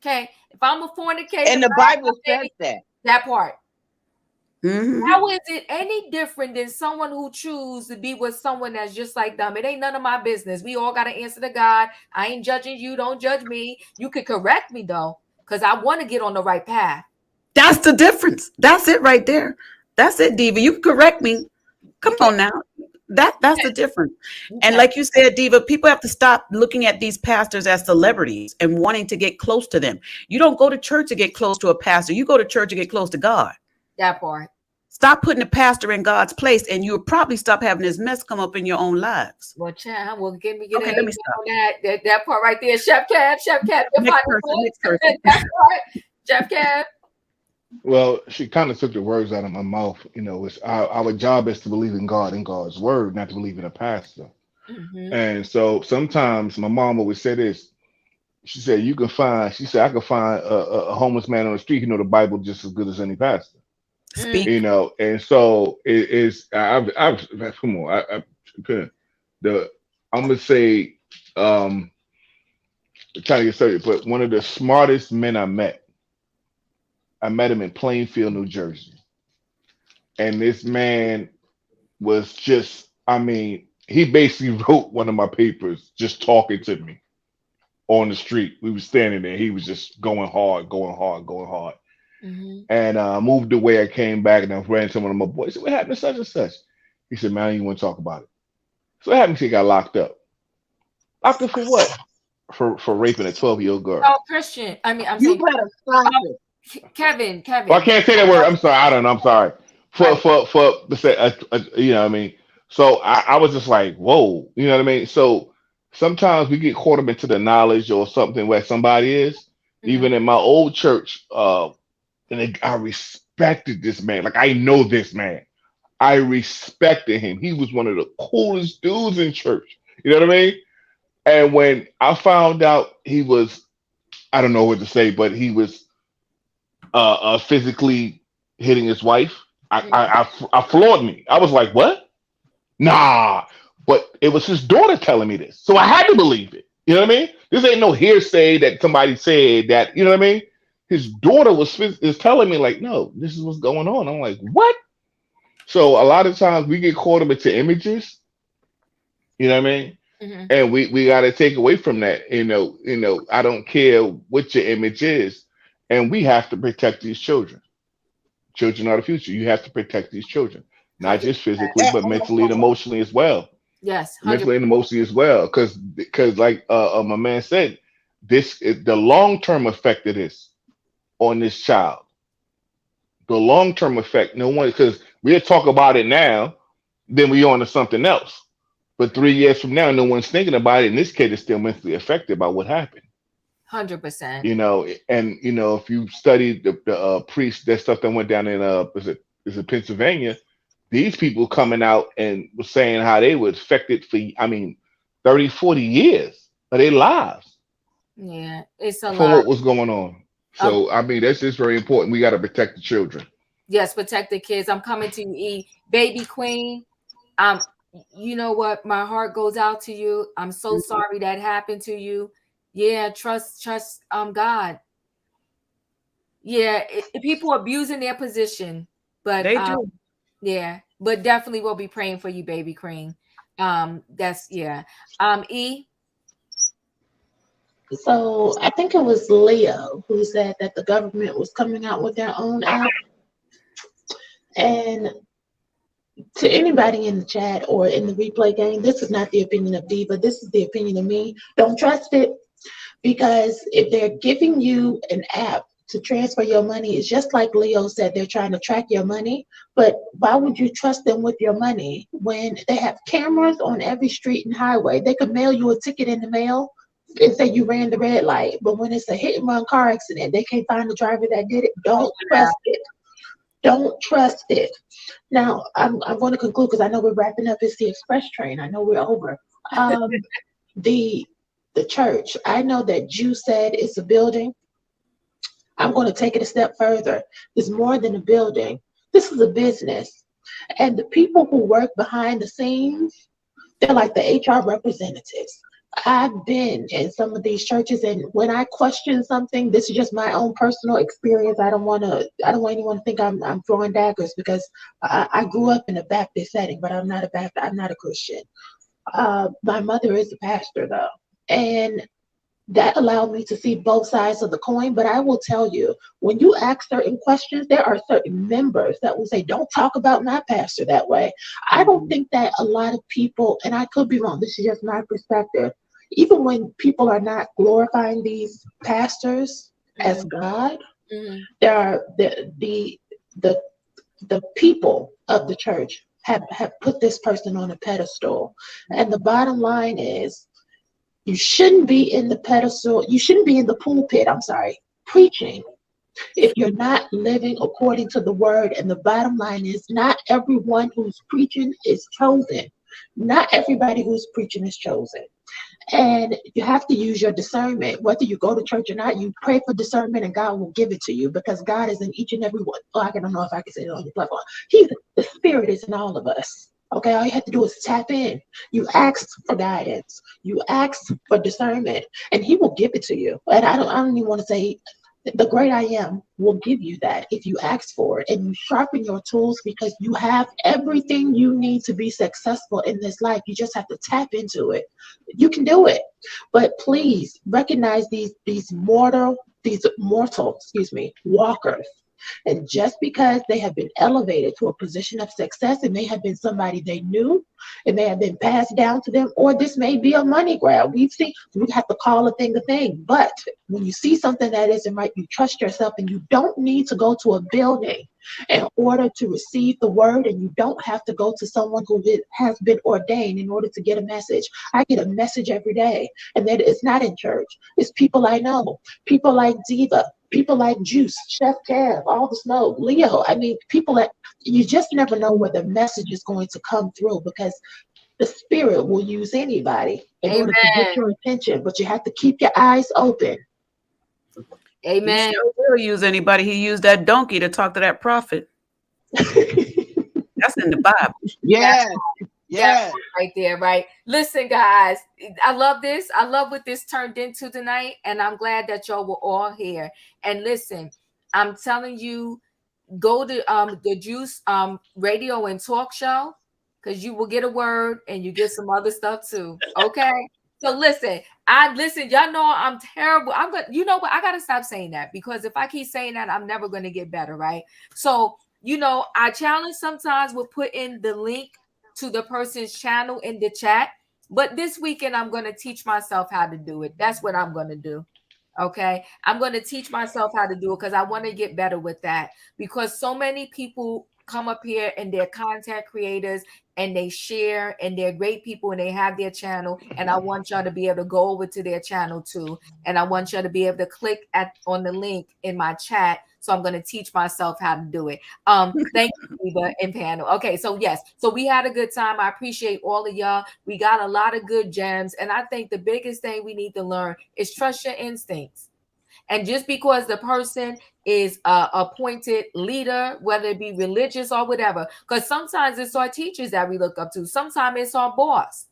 Okay. If I'm a fornicator, And the Bible says that. That part. Mm-hmm. How is it any different than someone who chooses to be with someone that's just like them? It ain't none of my business. We all got to answer to God. I ain't judging you. Don't judge me. You could correct me though, because I want to get on the right path. That's the difference. That's it right there. That's it, Diva. You can correct me. Come on now. That's the difference. And like you said, Diva, people have to stop looking at these pastors as celebrities and wanting to get close to them. You don't go to church to get close to a pastor. You go to church to get close to God. That part. Stop putting the pastor in God's place, and you'll probably stop having this mess come up in your own lives. Well, Chad, well, get Okay, let me stop. on that part right there. Chef Cab. Next person. That's right. Chef Cab. Well, she kind of took the words out of my mouth. You know, it's our job is to believe in God and God's word, not to believe in a pastor. Mm-hmm. And so sometimes my mom always said this. She said, I could find a homeless man on the street who know the Bible just as good as any pastor. Speak. You know, and so it is. I've come on. I'm gonna say, trying to get started, but one of the smartest men I met him in Plainfield, New Jersey, and this man was just. I mean, he basically wrote one of my papers just talking to me on the street. We were standing there. He was just going hard. Mm-hmm. And moved away. I came back and I ran to one of my boys. I said, what happened to such and such? He said, man, you want to talk about it. So what happened? He got locked up. Locked up for what? For raping a 12-year-old girl. Oh, Christian. I mean, I'm You saying better stop it. Kevin. Well, I can't say that word. I'm sorry. I don't know. I'm sorry. For the say, you know what I mean? So I was just like, whoa. You know what I mean? So sometimes we get caught up into the knowledge or something where somebody is. Mm-hmm. Even in my old church, and I respected this man. Like, I know this man. I respected him. He was one of the coolest dudes in church. You know what I mean? And when I found out he was, I don't know what to say, but he was physically hitting his wife, I floored me. I was like, what? Nah. But it was his daughter telling me this. So I had to believe it. You know what I mean? This ain't no hearsay that somebody said that, you know what I mean? His daughter is telling me, like, no, this is what's going on. I'm like, what? So a lot of times we get caught up into images, you know what I mean? Mm-hmm. And we got to take away from that. You know, I don't care what your image is, and we have to protect these children. Children are the future. You have to protect these children, not just physically, but mentally and emotionally as well. Yes, 100%. Mentally and emotionally as well, because like my man said, this is the long-term effect of this on this child. The long-term effect, no one, because we'll talk about it now, then we on to something else. But 3 years from now, no one's thinking about it, and this kid is still mentally affected by what happened. 100%. You know, and you know, if you study the priest, that stuff that went down in is it Pennsylvania, these people coming out and was saying how they were affected for 30, 40 years of their lives. Yeah, it's a for lot. What was going on. So that's just very important. We got to protect the children. Yes, protect the kids. I'm coming to you, E. Baby Queen. You know what? My heart goes out to you. I'm so sorry that happened to you. Yeah, trust God. Yeah, people abusing their position, but they do. Yeah, but definitely we'll be praying for you, Baby Queen. E. So I think it was Leo who said that the government was coming out with their own app. And to anybody in the chat or in the replay game, this is not the opinion of Diva. This is the opinion of me. Don't trust it, because if they're giving you an app to transfer your money, it's just like Leo said, they're trying to track your money. But why would you trust them with your money when they have cameras on every street and highway? They could mail you a ticket in the mail and say you ran the red light. But when it's a hit and run car accident, they can't find the driver that did it. Don't trust it. Don't trust it. Now, I'm going to conclude because I know we're wrapping up. It's the express train. I know we're over. Um, the the church. I know that Jew said it's a building. I'm going to take it a step further. It's more than a building. This is a business. And the people who work behind the scenes, they're like the HR representatives. I've been in some of these churches, and when I question something, this is just my own personal experience. I don't want anyone to think I'm throwing daggers, because I grew up in a Baptist setting, but I'm not a Baptist. I'm not a Christian. My mother is a pastor, though, and that allowed me to see both sides of the coin. But I will tell you, when you ask certain questions, there are certain members that will say, "Don't talk about my pastor that way." I don't think that a lot of people, and I could be wrong, this is just my perspective, even when people are not glorifying these pastors as God, there are the the people of the church have put this person on a pedestal. And the bottom line is, you shouldn't be in the pedestal, you shouldn't be in the pulpit, I'm sorry, preaching, if you're not living according to the word. And the bottom line is, not everyone who's preaching is chosen. Not everybody who's preaching is chosen. And you have to use your discernment. Whether you go to church or not, you pray for discernment and God will give it to you, because God is in each and every one. Oh, I don't know if I can say it on your platform. The Spirit is in all of us. Okay, all you have to do is tap in. You ask for guidance. You ask for discernment, and He will give it to you. And I don't even want to say, the great I am will give you that if you ask for it and you sharpen your tools, because you have everything you need to be successful in this life. You just have to tap into it. You can do it. But please recognize these mortal, walkers. And just because they have been elevated to a position of success, it may have been somebody they knew, it may have been passed down to them, or this may be a money grab. We have to call a thing a thing. But when you see something that isn't right, you trust yourself, and you don't need to go to a building in order to receive the word, and you don't have to go to someone who has been ordained in order to get a message. I get a message every day, and that it's not in church. It's people I know, people like Diva, people like Juice, Chef Kev, All the Smoke, Leo. I mean, people that you just never know where the message is going to come through, because the Spirit will use anybody in order to get your attention, but you have to keep your eyes open. Amen. He sure will use anybody. He used that donkey to talk to that prophet. That's in the Bible. Yeah. Yeah. Right there, right? Listen, guys, I love this. I love what this turned into tonight, and I'm glad that y'all were all here. And listen, I'm telling you, go to the Juice radio and talk show, because you will get a word and you get some other stuff too. Okay. So listen, y'all know I'm terrible. You know what? I gotta stop saying that, because if I keep saying that, I'm never gonna get better, right? So, I challenge sometimes with putting the link to the person's channel in the chat. But this weekend, I'm going to teach myself how to do it. That's what I'm going to do. Okay. I'm going to teach myself how to do it, because I want to get better with that, because so many people come up here and they're content creators and they share and they're great people and they have their channel. And I want y'all to be able to go over to their channel too. And I want y'all to be able to click on the link in my chat. So I'm going to teach myself how to do it. Thank you, Eva and panel. Okay, so yes, so we had a good time. I appreciate all of y'all. We got a lot of good gems. And I think the biggest thing we need to learn is trust your instincts. And just because the person is appointed leader, whether it be religious or whatever, because sometimes it's our teachers that we look up to. Sometimes it's our boss.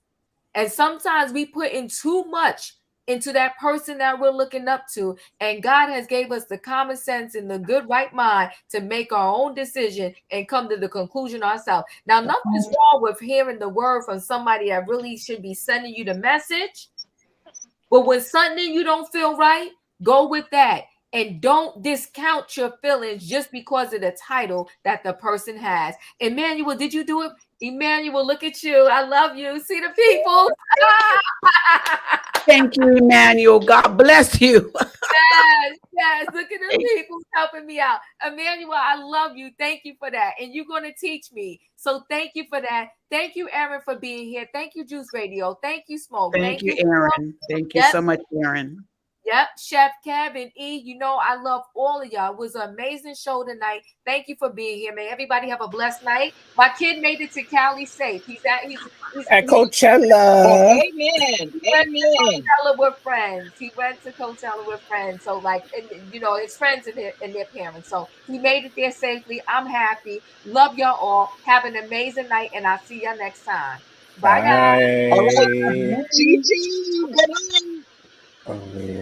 And sometimes we put in too much into that person that we're looking up to. And God has gave us the common sense and the good right mind to make our own decision and come to the conclusion ourselves. Now, nothing's wrong with hearing the word from somebody that really should be sending you the message. But when something you don't feel right, go with that. And don't discount your feelings just because of the title that the person has. Emmanuel, did you do it? Emmanuel, look at you. I love you. See the people. Thank you, Emmanuel. God bless you. Yes. Look at the people helping me out. Emmanuel, I love you. Thank you for that. And you're going to teach me. So thank you for that. Thank you, Aaron, for being here. Thank you, Juice Radio. Thank you, Smoke. Thank you, you, Aaron. Thank you Yep. so much, Aaron. Yep, Chef Kev and E, you know I love all of y'all. It was an amazing show tonight. Thank you for being here, man. Everybody have a blessed night. My kid made it to Cali safe. He's at Coachella. Amen. he went to Amen. Coachella with friends. He went to Coachella with friends. So like, and, you know, his friends and their parents. So he made it there safely. I'm happy. Love y'all all. Have an amazing night, and I'll see y'all next time. Bye, guys. All right. Bye. Gigi, good night. Oh man.